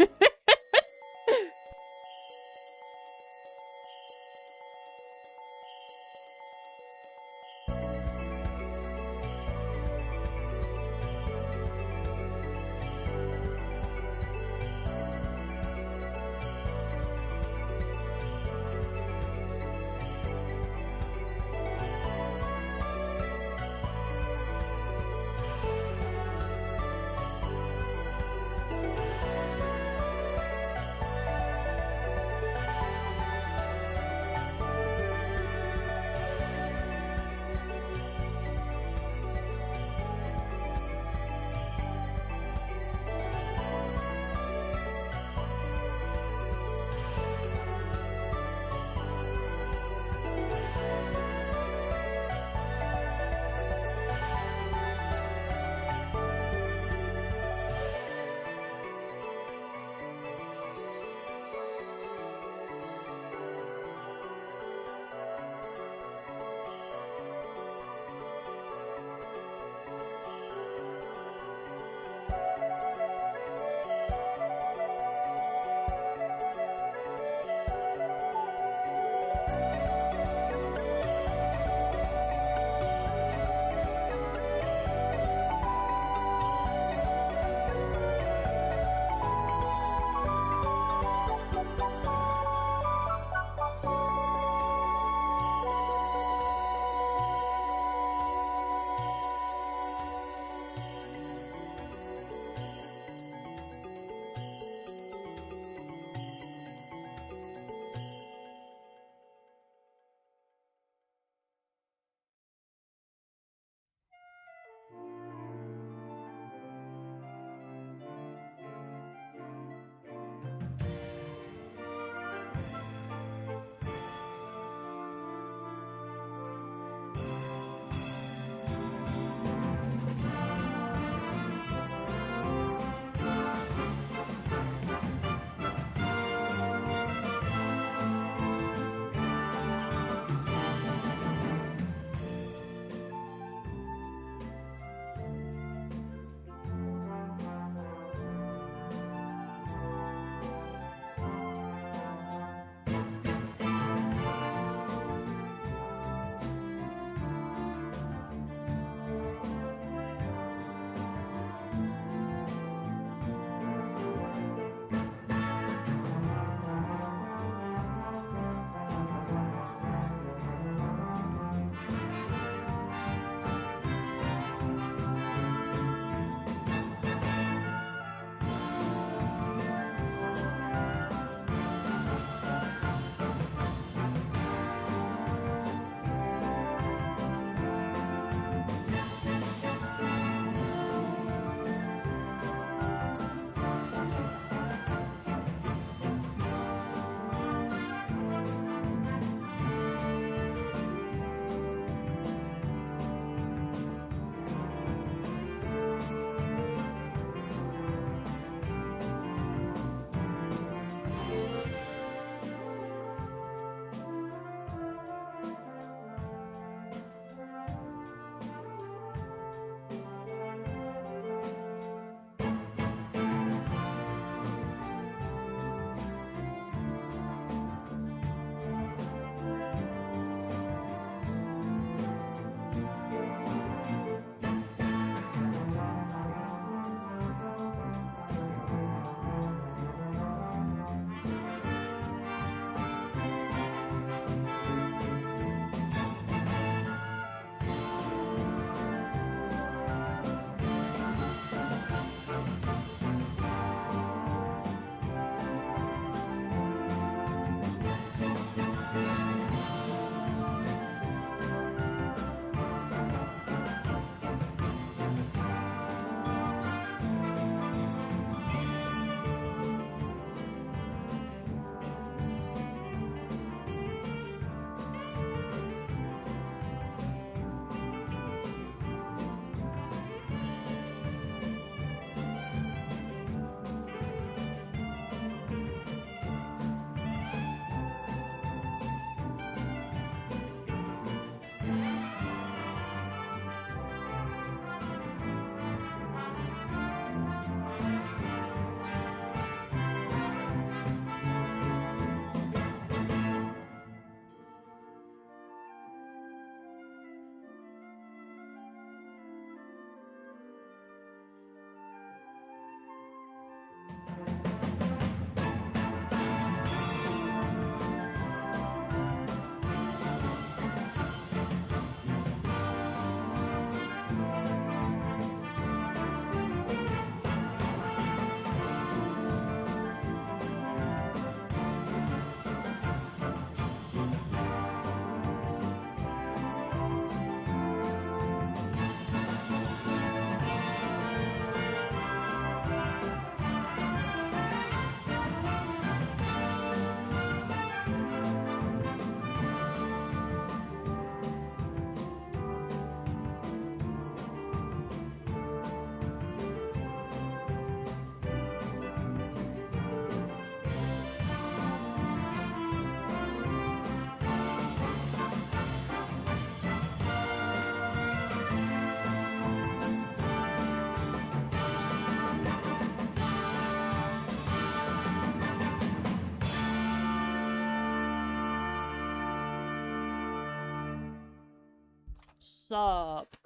up?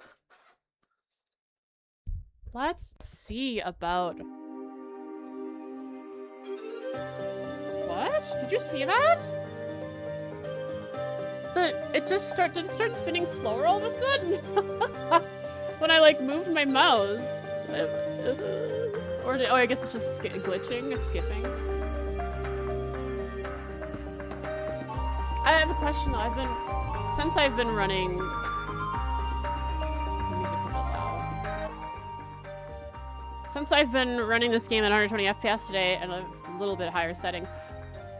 Let's see about... What? Did you see that? Did it start spinning slower all of a sudden? When I like moved my mouse. Oh, I guess it's just glitching, it's skipping. I have a question though. Since I've been running... The music's a bit loud. Since I've been running this game at 120 FPS today and a little bit higher settings,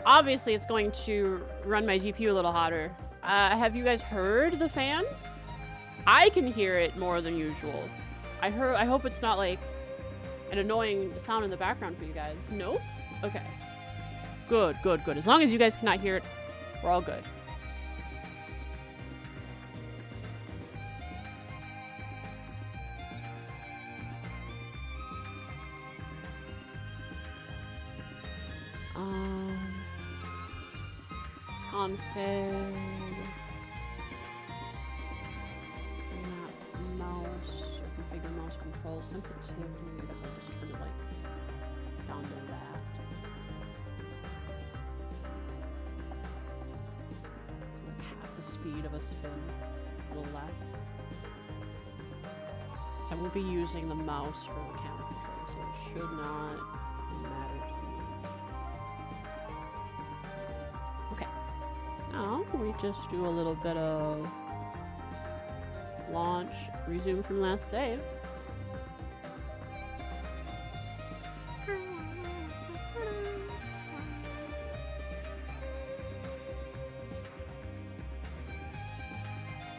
obviously it's going to run my GPU a little hotter. Have you guys heard the fan? I can hear it more than usual. I hope it's not like an annoying sound in the background for you guys. Nope? Okay. Good, good, good. As long as you guys cannot hear it, we're all good. Config. Mouse, or configure mouse control sensitivity. I guess I'll just turn it like down to that. Half the speed of a spin, a little less. So I won't be using the mouse for the camera control, so it should not matter to me. Okay. Now we just do a little bit of launch, resume from last save.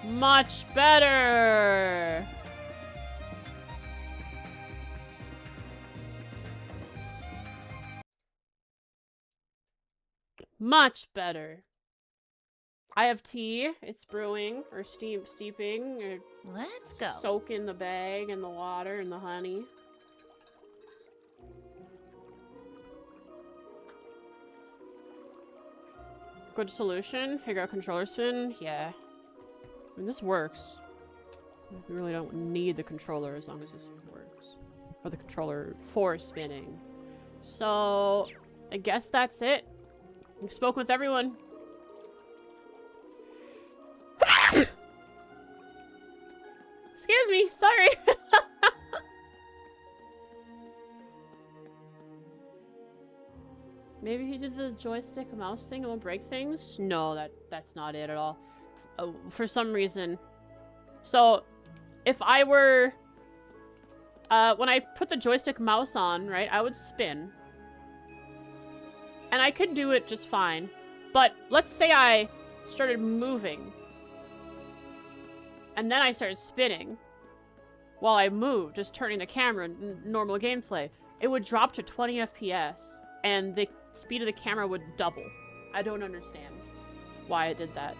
Much better! Much better. I have tea. It's brewing or steeping or Let's go. soak in the bag and the water and the honey. Good solution. Figure out controller spin. Yeah. I mean, this works. We really don't need the controller as long as this works. Or the controller for spinning. So, I guess that's it. We've spoken with everyone. Excuse me, sorry. Maybe he did the joystick mouse thing and won't break things? No, that's not it at all. For some reason. So, if I were... when I put the joystick mouse on, right, I would spin. And I could do it just fine. But let's say I started moving. And then I started spinning while I moved, just turning the camera in normal gameplay. It would drop to 20 FPS, and the speed of the camera would double. I don't understand why it did that.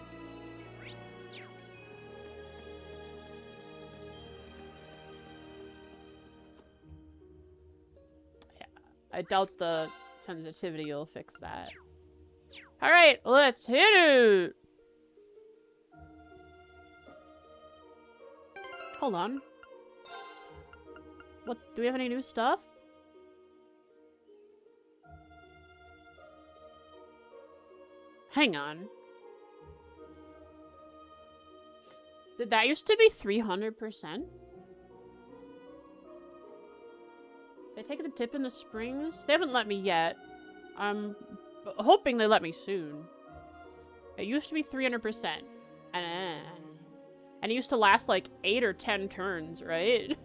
Yeah, I doubt the sensitivity will fix that. Alright, let's hit it! Hold on. What? Do we have any new stuff? Hang on. Did that used to be 300%? Did I take the dip in the springs? They haven't let me yet. I'm hoping they let me soon. It used to be 300%. And it used to last like 8 or 10 turns, right?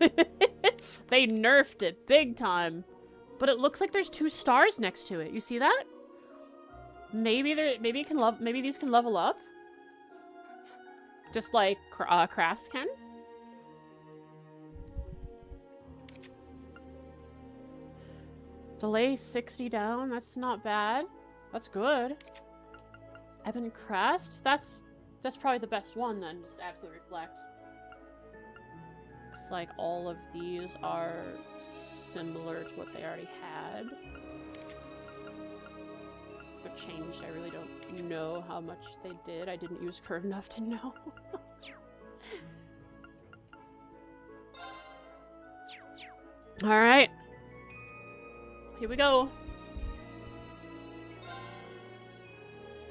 They nerfed it big time. But it looks like there's 2 stars next to it. You see that? Maybe these can level up. Just like crafts can. Delay 60 down. That's not bad. That's good. Ebon Crest. That's probably the best one then. Just absolute reflect. Looks like all of these are similar to what they already had. If they're changed, I really don't know how much they did. I didn't use curve enough to know. Alright. Here we go.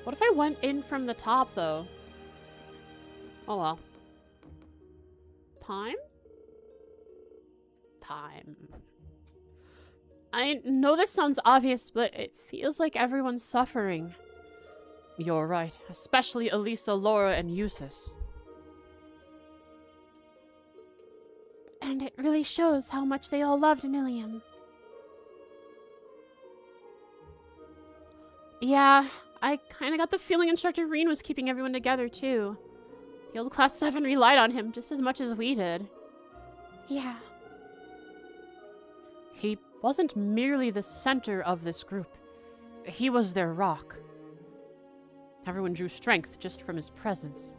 What if I went in from the top, though? Oh well. Time? Time. I know this sounds obvious, but it feels like everyone's suffering. You're right, especially Elisa, Laura, and Eustace. And it really shows how much they all loved Milliam. Yeah, I kind of got the feeling Instructor Eryn was keeping everyone together, too. The old Class 7 relied on him just as much as we did. Yeah. He wasn't merely the center of this group. He was their rock. Everyone drew strength just from his presence.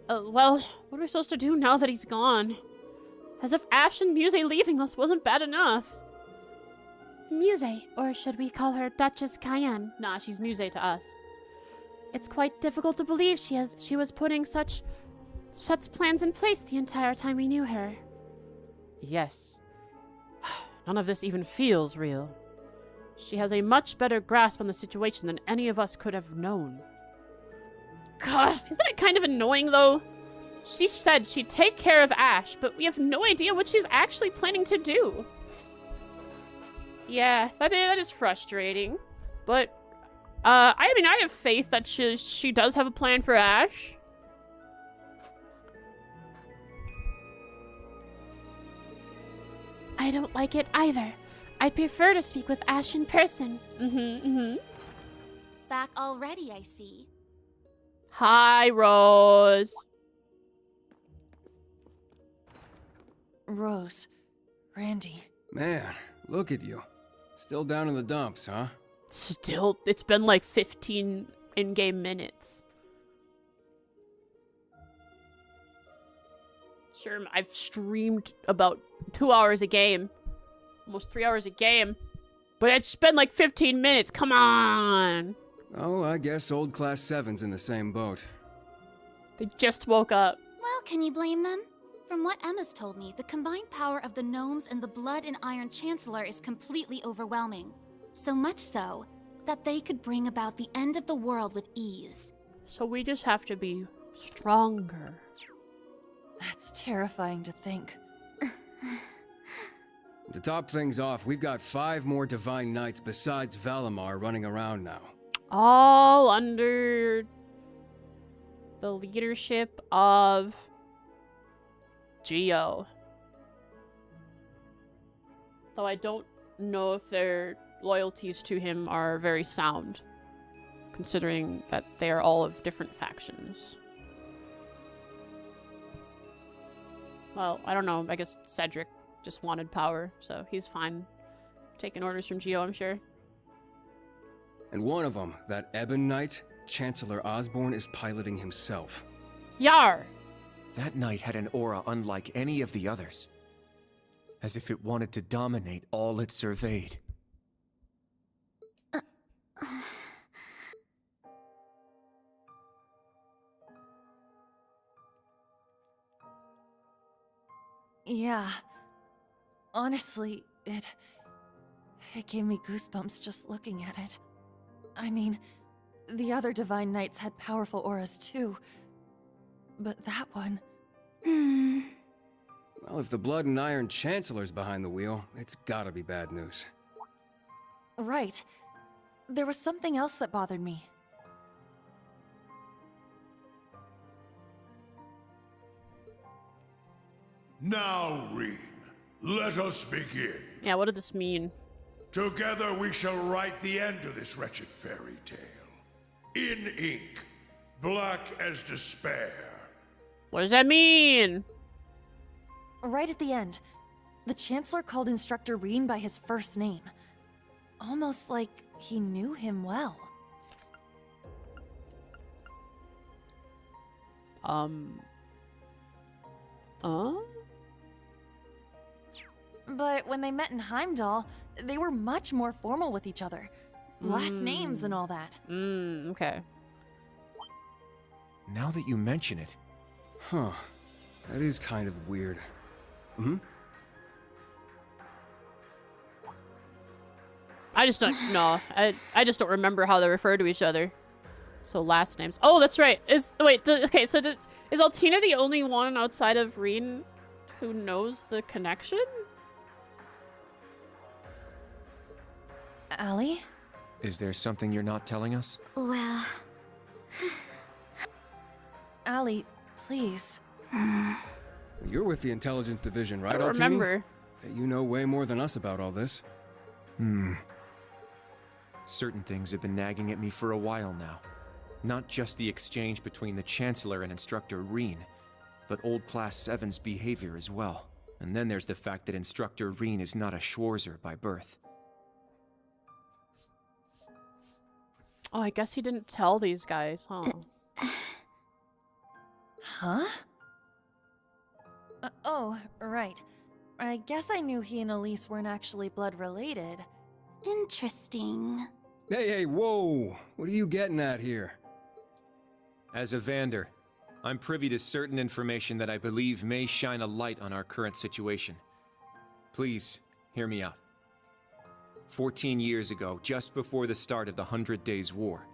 Well, what are we supposed to do now that he's gone? As if Ash and Muse leaving us wasn't bad enough. Muse, or should we call her Duchess Cayenne? Nah, she's Muse to us. It's quite difficult to believe she was putting such plans in place the entire time we knew her. Yes. None of this even feels real. She has a much better grasp on the situation than any of us could have known. God, isn't it kind of annoying, though? She said she'd take care of Ash, but we have no idea what she's actually planning to do. Yeah, that is frustrating. But, I mean, I have faith that she does have a plan for Ash. I don't like it either. I'd prefer to speak with Ash in person. Back already, I see. Hi, Rose. Rose. Randy. Man, look at you. Still down in the dumps, huh? Still, it's been like 15 in-game minutes. Sure, I've streamed about 2 hours a game. Almost 3 hours a game. But it's been like 15 minutes, come on! Oh, I guess old Class 7's in the same boat. They just woke up. Well, can you blame them? From what Emma's told me, the combined power of the gnomes and the Blood and Iron Chancellor is completely overwhelming. So much so, that they could bring about the end of the world with ease. So we just have to be stronger. That's terrifying to think. To top things off, we've got 5 more Divine Knights besides Valimar running around now. All under the leadership of Geo. Though I don't know if their loyalties to him are very sound, considering that they are all of different factions. Well, I don't know. I guess Cedric just wanted power, so he's fine taking orders from Geo, I'm sure. And one of them, that Ebon Knight, Chancellor Osborne is piloting himself. Yar! That knight had an aura unlike any of the others. As if it wanted to dominate all it surveyed. Yeah. Honestly, it gave me goosebumps just looking at it. I mean, the other Divine Knights had powerful auras too. But that one... Well, if the Blood and Iron Chancellor's behind the wheel, it's gotta be bad news. Right. There was something else that bothered me. Now, Reen, let us begin. Yeah, what did this mean? Together we shall write the end of this wretched fairy tale. In ink, black as despair. What does that mean? Right at the end, the Chancellor called Instructor Reen by his first name. Almost like he knew him well. But when they met in Heimdall, they were much more formal with each other. Last names and all that. Okay. Now that you mention it, Huh. That is kind of weird. I just don't know. I just don't remember how they refer to each other. So last names. Oh, that's right. Is Altina the only one outside of Reen who knows the connection? Allie? Is there something you're not telling us? Well... Allie, please. You're with the intelligence division, right, I don't Altini? remember. You know way more than us about all this. Certain things have been nagging at me for a while now. Not just the exchange between the Chancellor and Instructor Reen, but Old Class 7's behavior as well. And then there's the fact that Instructor Reen is not a Schwarzer by birth. Oh, I guess he didn't tell these guys, huh? Huh? Oh, right. I guess I knew he and Elise weren't actually blood related. Interesting. Hey, whoa! What are you getting at here? As a Vander, I'm privy to certain information that I believe may shine a light on our current situation. Please, hear me out. 14 years ago, just before the start of the 100 Days War,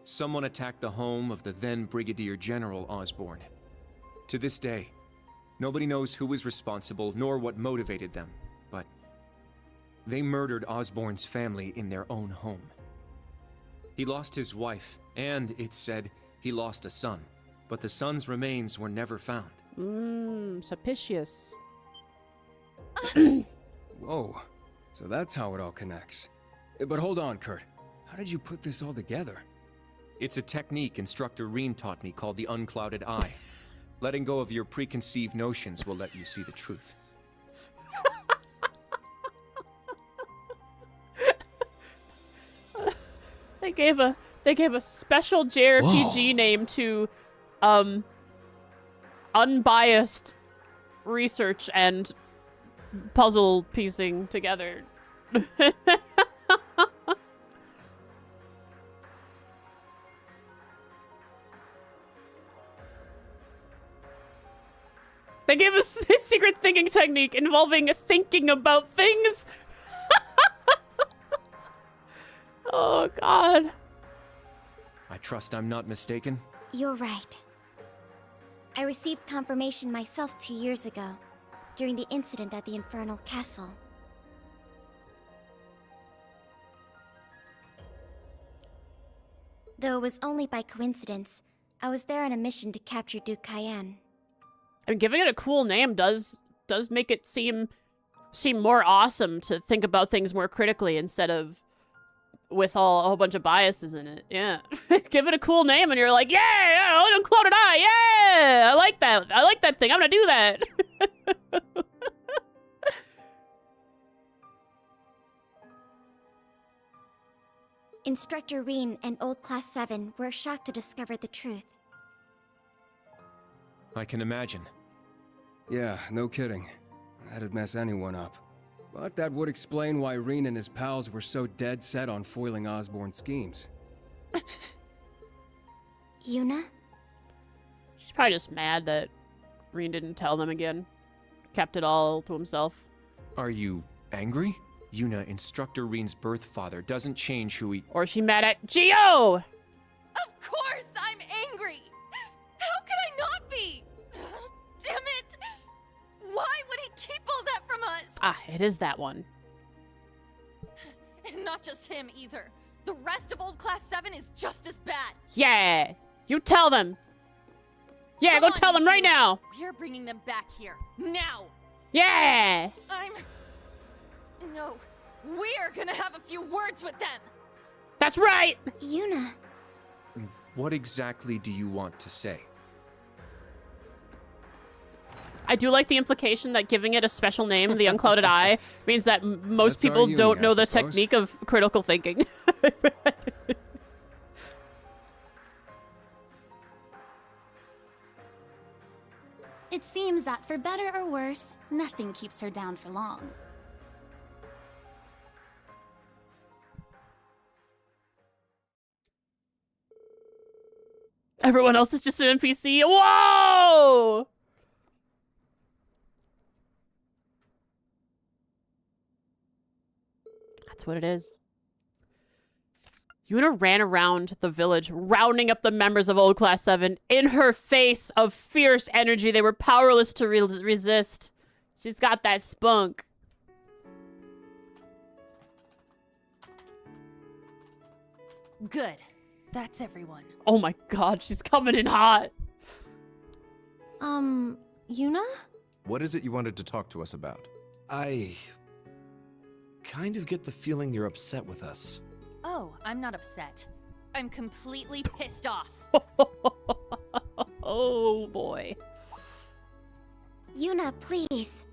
someone attacked the home of the then Brigadier General Osborn. To this day, nobody knows who was responsible nor what motivated them, but they murdered Osborn's family in their own home. He lost his wife, and it's said he lost a son, but the son's remains were never found. Suspicious. Whoa. So that's how it all connects. But hold on, Kurt. How did you put this all together? It's a technique Instructor Reen taught me called the unclouded eye. Letting go of your preconceived notions will let you see the truth. They gave a special JRPG name to unbiased research and puzzle piecing together. They gave us a secret thinking technique involving thinking about things. Oh, God. I trust I'm not mistaken? You're right. I received confirmation myself 2 years ago, during the incident at the Infernal Castle. Though it was only by coincidence, I was there on a mission to capture Duke Cayenne. I mean, giving it a cool name does make it seem more awesome to think about things more critically instead of with a whole bunch of biases in it. Yeah. Give it a cool name and you're like, yeah, unclouded eye, yeah! I like that thing, I'm gonna do that! Instructor Reen and Old Class 7 were shocked to discover the truth. I can imagine. Yeah, no kidding. That'd mess anyone up. But that would explain why Reen and his pals were so dead set on foiling Osborn's schemes. Yuna? She's probably just mad that Reen didn't tell them again. Kept it all to himself. Are you angry? Yuna, Instructor Reen's birth father, doesn't change who he— Or is she mad at Geo? Of course I'm angry! How could I not be? Damn it! Why would he keep all that from us? Ah, it is that one. And not just him either. The rest of Old Class 7 is just as bad. Yeah! You tell them! Yeah, Come go on, tell you them right two. now! We're bringing them back here. Now! Yeah! No. We're gonna have a few words with them! That's right! Yuna. What exactly do you want to say? I do like the implication that giving it a special name, the unclouded eye, means that most That's our people don't Yumi, know I the suppose. technique of critical thinking. It seems that for better or worse, nothing keeps her down for long. Everyone else is just an NPC. Whoa! what it is. Yuna ran around the village, rounding up the members of Old Class 7 in her face of fierce energy they were powerless to resist. She's got that spunk. Good. That's everyone. Oh my god, she's coming in hot. Yuna? What is it you wanted to talk to us about? I kind of get the feeling you're upset with us. Oh, I'm not upset. I'm completely pissed off. Oh boy. Yuna, please.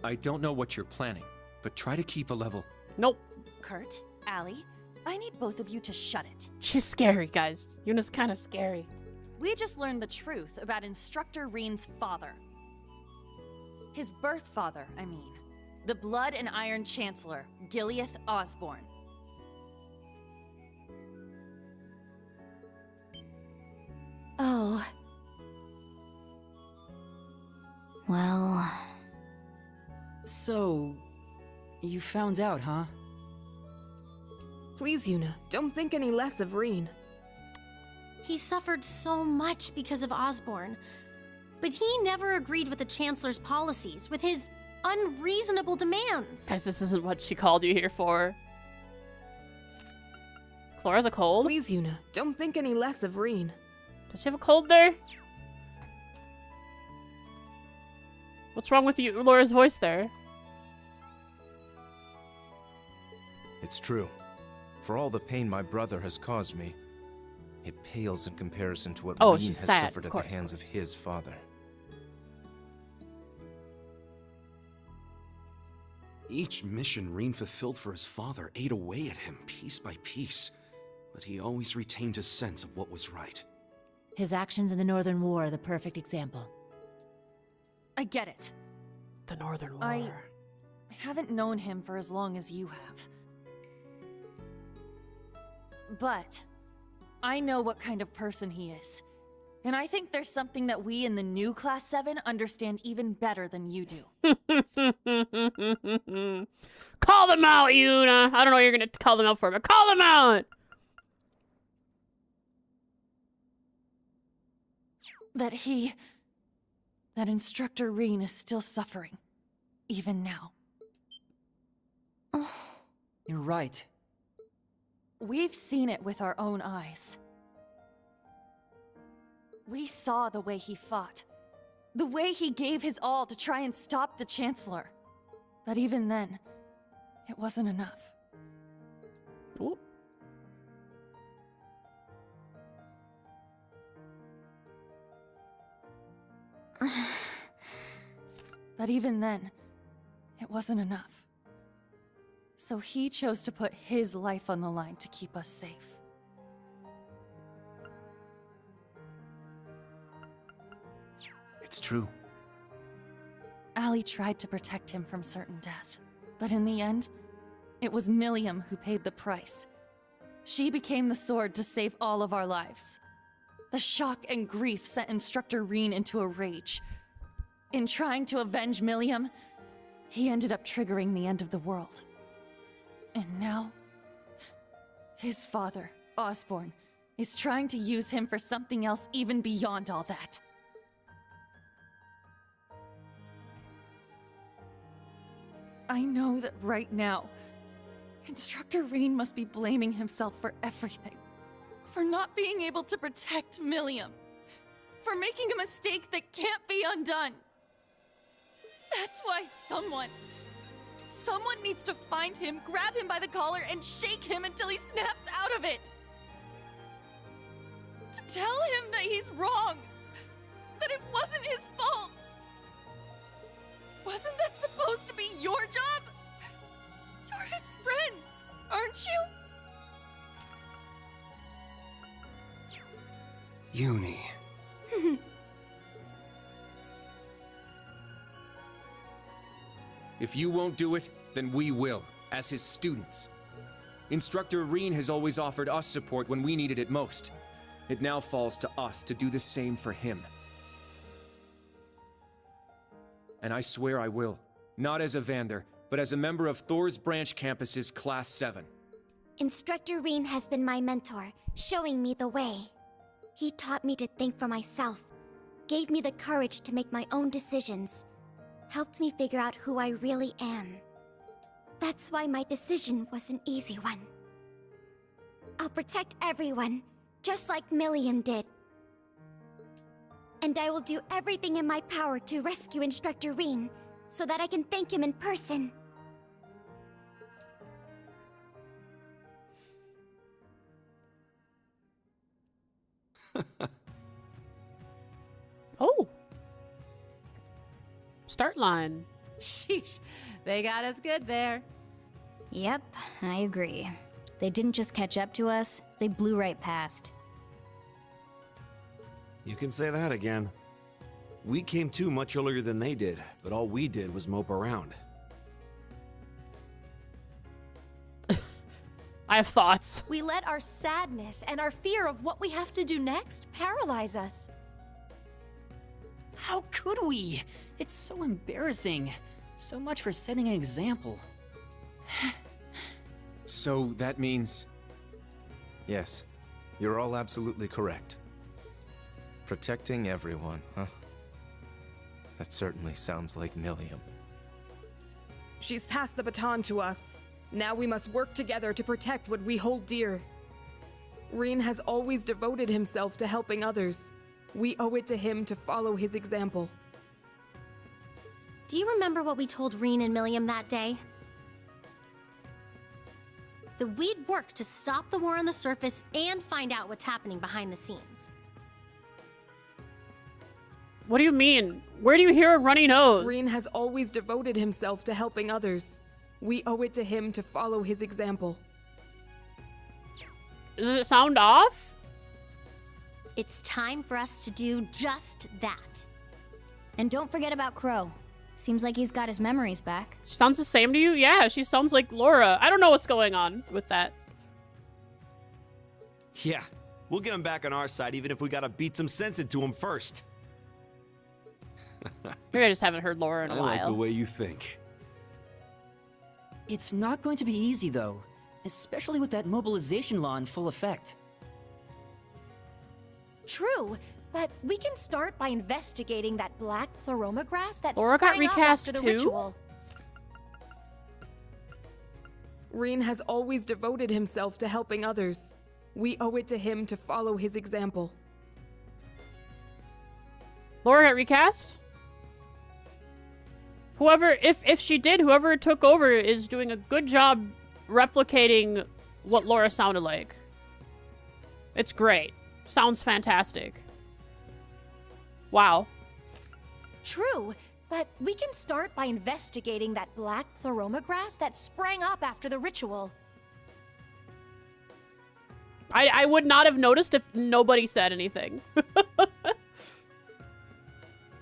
I don't know what you're planning, but try to keep a level. Nope. Kurt, Allie, I need both of you to shut it. She's scary, guys. Yuna's kind of scary. We just learned the truth about Instructor Reen's father. His birth father, I mean. The Blood and Iron Chancellor, Gileath Osborne. Oh. Well... So... you found out, huh? Please, Yuna, don't think any less of Reen. He suffered so much because of Osborne. But he never agreed with the Chancellor's policies, with his unreasonable demands. Guys, this isn't what she called you here for. Flora's a cold? Please, Yuna, don't think any less of Reen. Does she have a cold there? What's wrong with you, Laura's voice there? It's true. For all the pain my brother has caused me, it pales in comparison to what Reen has suffered at the hands of his father. Each mission Reen fulfilled for his father ate away at him piece by piece, but he always retained his sense of what was right. His actions in the Northern War are the perfect example. I get it. The Northern War. I haven't known him for as long as you have. But I know what kind of person he is. And I think there's something that we in the new Class 7 understand even better than you do. Call them out, Yuna! I don't know what you're gonna call them out for, but call them out! That Instructor Reen is still suffering. Even now. You're right. We've seen it with our own eyes. We saw the way he fought. The way he gave his all to try and stop the Chancellor. But even then, it wasn't enough. Ooh. But even then, it wasn't enough. So he chose to put his life on the line to keep us safe. It's true. Allie tried to protect him from certain death. But in the end, it was Milliam who paid the price. She became the sword to save all of our lives. The shock and grief sent Instructor Reen into a rage. In trying to avenge Milliam, he ended up triggering the end of the world. And now, his father, Osborne, is trying to use him for something else even beyond all that. I know that right now, Instructor Reen must be blaming himself for everything. For not being able to protect Milliam. For making a mistake that can't be undone. That's why someone needs to find him, grab him by the collar, and shake him until he snaps out of it. To tell him that he's wrong. That it wasn't his fault. Wasn't that supposed to be your job? You're his friends, aren't you? Uni. If you won't do it, then we will, as his students. Instructor Reen has always offered us support when we needed it most. It now falls to us to do the same for him. And I swear I will, not as a Vander, but as a member of Thor's branch campus's Class 7. Instructor Reen has been my mentor, showing me the way. He taught me to think for myself, gave me the courage to make my own decisions, helped me figure out who I really am. That's why my decision was an easy one. I'll protect everyone, just like Milliam did. And I will do everything in my power to rescue Instructor Reen, so that I can thank him in person. Oh. Start line. Sheesh. They got us good there. Yep, I agree. They didn't just catch up to us, they blew right past. You can say that again. We came to much earlier than they did, but all we did was mope around. I have thoughts. We let our sadness and our fear of what we have to do next paralyze us. How could we? It's so embarrassing. So much for setting an example. So that means... Yes, you're all absolutely correct. Protecting everyone, huh? That certainly sounds like Milliam. She's passed the baton to us. Now we must work together to protect what we hold dear. Reen has always devoted himself to helping others. We owe it to him to follow his example. Do you remember what we told Reen and Milliam that day? That we'd work to stop the war on the surface and find out what's happening behind the scenes. What do you mean? Where do you hear a runny nose? Reen has always devoted himself to helping others. We owe it to him to follow his example. Does it sound off? It's time for us to do just that. And don't forget about Crow. Seems like he's got his memories back. She sounds the same to you? Yeah, she sounds like Laura. I don't know what's going on with that. Yeah, we'll get him back on our side even if we gotta beat some sense into him first. Maybe I just haven't heard Laura in a I while. like the way you think. It's not going to be easy, though. Especially with that mobilization law in full effect. True, but we can start by investigating that black pleroma grass that Laura got sprang up recast after the too? ritual. Reen has always devoted himself to helping others. We owe it to him to follow his example. Laura got recast? Whoever, if she did, whoever took over is doing a good job replicating what Laura sounded like. It's great. Sounds fantastic. Wow. True, but we can start by investigating that black pleroma grass that sprang up after the ritual. I would not have noticed if nobody said anything.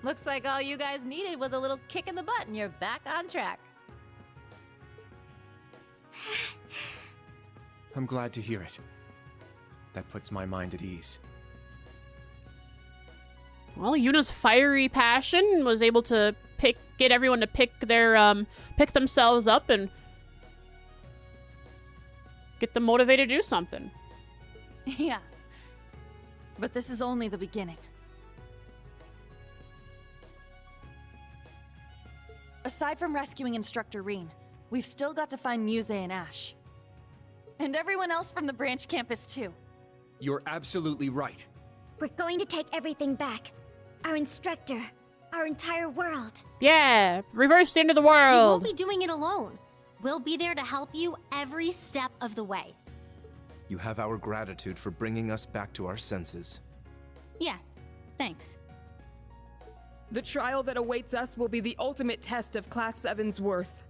Looks like all you guys needed was a little kick in the butt and you're back on track. I'm glad to hear it. That puts my mind at ease. Well, Yuna's fiery passion was able to get everyone to pick themselves up and get them motivated to do something. Yeah, but this is only the beginning. Aside from rescuing Instructor Reen, we've still got to find Muse and Ash. And everyone else from the branch campus, too. You're absolutely right. We're going to take everything back. Our instructor, our entire world. Yeah, reverse the end of the We won't world. be doing it alone. We'll be there to help you every step of the way. You have our gratitude for bringing us back to our senses. Yeah, thanks. The trial that awaits us will be the ultimate test of Class 7's worth.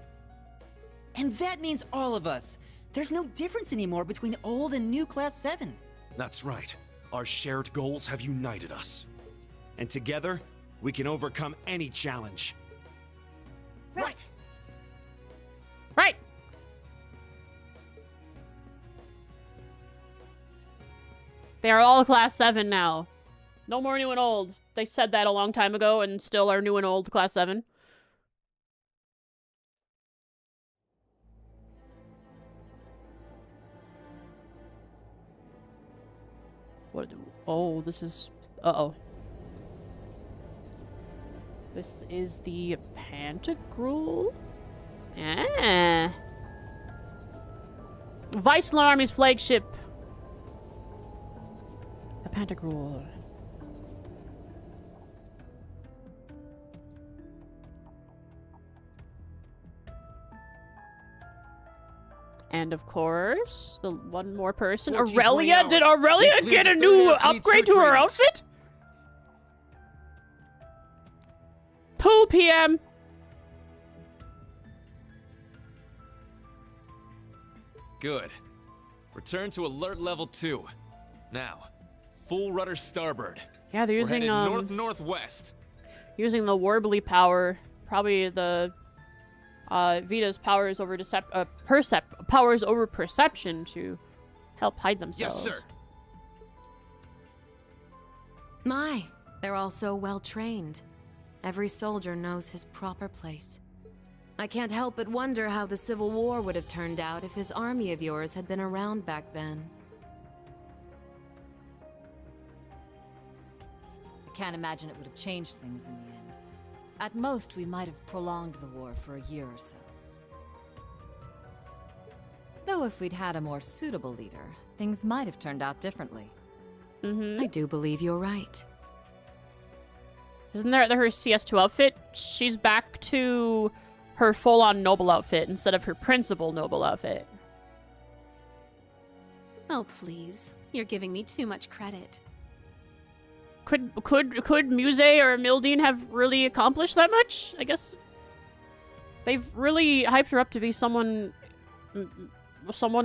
And that means all of us. There's no difference anymore between old and new Class 7. That's right. Our shared goals have united us. And together, we can overcome any challenge. Right. Right. They are all Class 7 now. No more new and old. They said that a long time ago and still are new and old Class 7. What? Oh, this is... Uh-oh. This is the Pantagruel? Ah. Viceland Army's flagship. The Pantagruel. And of course, the one more person, Aurelia. Did Aurelia get a new upgrade to her outfit? 2 p.m. Good. Return to alert level 2. Now, full rudder starboard. Yeah, they're We're using headed north-northwest. Using the Warbly power, probably the Vita's powers over powers over perception to help hide themselves. Yes, sir. My, they're all so well trained. Every soldier knows his proper place. I can't help but wonder how the Civil War would have turned out if this army of yours had been around back then. I can't imagine it would have changed things in the end. At most, we might have prolonged the war for a year or so. Though if we'd had a more suitable leader, things might have turned out differently. I do believe you're right. Isn't that her CS2 outfit? She's back to her full-on noble outfit instead of her principal noble outfit. Oh, please. You're giving me too much credit. Could Muse or Mildine have really accomplished that much? I guess they've really hyped her up to be someone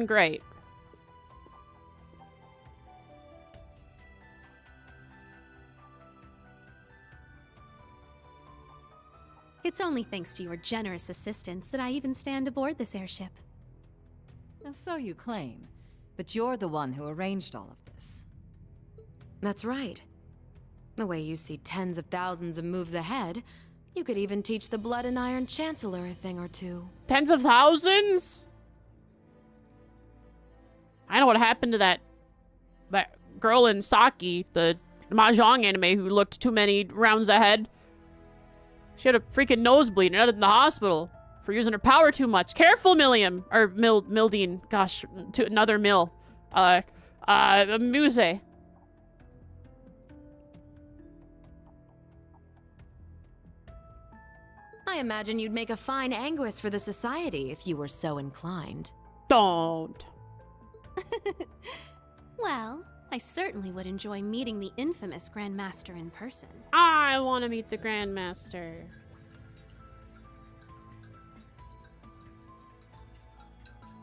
great. It's only thanks to your generous assistance that I even stand aboard this airship. So you claim, but you're the one who arranged all of this. That's right. The way you see tens of thousands of moves ahead, you could even teach the Blood and Iron Chancellor a thing or two. Tens of thousands? I know what happened to that girl in Saki, the Mahjong anime, who looked too many rounds ahead. She had a freaking nosebleed and ended in the hospital for using her power too much. Careful, Milliam. Or Mildine. Gosh, to another Mill. Muse. I imagine you'd make a fine Anguis for the Society if you were so inclined. Don't. Well, I certainly would enjoy meeting the infamous Grandmaster in person. I want to meet the Grandmaster.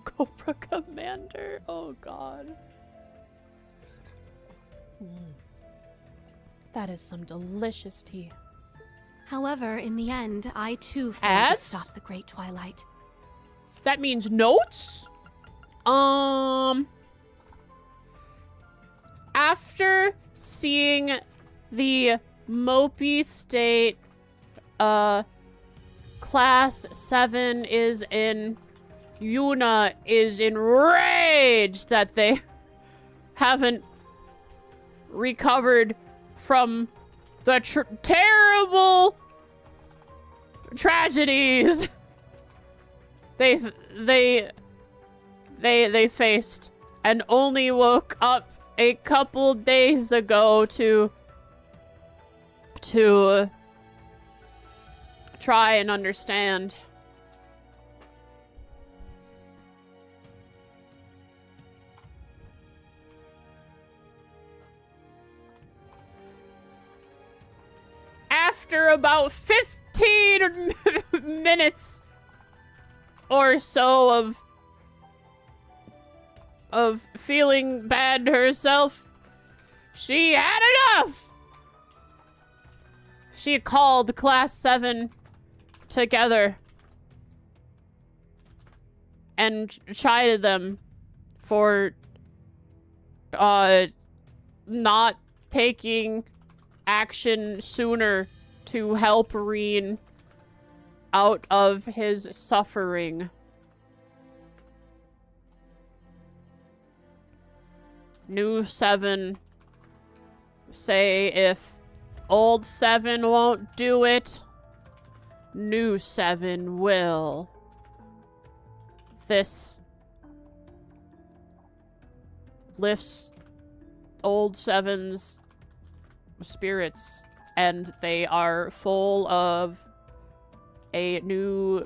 Cobra Commander. Oh, God. That is some delicious tea. However, in the end, I too failed to stop the Great Twilight. That means notes? After seeing the mopey state, Class 7 is in... Yuna is enraged that they haven't recovered from the terrible tragedies they faced and only woke up a couple days ago to try and understand. After about 15 minutes or so of feeling bad herself, she had enough. She called Class 7 together and chided them for not taking action sooner to help Eryn out of his suffering. New 7 say if old 7 won't do it, new 7 will. This lifts old 7's spirits, and they are full of a new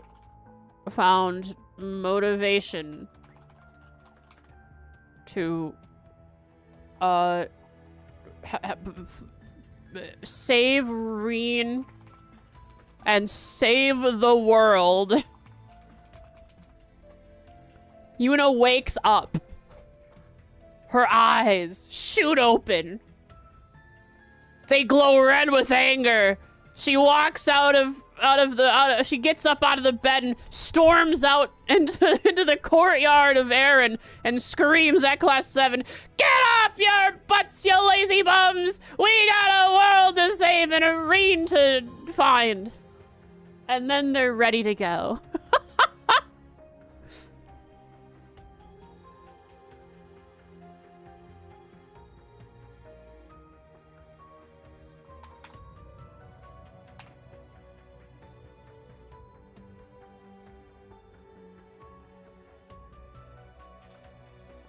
found motivation to save Reen and save the world. Yuna wakes up. Her eyes shoot open. They glow red with anger. She walks she gets up out of the bed and storms out into the courtyard of Eryn and screams at Class 7, "Get off your butts, you lazy bums! We got a world to save and a Eryn to find." And then they're ready to go.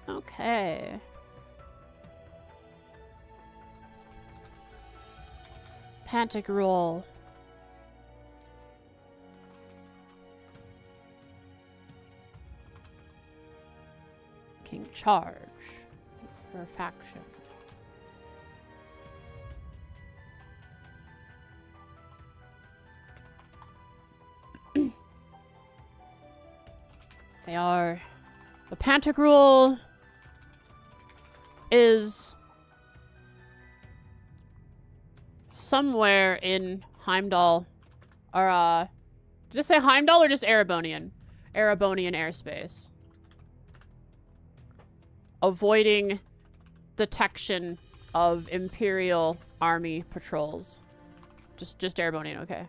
Okay. Pantagruel. King Charge for faction. They are the Pantagruel is somewhere in Heimdall, or did it say Heimdall or just Erebonian? Erebonian airspace. Avoiding detection of Imperial Army patrols. Just Erebonian, okay.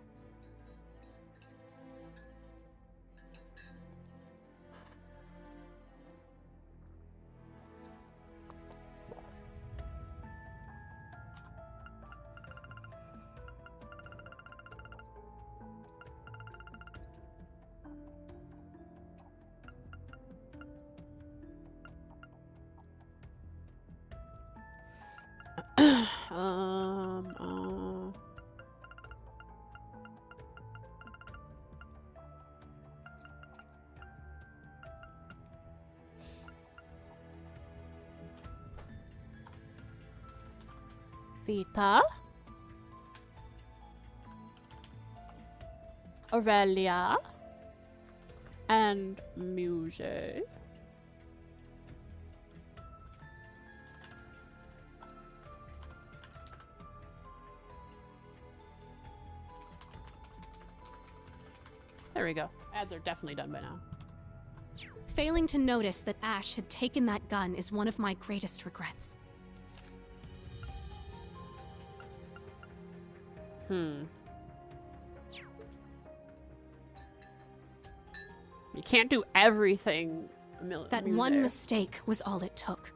Vita, Aurelia, and Muse. There we go. Ads are definitely done by now. Failing to notice that Ash had taken that gun is one of my greatest regrets. You can't do everything. That one mistake was all it took.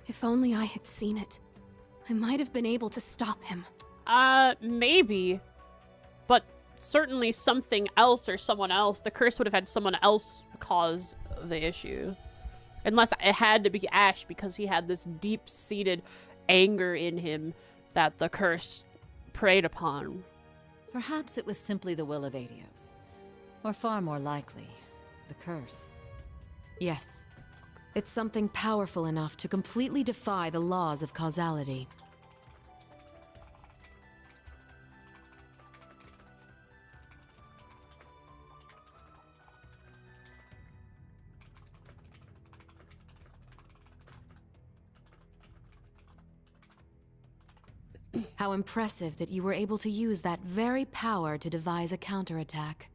If only I had seen it, I might have been able to stop him. Maybe. But certainly something else or someone else. The curse would have had someone else cause the issue. Unless it had to be Ash because he had this deep-seated anger in him that the curse preyed upon. Perhaps it was simply the will of Adios. Or far more likely, the curse. Yes. It's something powerful enough to completely defy the laws of causality. How impressive that you were able to use that very power to devise a counterattack.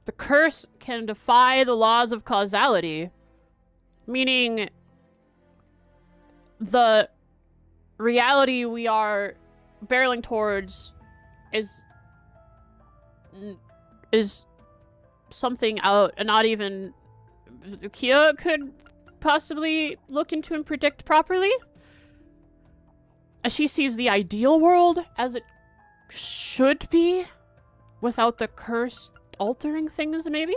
The curse can defy the laws of causality, meaning the reality we are barreling towards is something out and not even Kia could possibly look into and predict properly? As she sees the ideal world as it should be, without the curse altering things, maybe?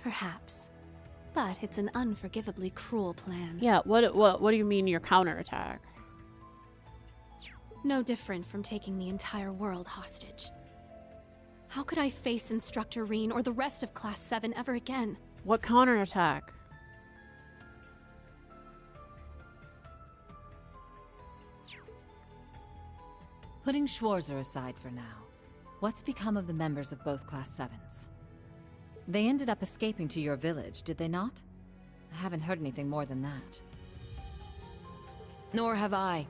Perhaps. But it's an unforgivably cruel plan. Yeah, what do you mean your counterattack? No different from taking the entire world hostage. How could I face Instructor Eryn or the rest of Class 7 ever again? What counterattack? Putting Schwarzer aside for now, what's become of the members of both Class 7s? They ended up escaping to your village, did they not? I haven't heard anything more than that. Nor have I.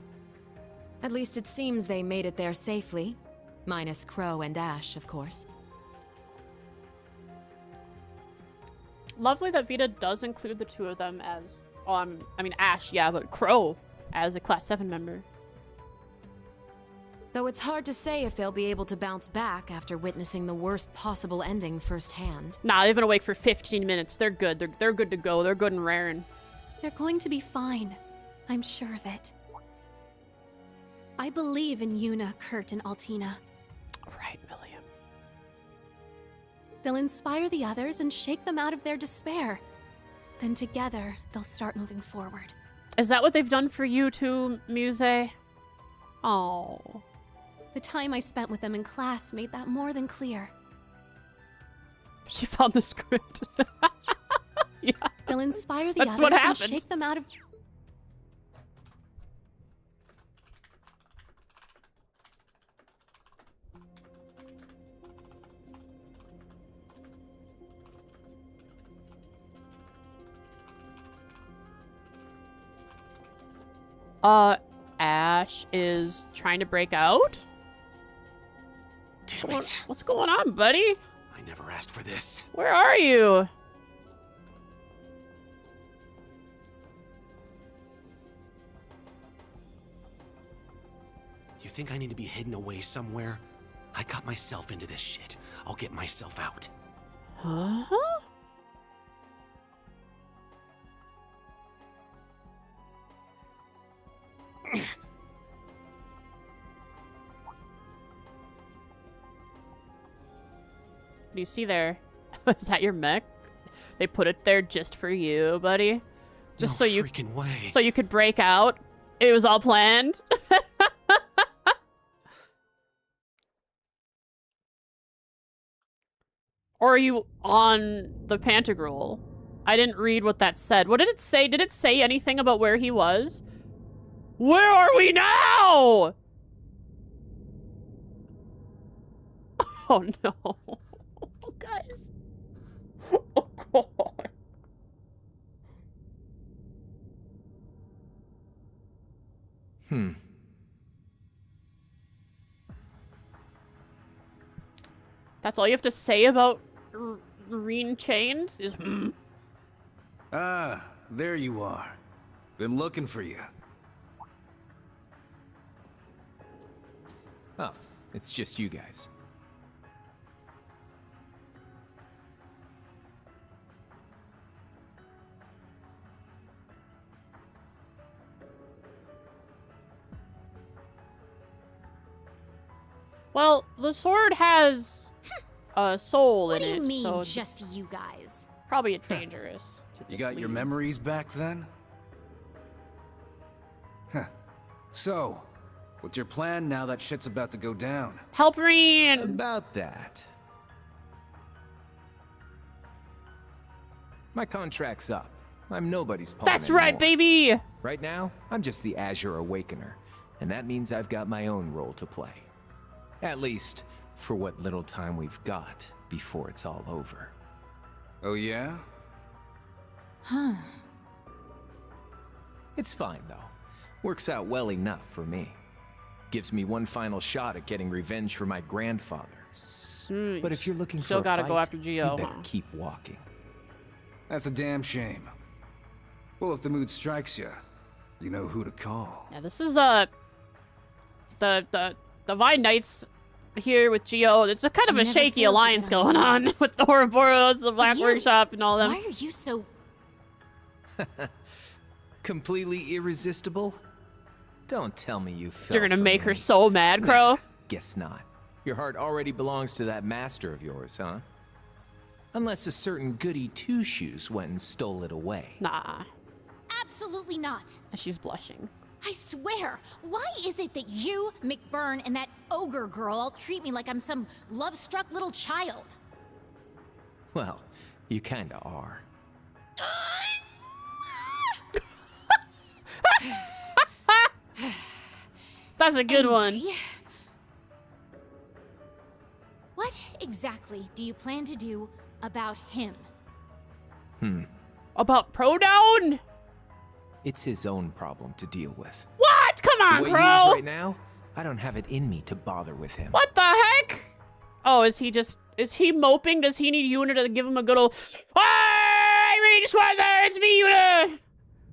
At least it seems they made it there safely. Minus Crow and Ash, of course. Lovely that Vita does include the two of them as... Oh, I mean, Ash, yeah, but Crow as a Class 7 member. Though it's hard to say if they'll be able to bounce back after witnessing the worst possible ending firsthand. Nah, they've been awake for 15 minutes. They're good. They're good to go. They're good and raring. They're going to be fine. I'm sure of it. I believe in Yuna, Kurt, and Altina. Right, William. They'll inspire the others and shake them out of their despair. Then together, they'll start moving forward. Is that what they've done for you too, Muse? Oh. The time I spent with them in class made that more than clear. She found the script. Yeah. They'll inspire the That's others what and happened. shake them out of... Ash is trying to break out? Damn it. What's going on, buddy? I never asked for this. Where are you? You think I need to be hidden away somewhere? I got myself into this shit. I'll get myself out. Huh? Do you see there? Is that your mech? They put it there just for you, buddy. Just No so you freaking way. so you could break out. It was all planned. Or are you on the Pantagruel? I didn't read what that said. What did it say? Did it say anything about where he was? Where are we now? Oh no. Guys. Oh god. That's all you have to say about Eryn Chains is Ah, there you are. Been looking for you. Oh, it's just you guys. Well, the sword has a soul in it. What do you mean, so just you guys? probably dangerous. To You just got your leave. memories back then? Huh. So, what's your plan now that shit's about to go down? Help Eryn! About that. My contract's up. I'm nobody's pawn That's right, anymore. baby! Right now, I'm just the Azure Awakener, and that means I've got my own role to play. At least, for what little time we've got before it's all over. Oh yeah? Huh. It's fine, though. Works out well enough for me. Gives me one final shot at getting revenge for my grandfather. But if you're looking Still for a gotta fight, go after Geo, you better huh? keep walking. That's a damn shame. Well, if the mood strikes you, you know who to call. Yeah, this is the Divine Knights here with Geo. It's a kind of a shaky alliance going on with the Ouroboros, the Black Workshop, and all them. Why are you so... Completely irresistible? Don't tell me you fell You're gonna for make me. her so mad, Crow? Nah, guess not. Your heart already belongs to that master of yours, huh? Unless a certain goody two-shoes went and stole it away. Nah. Absolutely not. She's blushing. I swear, why is it that you, McBurn, and that ogre girl all treat me like I'm some love-struck little child? Well, you kinda are. That's a good one. What exactly do you plan to do about him? About Prodown? It's his own problem to deal with. What? Come on, the way Crow! he is right now, I don't have it in me to bother with him. What the heck? Oh, is he moping? Does he need Yuna to give him a good old... Hey, Reed Schwarzer, it's me, Yuna!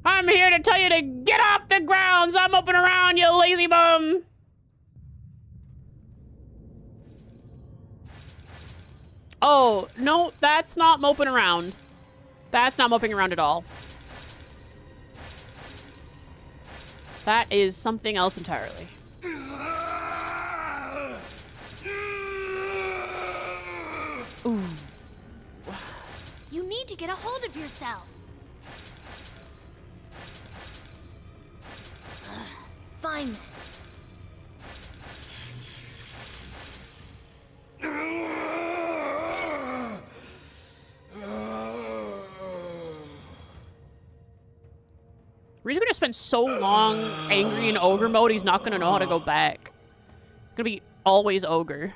I'm here to tell you to get off the grounds! I'm moping around, you lazy bum! Oh, no, that's not moping around. That's not moping around at all. That is something else entirely. Ooh. You need to get a hold of yourself. Fine then. Reed's gonna spend so long angry in ogre mode, he's not gonna know how to go back. Gonna be always ogre.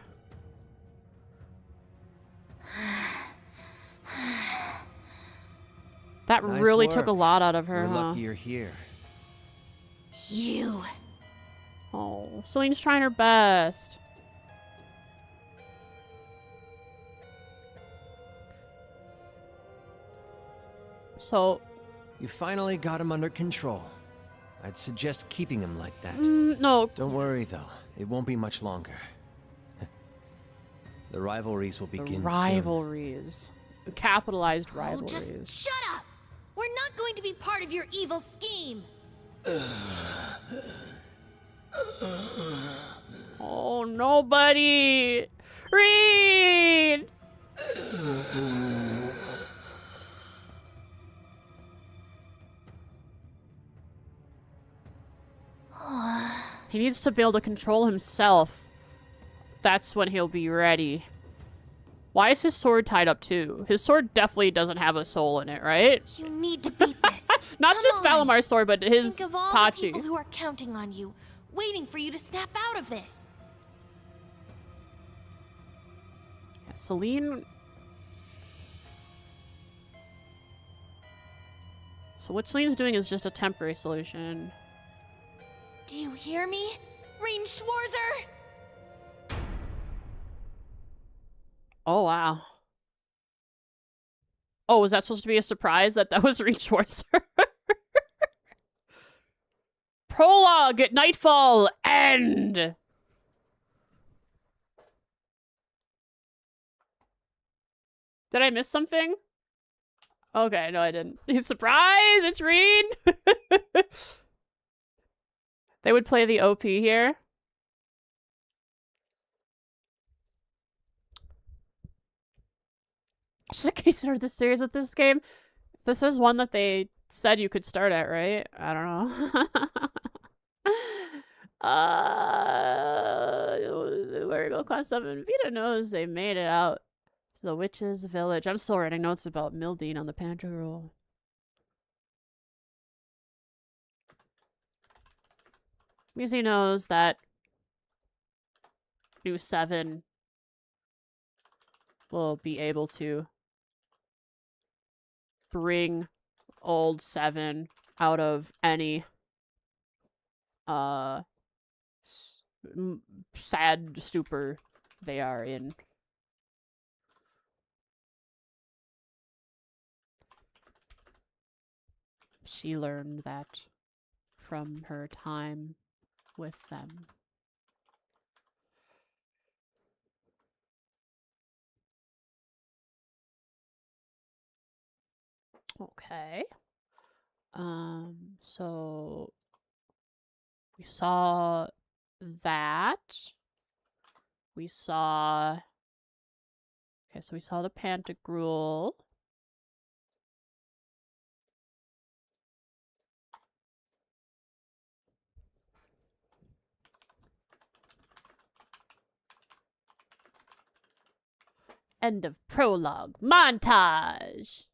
That Nice really work. took a lot out of her, We're huh? lucky you're here. You. Oh, Celine's trying her best. So... You finally got him under control. I'd suggest keeping him like that. No. Don't worry, though. It won't be much longer. The rivalries will begin soon. Rivalries. Capitalized Oh, rivalries. just shut up! We're not going to be part of your evil scheme! Oh, nobody! Reed! He needs to be able to control himself. That's when he'll be ready. Why is his sword tied up too? His sword definitely doesn't have a soul in it, right? You need to beat this. Not Come just on. Valamar's sword, but his Think of all Tachi. the people who are counting on you, waiting for you to snap out of this. Yeah, Celine... So what Celine's doing is just a temporary solution. Do you hear me? Rein Schwarzer! Oh, wow. Oh, was that supposed to be a surprise that was Reed Schwarzer? Prologue at Nightfall End! Did I miss something? Okay, no I didn't. Surprise! It's Reed! They would play the OP here. Should I start this series with this game? This is one that they said you could start at, right? I don't know. Where we go, class 7. Vita knows they made it out to the witch's village. I'm still writing notes about Mildine on the pantry roll. Musi knows that new 7 will be able to bring old 7 out of any sad stupor they are in. She learned that from her time with them. Okay. So we saw that. We saw... Okay, so we saw the Pantagruel. End of prologue. Montage!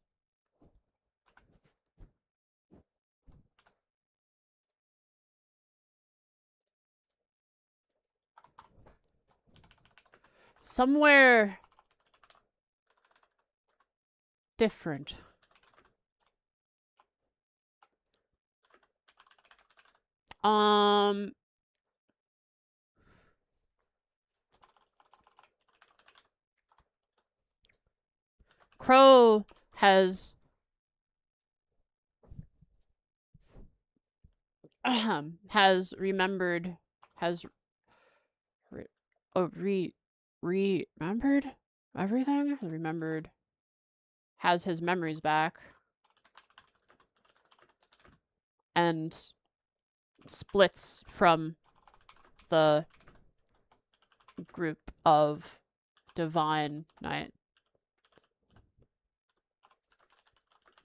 Somewhere different. Crow has remembered remembered everything. Has his memories back and splits from the group of divine knights.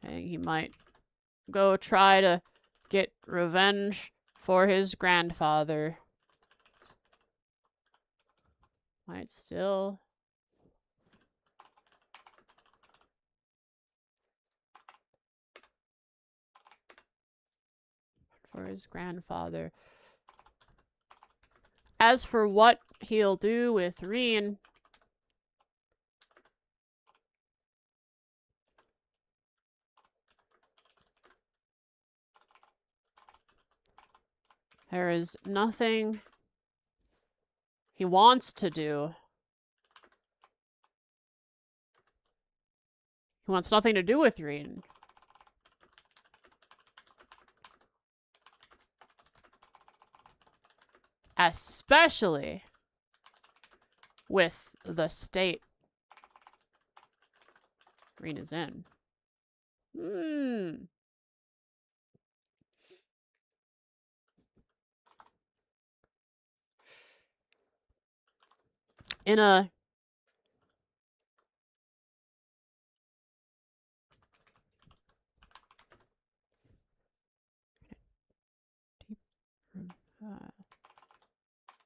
And he might go try to get revenge for his grandfather. Might still... For his grandfather. As for what he'll do with Eryn, there is nothing he wants to do. He wants nothing to do with Eryn. Especially with the state Eryn is in. In a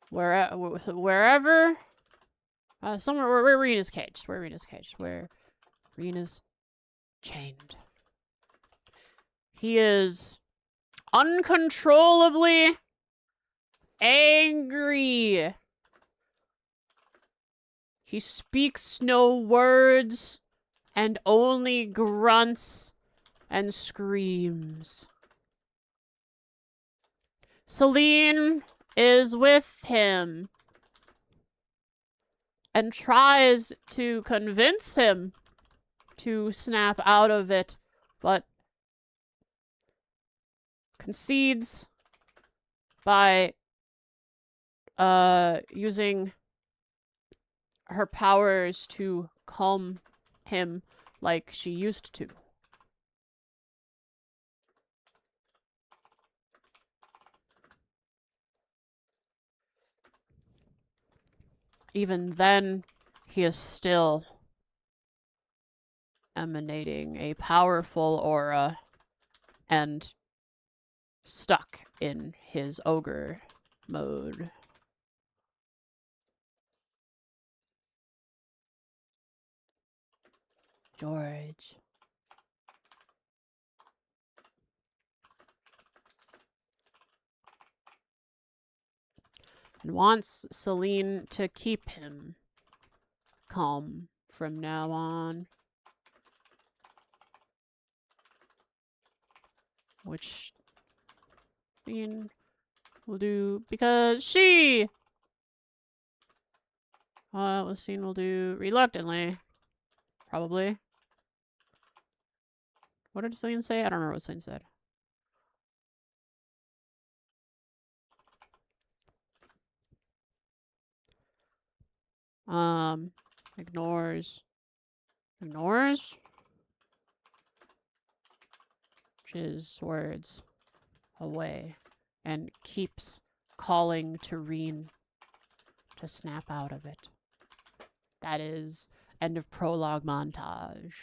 wherever somewhere where Eryn is caged. Where Eryn is caged. Where Eryn is chained. He is uncontrollably angry. He speaks no words and only grunts and screams. Celine is with him and tries to convince him to snap out of it, but concedes by using her powers to calm him like she used to. Even then, he is still emanating a powerful aura and stuck in his ogre mode. George. And wants Celine to keep him calm from now on. Which Celine will do because she... what Celine will do reluctantly. Probably. What did Celine say? I don't remember what Celine said. Ignores. Ignores? pushes words away and keeps calling to Reen to snap out of it. That is end of prologue montage.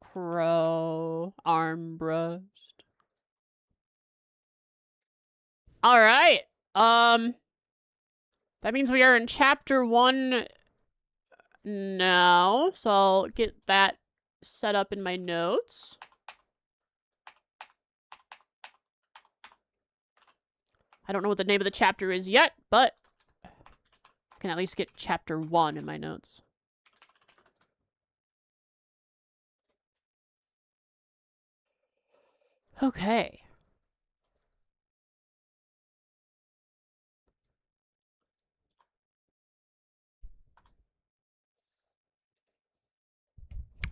Crow, armbrust. All right. That means we are in chapter 1 now. So I'll get that set up in my notes. I don't know what the name of the chapter is yet, but I can at least get chapter 1 in my notes. Okay.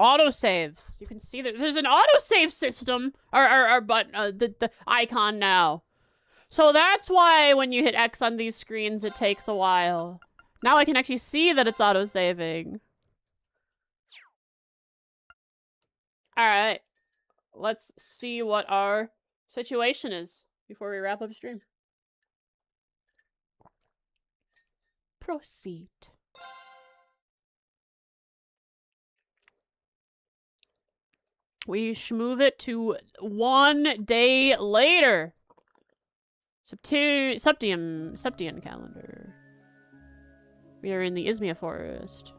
Autosaves. You can see that there's an autosave system, or button, the icon now. So that's why when you hit X on these screens, it takes a while. Now I can actually see that it's autosaving. All right. Let's see what our situation is before we wrap up stream. Proceed. We move it to 1 day later. Septian calendar. We are in the Izmia forest.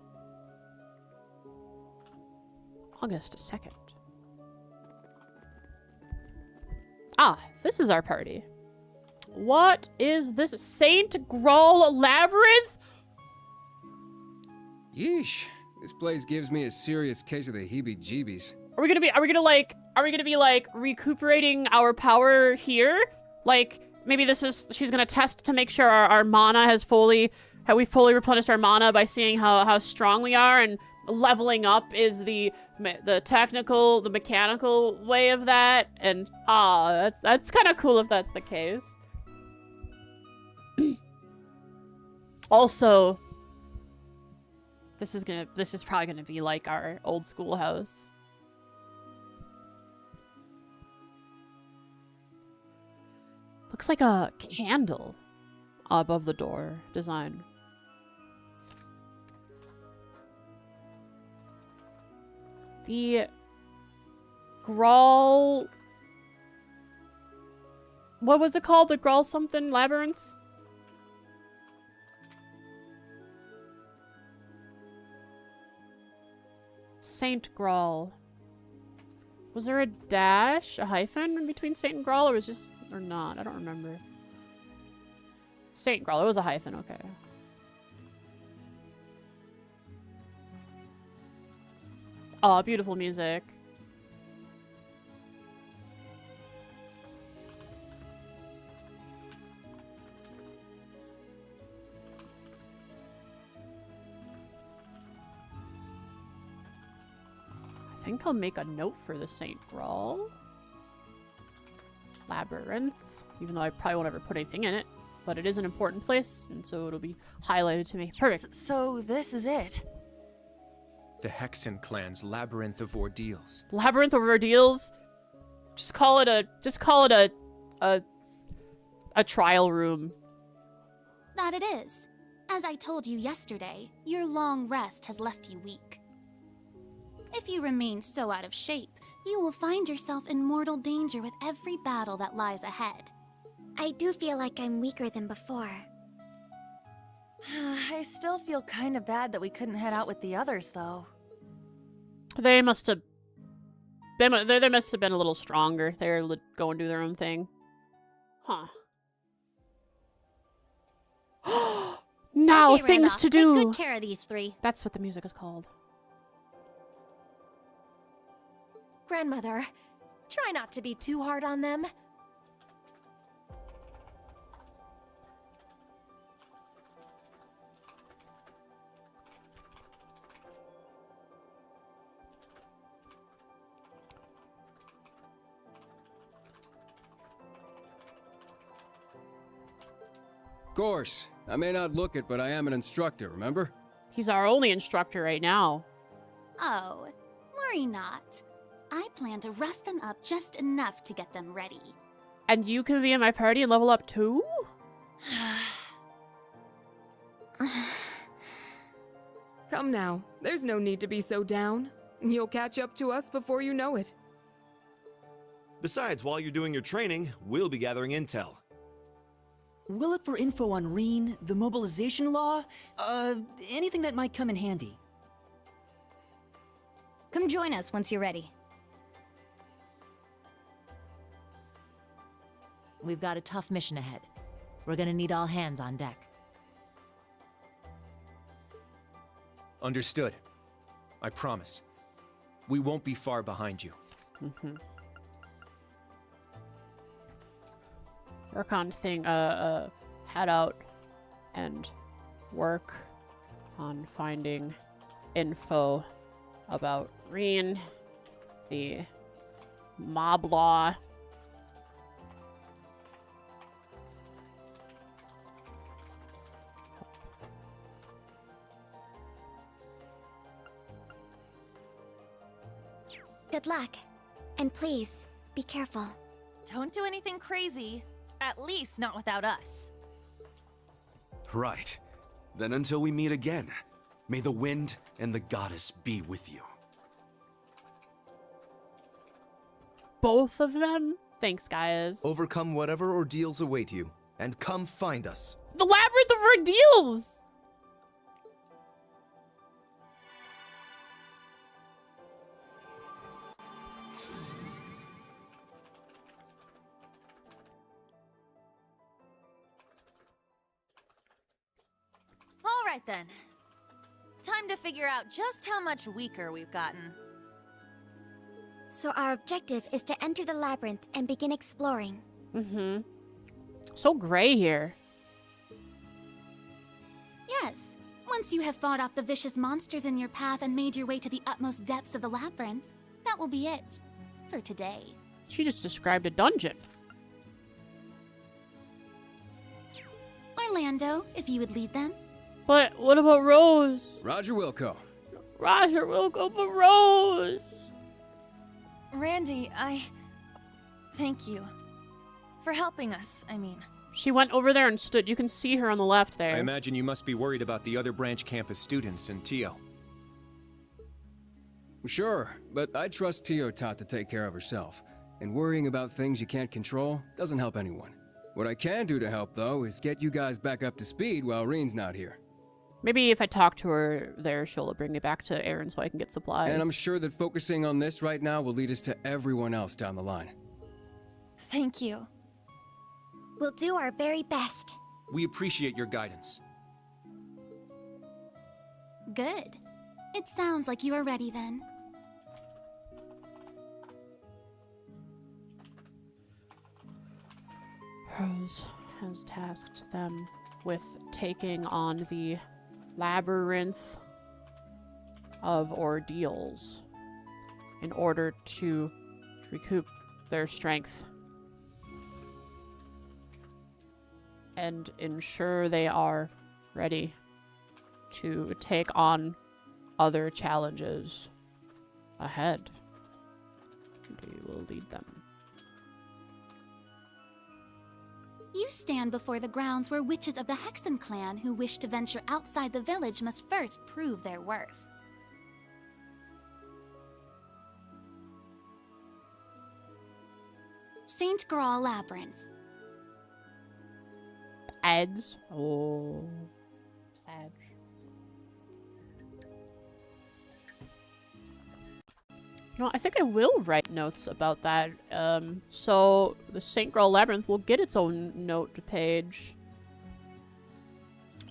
August 2nd. Ah, this is our party. What is this? Saint Graal Labyrinth? Yeesh. This place gives me a serious case of the heebie-jeebies. Are we gonna be like recuperating our power here? Like, maybe she's gonna test to make sure our mana has we've fully replenished our mana by seeing how strong we are, and leveling up is the mechanical way of that, and that's kind of cool if that's the case. Also, this is probably gonna be like our old schoolhouse. Looks like a candle above the door design. The Graal... What was it called? The Graal something labyrinth? Saint Graal. Was there a dash, a hyphen in between Saint and Graal, or was just, or not? I don't remember. Saint Graal, it was a hyphen, okay. Oh, beautiful music. I think I'll make a note for the Saint Graal Labyrinth, even though I probably won't ever put anything in it, but it is an important place, and so it'll be highlighted to me. Perfect. So this is it. The Hexen clan's Labyrinth of Ordeals. Labyrinth of Ordeals? Just call it a trial room. That it is. As I told you yesterday, your long rest has left you weak. If you remain so out of shape, you will find yourself in mortal danger with every battle that lies ahead. I do feel like I'm weaker than before. I still feel kind of bad that we couldn't head out with the others, though. They must have been a little stronger. They're going to do their own thing. Huh. Now, okay, things Randolph, to do. Take good care of these three. That's what the music is called. Grandmother, try not to be too hard on them. Of course. I may not look it, but I am an instructor, remember? He's our only instructor right now. Oh, worry not. I plan to rough them up just enough to get them ready. And you can be in my party and level up too? Come now, there's no need to be so down. You'll catch up to us before you know it. Besides, while you're doing your training, we'll be gathering intel. We'll look for info on Reen, the mobilization law, anything that might come in handy. Come join us once you're ready. We've got a tough mission ahead. We're gonna need all hands on deck. Understood. I promise. We won't be far behind you. Work on thing, head out and work on finding info about Reen, the mob law. Good luck. And please, be careful. Don't do anything crazy. At least not without us. Right. Then until we meet again, may the wind and the goddess be with you. Both of them? Thanks, guys. Overcome whatever ordeals await you, and come find us. The Labyrinth of Ordeals! All right then. Time to figure out just how much weaker we've gotten. So our objective is to enter the labyrinth and begin exploring. So gray here. Yes. Once you have fought off the vicious monsters in your path and made your way to the utmost depths of the labyrinth, that will be it. For today. She just described a dungeon. Orlando, if you would lead them. But what about Rose? Roger Wilco. Roger Wilco, but Rose! Randy, thank you. For helping us, I mean. She went over there and stood. You can see her on the left there. I imagine you must be worried about the other branch campus students and Tio. Sure, but I trust Tio taught to take care of herself. And worrying about things you can't control doesn't help anyone. What I can do to help, though, is get you guys back up to speed while Reen's not here. Maybe if I talk to her there, she'll bring it back to Eryn so I can get supplies. And I'm sure that focusing on this right now will lead us to everyone else down the line. Thank you. We'll do our very best. We appreciate your guidance. Good. It sounds like you are ready then. Rose has tasked them with taking on the Labyrinth of Ordeals in order to recoup their strength and ensure they are ready to take on other challenges ahead. We will lead them. You stand before the grounds where witches of the Hexen clan who wish to venture outside the village must first prove their worth. St. Graal Labyrinth. Ads. Oh, sad. You know, I think I will write notes about that. So the St. Graal Labyrinth will get its own note page.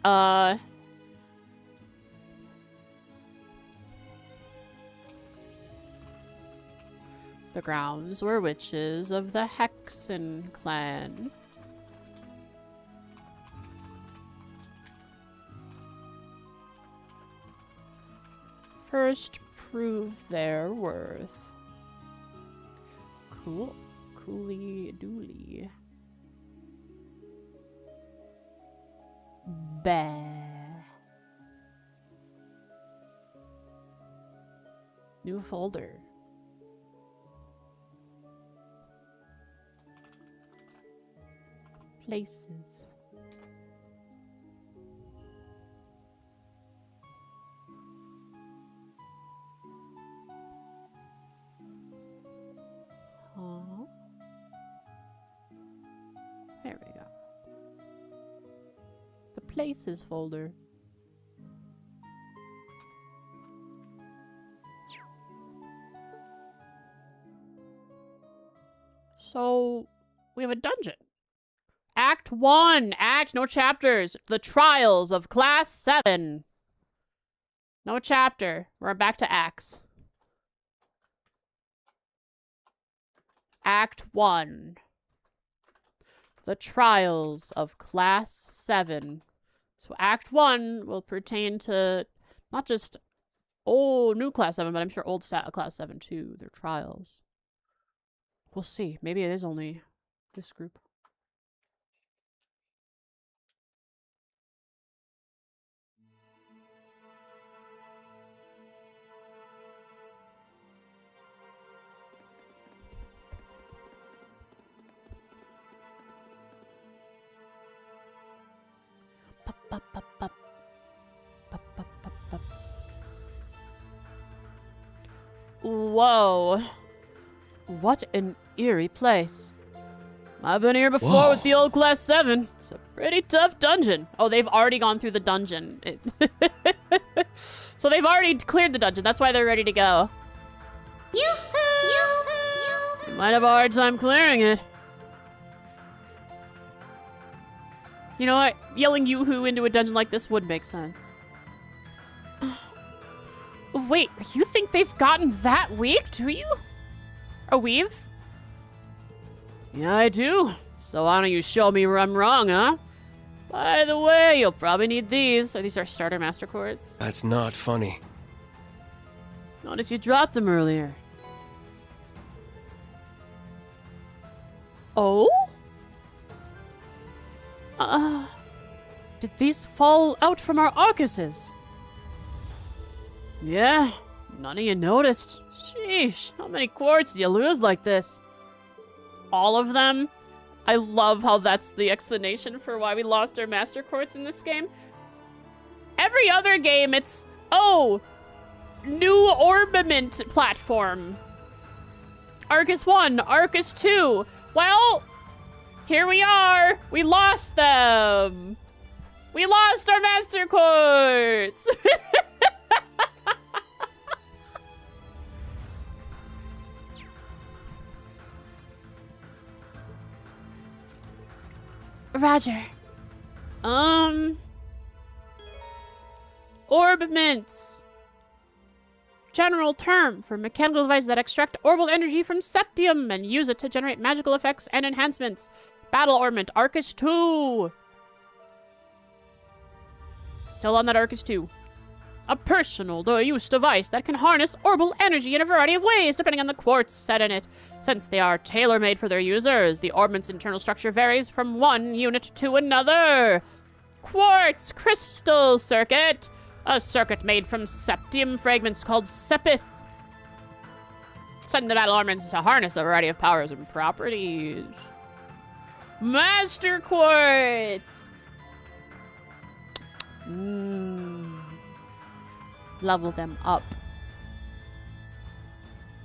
The grounds were witches of the Hexen clan. First prove their worth. Cool. Cooly dooly. Bah. New folder. Places. Huh? There we go. The places folder. So, we have a dungeon. Act 1. No chapters. The Trials of Class 7. No chapter. We're back to acts. Act 1. The Trials of Class 7. So Act 1 will pertain to not just new Class 7, but I'm sure old Class 7 too. Their trials. We'll see. Maybe it is only this group. Whoa. What an eerie place. I've been here before with the old Class 7. It's a pretty tough dungeon. Oh, they've already gone through the dungeon. So they've already cleared the dungeon. That's why they're ready to go. You might have a hard time clearing it. You know what? Yelling yoo-hoo into a dungeon like this would make sense. Wait, you think they've gotten that weak, do you? A weave? Yeah, I do. So why don't you show me where I'm wrong, huh? By the way, you'll probably need these. Are these our starter master chords? That's not funny. Notice you dropped them earlier. Oh? Did these fall out from our Arcuses? Yeah, none of you noticed. Sheesh, how many quartz do you lose like this? All of them? I love how that's the explanation for why we lost our master quartz in this game. Every other game, it's, oh, new orbiment platform. Arcus 1, Arcus 2. Well, here we are. We lost them. We lost our master quartz. Roger. Orbiments. General term for mechanical devices that extract orbital energy from septium and use it to generate magical effects and enhancements. Battle Ornament, Arcus 2. Still on that Arcus 2. A personal use device that can harness orbital energy in a variety of ways, depending on the quartz set in it. Since they are tailor-made for their users, the ornament's internal structure varies from one unit to another. Quartz crystal circuit. A circuit made from septium fragments called sepith. Setting the battle ornaments to harness a variety of powers and properties. Master quartz. Level them up.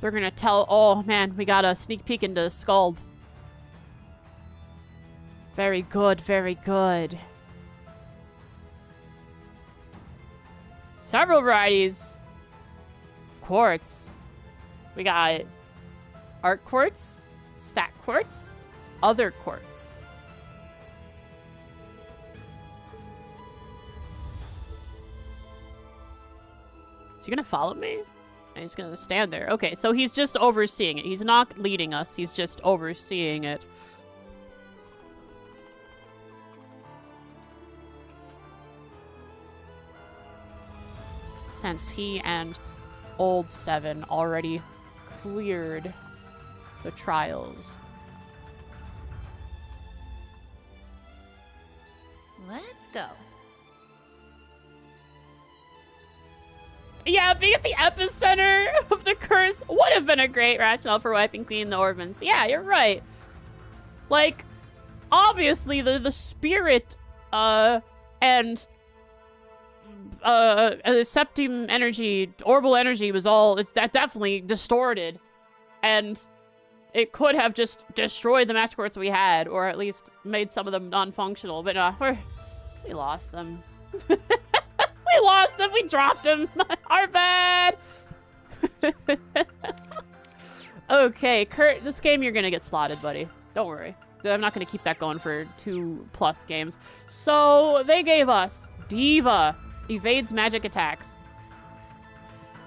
They're gonna tell, oh man, we got a sneak peek into Scald. Very good, very good. Several varieties of quartz. We got Arc Quartz, Stack Quartz, Other Quartz. Is he gonna follow me? He's gonna stand there. Okay, so he's just overseeing it. He's not leading us, he's just overseeing it. Since he and Old 7 already cleared the trials. Let's go. Yeah, being at the epicenter of the curse would have been a great rationale for wiping clean the Orbans. Yeah, you're right. Like, obviously, the spirit, and septim energy, orbital energy was all, that definitely distorted. And it could have just destroyed the Master Quartz we had, or at least made some of them non-functional. But we lost them. We lost them. We dropped them. Our bad. Okay, Kurt, this game you're gonna get slotted, buddy. Don't worry. I'm not gonna keep that going for 2+ games. So they gave us Diva, evades magic attacks.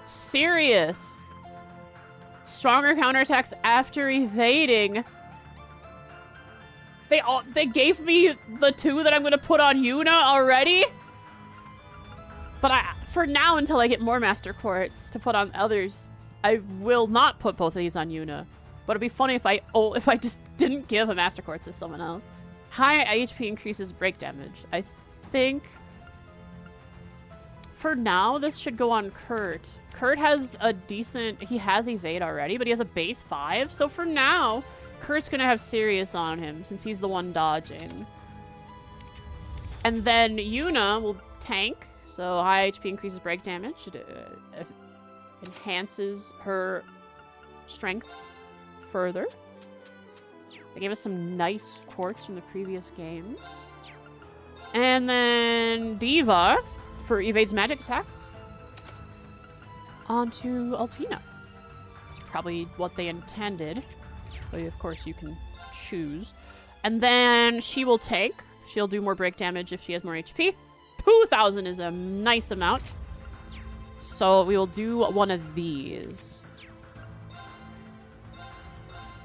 Sirius, stronger counterattacks after evading. They gave me the 2 that I'm gonna put on Yuna already. But for now, until I get more Master Quartz to put on others, I will not put both of these on Yuna. But it'd be funny if I just didn't give a Master Quartz to someone else. High HP increases break damage. I think for now this should go on Kurt. Kurt has a decent, he has evade already, but he has a base 5. So for now, Kurt's gonna have Sirius on him since he's the one dodging. And then Yuna will tank. So high HP increases break damage. It enhances her strengths further. They gave us some nice quartz from the previous games. And then Diva for evades magic attacks. Onto Altina. It's probably what they intended. But of course you can choose. And then she will tank. She'll do more break damage if she has more HP. 2,000 is a nice amount. So we will do one of these.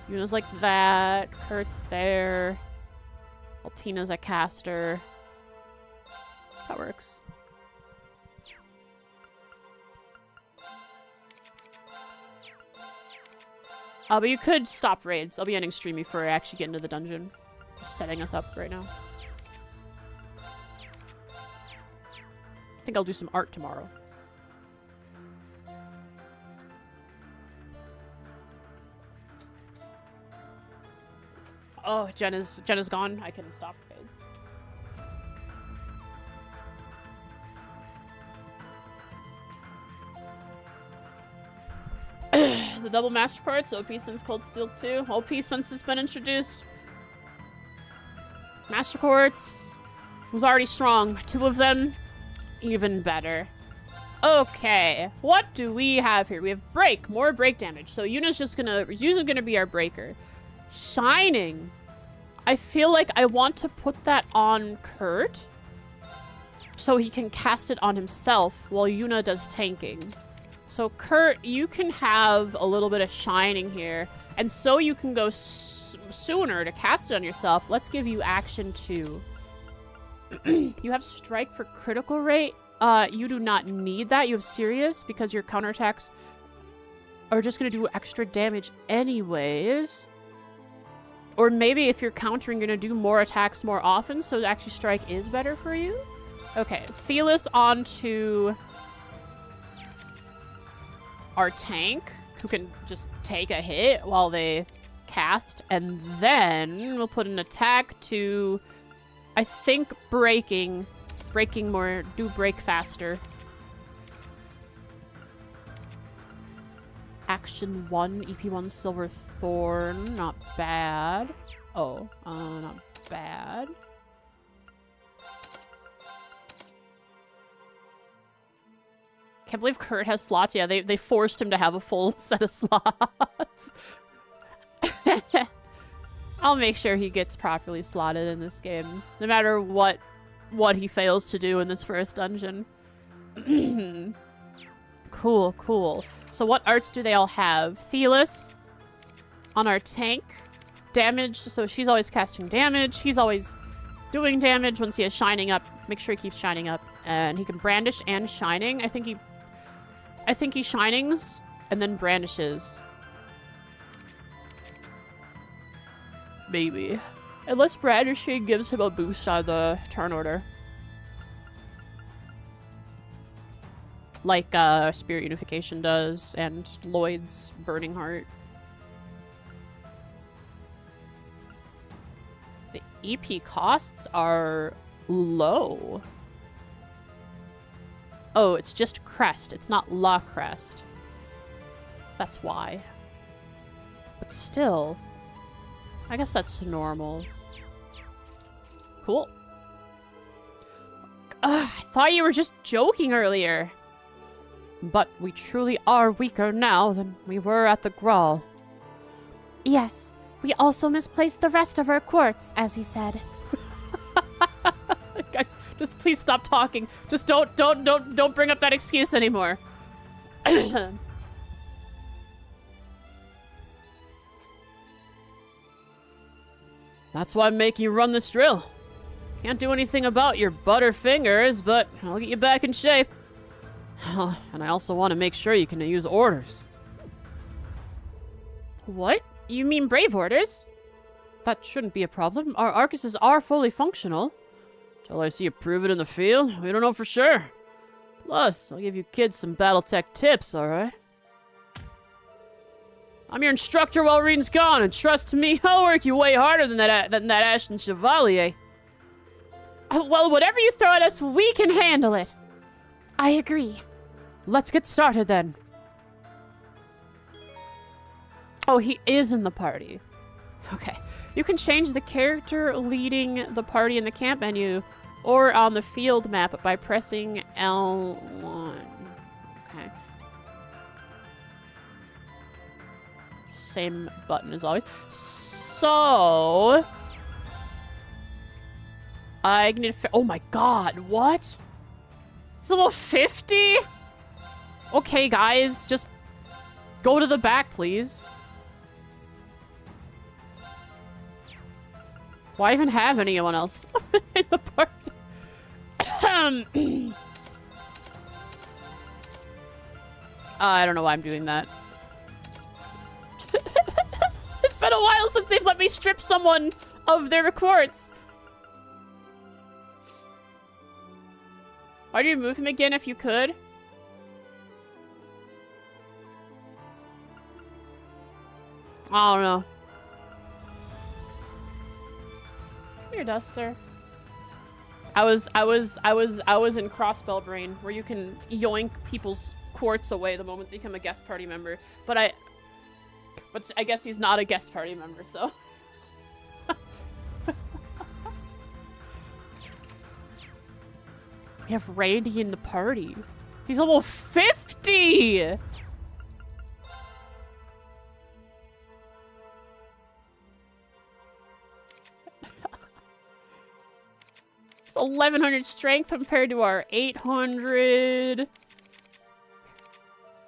Yuna's like that. Kurt's there. Altina's a caster. That works. But you could stop raids. I'll be ending stream before I actually get into the dungeon. Just setting us up right now. I think I'll do some art tomorrow. Oh, Jenna's gone. I can stop raids. The double master parts, OP since Cold Steel 2. OP since it's been introduced. Master Quartz was already strong. 2 of them, even better. Okay, what do we have here? We have break, more break damage. So Yuna's gonna be our breaker. Shining. I feel like I want to put that on Kurt so he can cast it on himself while Yuna does tanking. So Kurt, you can have a little bit of shining here, and so you can go sooner to cast it on yourself. Let's give you action 2. You have strike for critical rate. You do not need that. You have serious because your counterattacks are just going to do extra damage anyways. Or maybe if you're countering, you're going to do more attacks more often, so actually strike is better for you. Okay, Thelis onto our tank, who can just take a hit while they cast, and then we'll put an attack to, I think, breaking more, do break faster. Action 1, EP1 Silver Thorn, not bad. Oh, not bad. Can't believe Kurt has slots. Yeah, they forced him to have a full set of slots. I'll make sure he gets properly slotted in this game, no matter what he fails to do in this first dungeon. Cool, cool. So what arts do they all have? Thelis on our tank. Damage, so she's always casting damage. He's always doing damage once he has shining up. Make sure he keeps shining up. And he can brandish and shining. I think he shinings and then brandishes. Maybe. Unless brandishing gives him a boost on the turn order. like Spirit Unification does, and Lloyd's Burning Heart. The EP costs are low. Oh, it's just Crest. It's not La Crest. That's why. But still, I guess that's normal. Cool. Ugh, I thought you were just joking earlier. But we truly are weaker now than we were at the Grawl. Yes, we also misplaced the rest of our quartz, as he said. Guys, just please stop talking. Just don't bring up that excuse anymore. That's why I'm making you run this drill. Can't do anything about your butter fingers, but I'll get you back in shape. And I also want to make sure you can use orders. What? You mean brave orders? That shouldn't be a problem. Our Arcuses are fully functional. Till I see you prove it in the field, we don't know for sure. Plus, I'll give you kids some Battletech tips, alright? I'm your instructor while Reed's gone, and trust me, I'll work you way harder than that Ashton Chevalier. Well, whatever you throw at us, we can handle it. I agree. Let's get started then. Oh, he is in the party. Okay. You can change the character leading the party in the camp menu or on the field map by pressing L1. Okay. Same button as always. So... I need to... Oh my god, what? He's level 50? Okay, guys, just go to the back, please. Why even have anyone else in the party? I don't know why I'm doing that. It's been a while since they've let me strip someone of their quartz. Why do you move him again if you could? I don't know. Come here, Duster. I was in Crossbell Brain, where you can yoink people's quartz away the moment they become a guest party member. But I guess he's not a guest party member, so. We have Randy in the party. He's level 50! He's 1100 strength compared to our 800.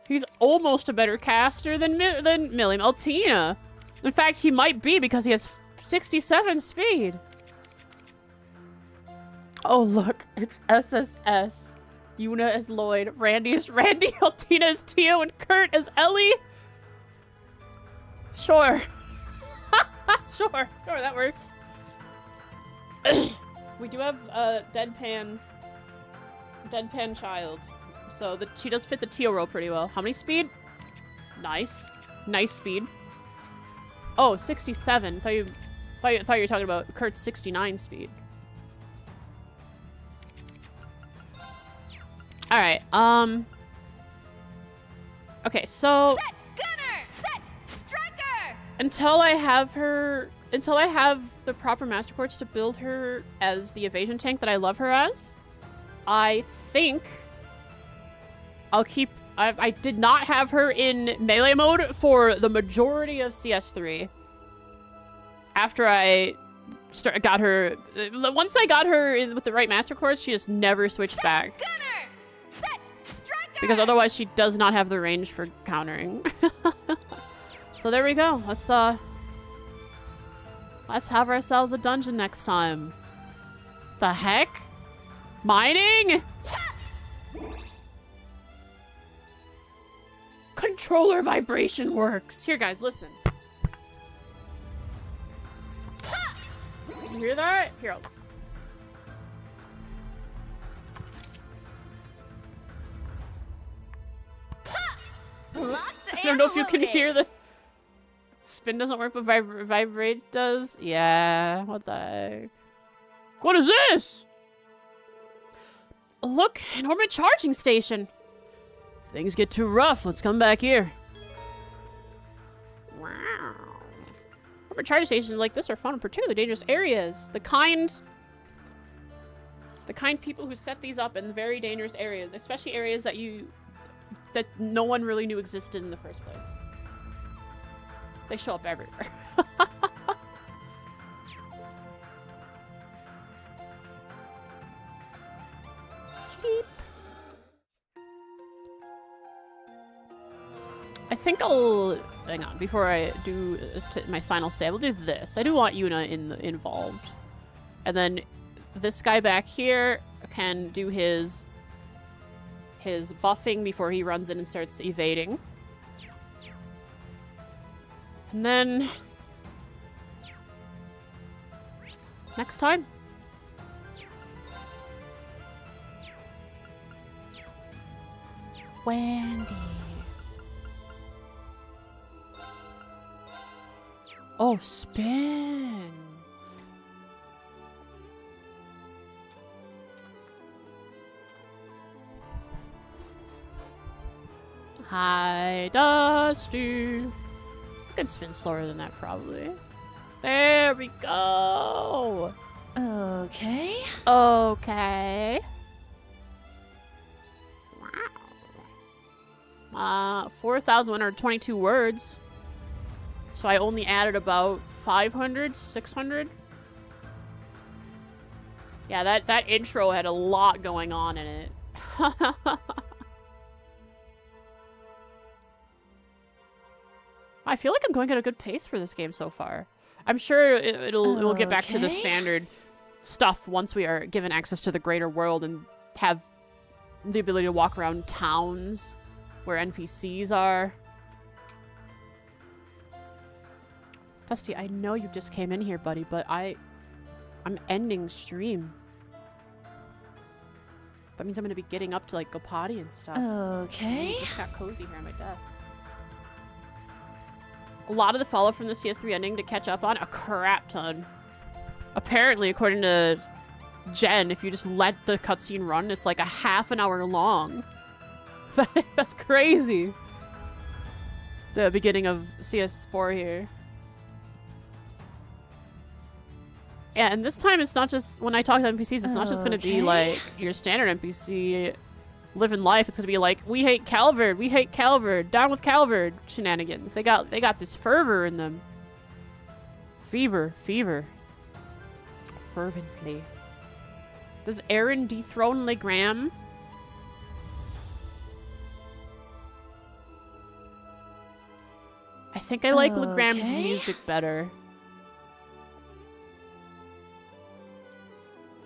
He's almost a better caster than Millie Maltina. In fact, he might be because he has 67 speed. Oh, look. It's SSS. Yuna as Lloyd. Randy as Randy. Altina as Tio. And Kurt as Ellie. Sure. Sure, that works. We do have a Deadpan child. So she does fit the Tio role pretty well. How many speed? Nice. Nice speed. Oh, 67. Thought you were talking about Kurt's 69 speed. Alright, okay, so... Set gunner! Set striker! Until I have the proper Master Quartz to build her as the evasion tank that I love her as, I think I'll keep... I did not have her in melee mode for the majority of CS3. After I got her... Once I got her with the right Master Quartz, she just never switched back. Gunner! Set striker! Because otherwise she does not have the range for countering. So there we go. Let's have ourselves a dungeon next time. The heck? Mining? Controller vibration works. Here, guys, listen. You hear that? Here, don't know if you can hear the... Spin doesn't work, but vibrate does? Yeah, what the heck? What is this? Look, an orbit charging station. Things get too rough, let's come back here. Wow. Orbit charging stations like this are found in particularly dangerous areas. The kind people who set these up in very dangerous areas, especially areas that no one really knew existed in the first place. They show up everywhere. I think I'll... Hang on, before I do my final save, I'll do this. I do want Yuna involved. And then this guy back here can do his buffing before he runs in and starts evading. And then... next time. Wendy. Oh, spin. Hi, Dusty. I could spin slower than that, probably. There we go. Okay. Okay. Wow. 4,122 words. So I only added about 500, 600. Yeah, that intro had a lot going on in it. I feel like I'm going at a good pace for this game so far. I'm sure it will get back to the standard stuff once we are given access to the greater world and have the ability to walk around towns where NPCs are. Dusty, I know you just came in here, buddy, but I'm ending stream. That means I'm gonna be getting up to like go potty and stuff. Okay. I just got cozy here on my desk. A lot of the follow from the CS3 ending to catch up on, a crap ton. Apparently, according to Jen, if you just let the cutscene run, it's like a half an hour long. That's crazy. The beginning of CS4 here. Yeah, and this time it's not just, when I talk to NPCs, it's not just going to be like your standard NPC living life. It's going to be like, we hate Calvard, down with Calvard shenanigans. They got this fervor in them. Fever. Fervently. Does Eryn dethrone Legram? I think I like Legram's music better.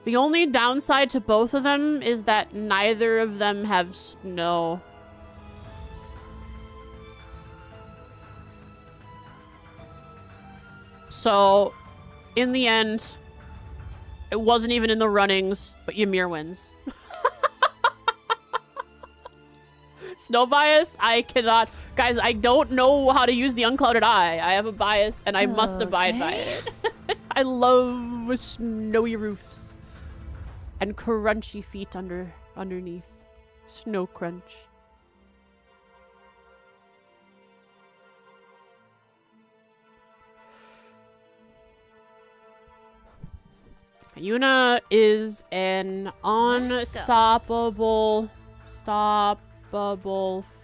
The only downside to both of them is that neither of them have snow. So, in the end, it wasn't even in the runnings, but Ymir wins. Snow bias? I cannot. Guys, I don't know how to use the unclouded eye. I have a bias, and I must abide by it. I love snowy roofs. And crunchy feet underneath. Snow crunch. Yuna is an unstoppable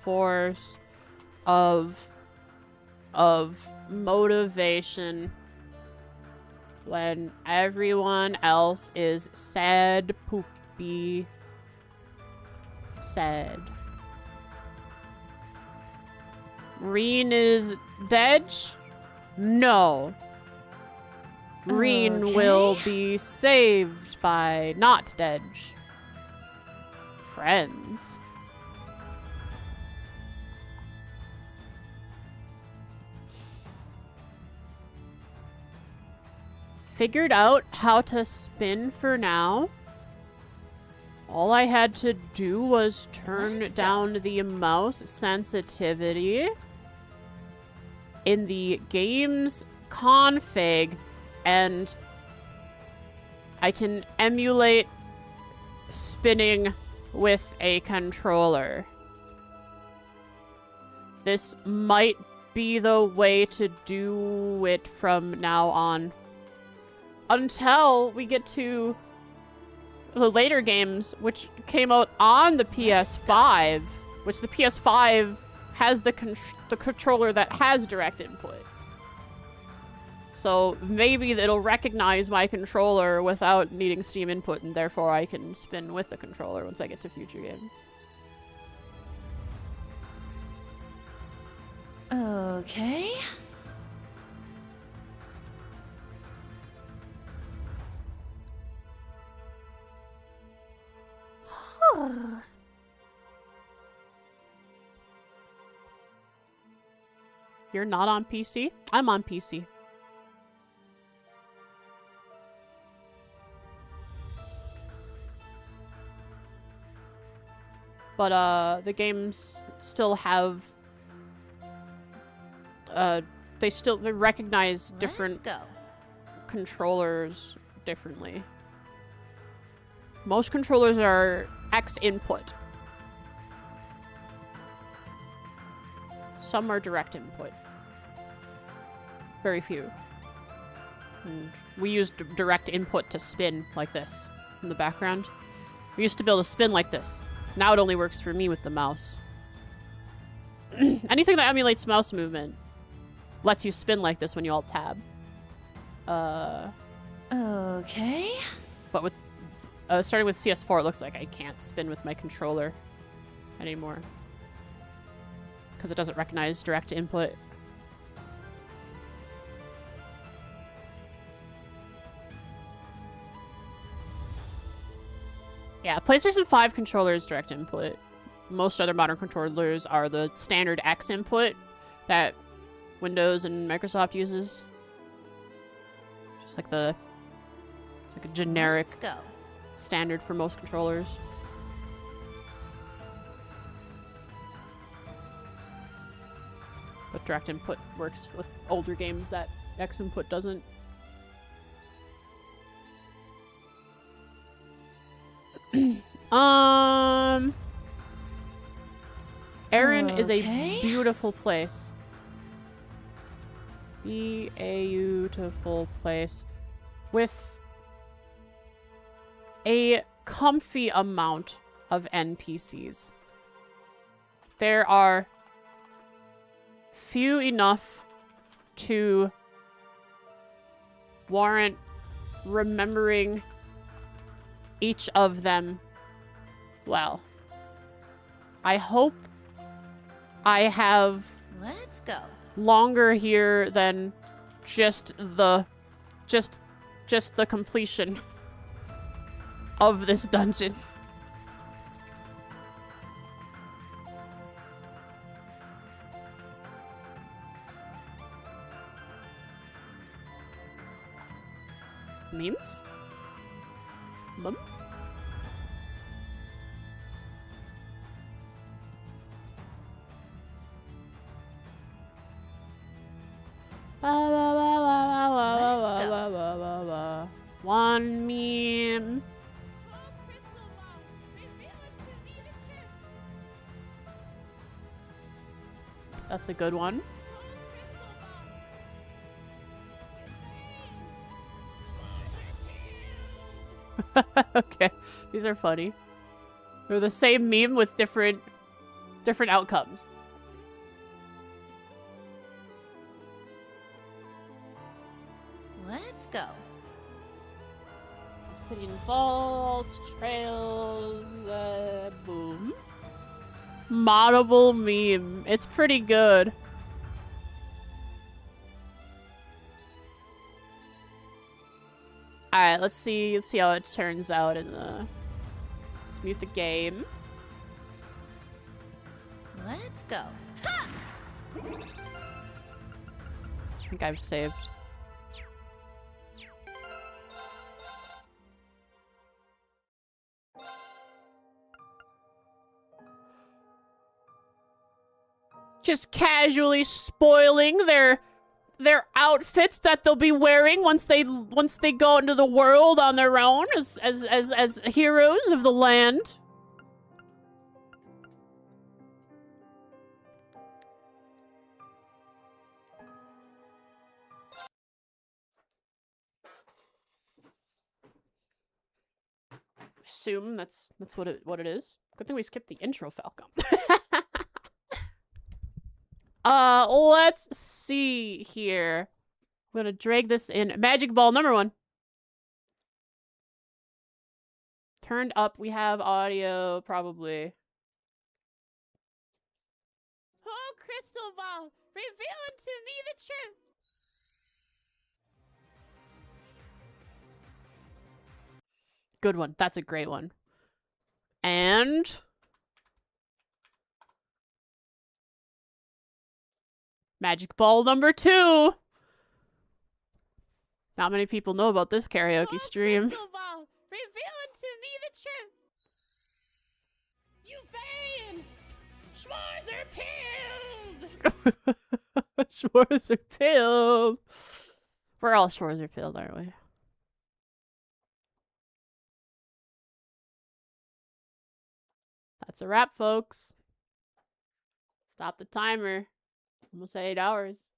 force of motivation when everyone else is sad, poopy, sad. Reen is dead? No. Reen will be saved by not dead friends. Figured out how to spin for now. All I had to do was turn down the mouse sensitivity. in the game's config, and I can emulate spinning with a controller. This might be the way to do it from now on. Until we get to the later games, which came out on the PS5, which the PS5 has the controller that has direct input. So maybe it'll recognize my controller without needing Steam input, and therefore I can spin with the controller once I get to future games. Okay. You're not on PC? I'm on PC. But the games still have they recognize different controllers differently. Most controllers are X input. Some are direct input. Very few. And we used direct input to spin like this in the background. We used to be able to spin like this. Now it only works for me with the mouse. Anything that emulates mouse movement lets you spin like this when you alt tab. Okay. But with starting with CS4, it looks like I can't spin with my controller anymore because it doesn't recognize direct input. Yeah, PlayStation 5 controllers direct input. Most other modern controllers are the standard X input that Windows and Microsoft uses. Just like it's like a generic standard for most controllers. But direct input works with older games that X input doesn't. Eryn is a beautiful place. Be a beautiful place with a comfy amount of NPCs. There are few enough to warrant remembering each of them well. I hope I have longer here than just the completion of this dungeon. Memes? Bum? One meme. That's a good one. Okay, these are funny. They're the same meme with different outcomes. Let's go. Obsidian vaults, trails, boom. Moddable meme. It's pretty good. Alright, let's see how it turns out in the... Let's mute the game. Let's go. I think I've saved. just casually spoiling their outfits that they'll be wearing once they go into the world on their own as heroes of the land. Assume that's what it is. Good thing we skipped the intro, Falcom. Let's see here. I'm gonna drag this in. Magic ball number 1. Turned up. We have audio, probably. Oh, crystal ball, reveal unto me the truth. Good one. That's a great one. And magic ball number 2. Not many people know about this karaoke stream. Crystal ball, reveal unto me the truth. You vain! Schwarzer pilled! Schwarzer pilled. We're all Schwarzer pilled, aren't we? That's a wrap, folks. Stop the timer. Almost 8 hours.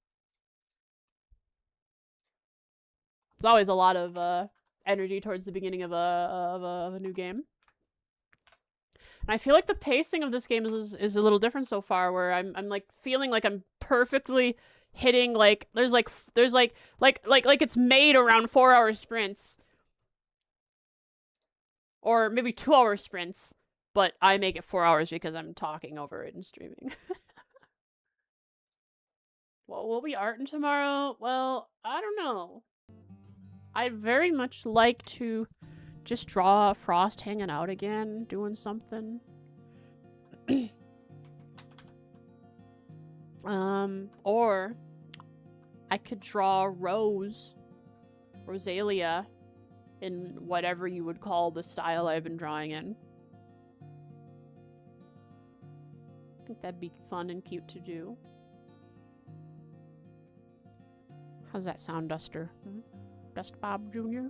It's always a lot of energy towards the beginning of a new game. And I feel like the pacing of this game is a little different so far, where I'm like feeling like I'm perfectly hitting like there's like it's made around 4-hour sprints. Or maybe 2-hour sprints. But I make it 4 hours because I'm talking over it and streaming. Well, will we arting tomorrow? Well, I don't know. I'd very much like to just draw Frost hanging out again, doing something. Or I could draw Rosalia, in whatever you would call the style I've been drawing in. I think that'd be fun and cute to do. How's that sound, Duster? Dust Bob Jr.?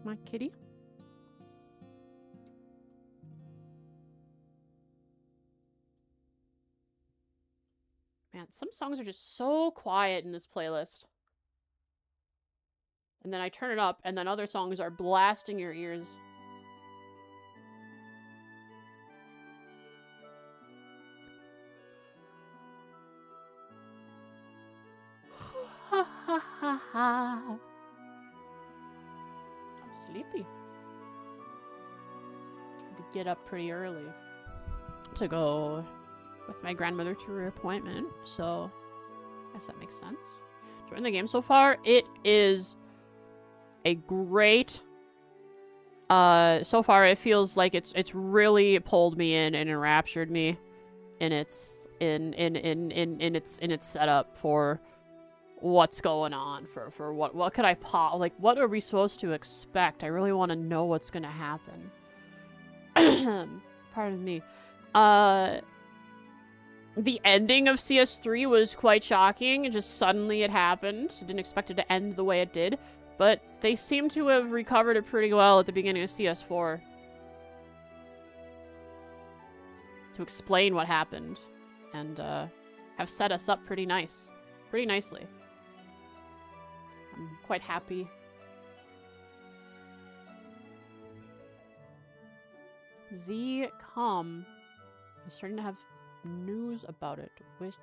My kitty? Man, some songs are just so quiet in this playlist. And then I turn it up, and then other songs are blasting your ears. I'm sleepy. Had to get up pretty early to go with my grandmother to her appointment, so I guess that makes sense. Enjoying the game so far. It is a great so far it feels like it's really pulled me in and enraptured me in its setup for what's going on, for what could I like what are we supposed to expect? I really want to know what's gonna happen. Pardon me. The ending of CS3 was quite shocking. Just suddenly it happened. I didn't expect it to end the way it did, but they seem to have recovered it pretty well at the beginning of CS4 to explain what happened, and have set us up pretty nicely. I'm quite happy. Z-Com is starting to have news about it, which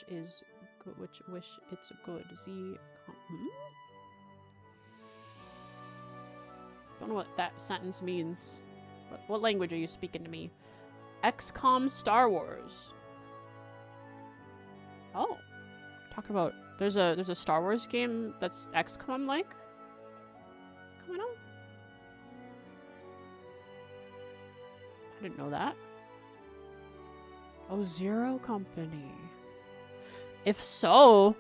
is good. Which it's good. Z-Com. Don't know what that sentence means. What language are you speaking to me? XCOM Star Wars. Oh, talking about there's a Star Wars game that's XCOM like coming out. I didn't know that. Oh, Zero Company. If so,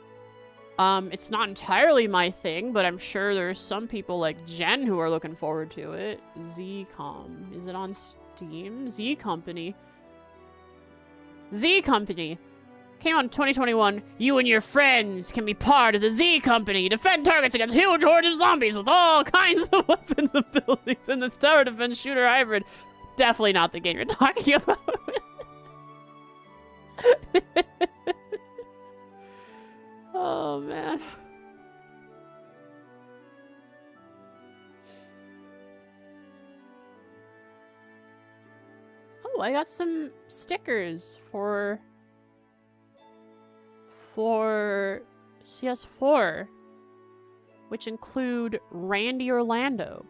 it's not entirely my thing, but I'm sure there's some people like Jen who are looking forward to it. Z-Com. Is it on Steam? Z Company. Z Company. Came out in 2021. You and your friends can be part of the Z Company. Defend targets against huge hordes of zombies with all kinds of weapons and abilities in this tower defense shooter hybrid. Definitely not the game you're talking about. Oh, man. Oh, I got some stickers for CS4, which include Randy Orlando.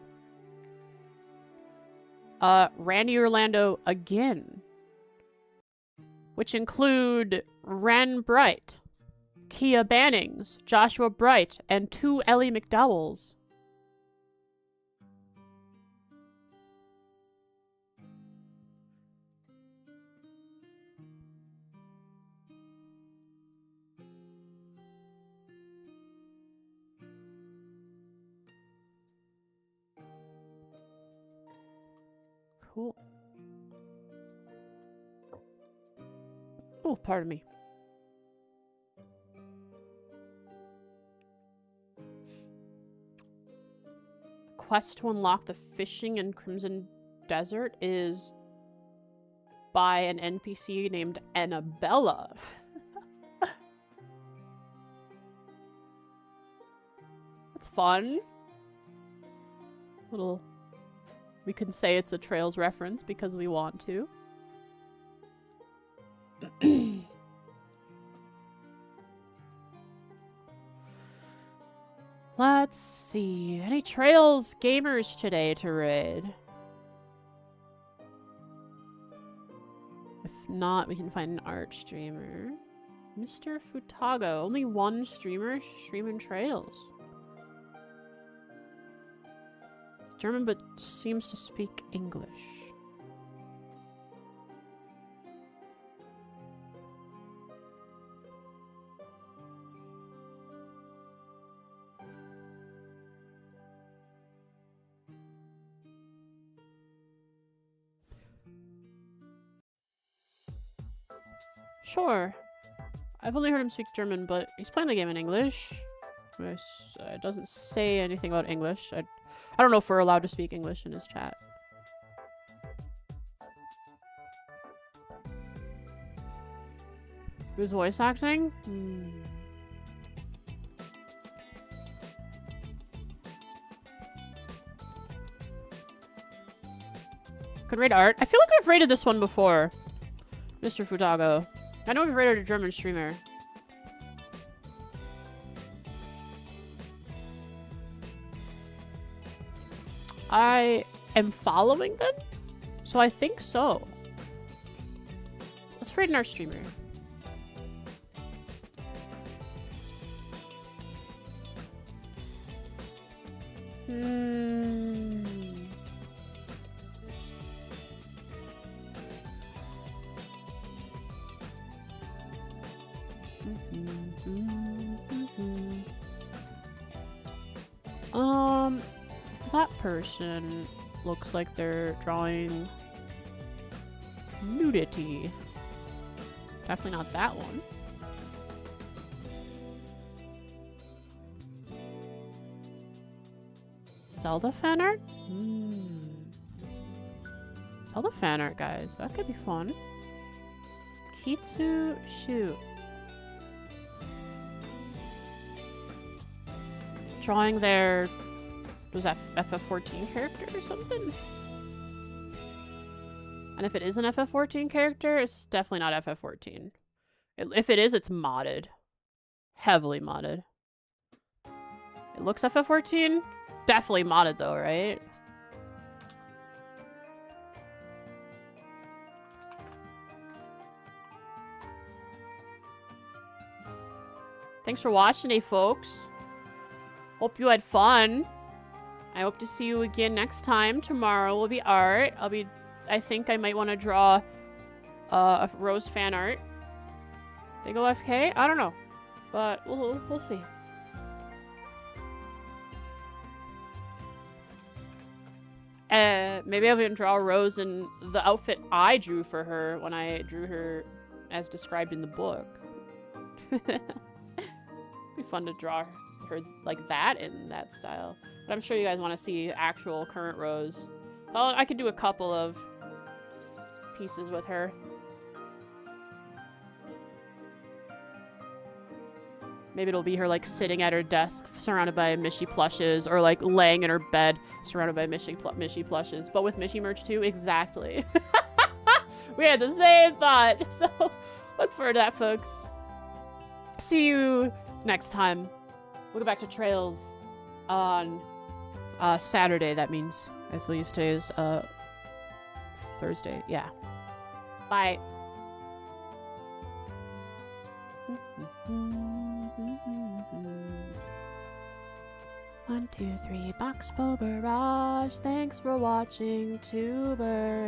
Randy Orlando again, which include Ren Bright, Kia Bannings, Joshua Bright, and 2 Ellie McDowells. Cool. Oh, pardon me. The quest to unlock the fishing in Crimson Desert is by an NPC named Annabella. That's fun. Little... We can say it's a Trails reference because we want to. Let's see. Any Trails gamers today to raid? If not, we can find an art streamer. Mr. Futago. Only one streamer streaming Trails. German, but seems to speak English. Sure. I've only heard him speak German, but he's playing the game in English. It doesn't say anything about English. I don't know if we're allowed to speak English in his chat. Who's voice acting? Could raid art. I feel like we've raided this one before. Mr. Futago. I know we've raided a German streamer. I am following them, so I think so. Let's raid an art streamer. That person looks like they're drawing nudity. Definitely not that one. Zelda fan art? Zelda fan art, guys. That could be fun. Kitsu Shu. Drawing their... Was that FF14 character or something? And if it is an FF14 character, it's definitely not FF14. If it is, it's modded. Heavily modded. It looks FF14. Definitely modded though, right? Thanks for watching today, folks. Hope you had fun. I hope to see you again next time. Tomorrow will be art. I think I might want to draw a Rose fan art. They go FK? I don't know. But we'll see. Maybe I'll even draw Rose in the outfit I drew for her when I drew her as described in the book. Be fun to draw her like that in that style. But I'm sure you guys want to see actual current Rose. Well, I could do a couple of pieces with her. Maybe it'll be her like sitting at her desk surrounded by Mishy plushes, or like laying in her bed surrounded by Mishy plushes. But with Mishy merch too, exactly. We had the same thought. So look forward to that, folks. See you next time. We'll go back to Trails on Saturday, that means. I believe today is Thursday. Yeah. Bye. 1, 2, 3, Boxbow Barrage. Thanks for watching, Tuber.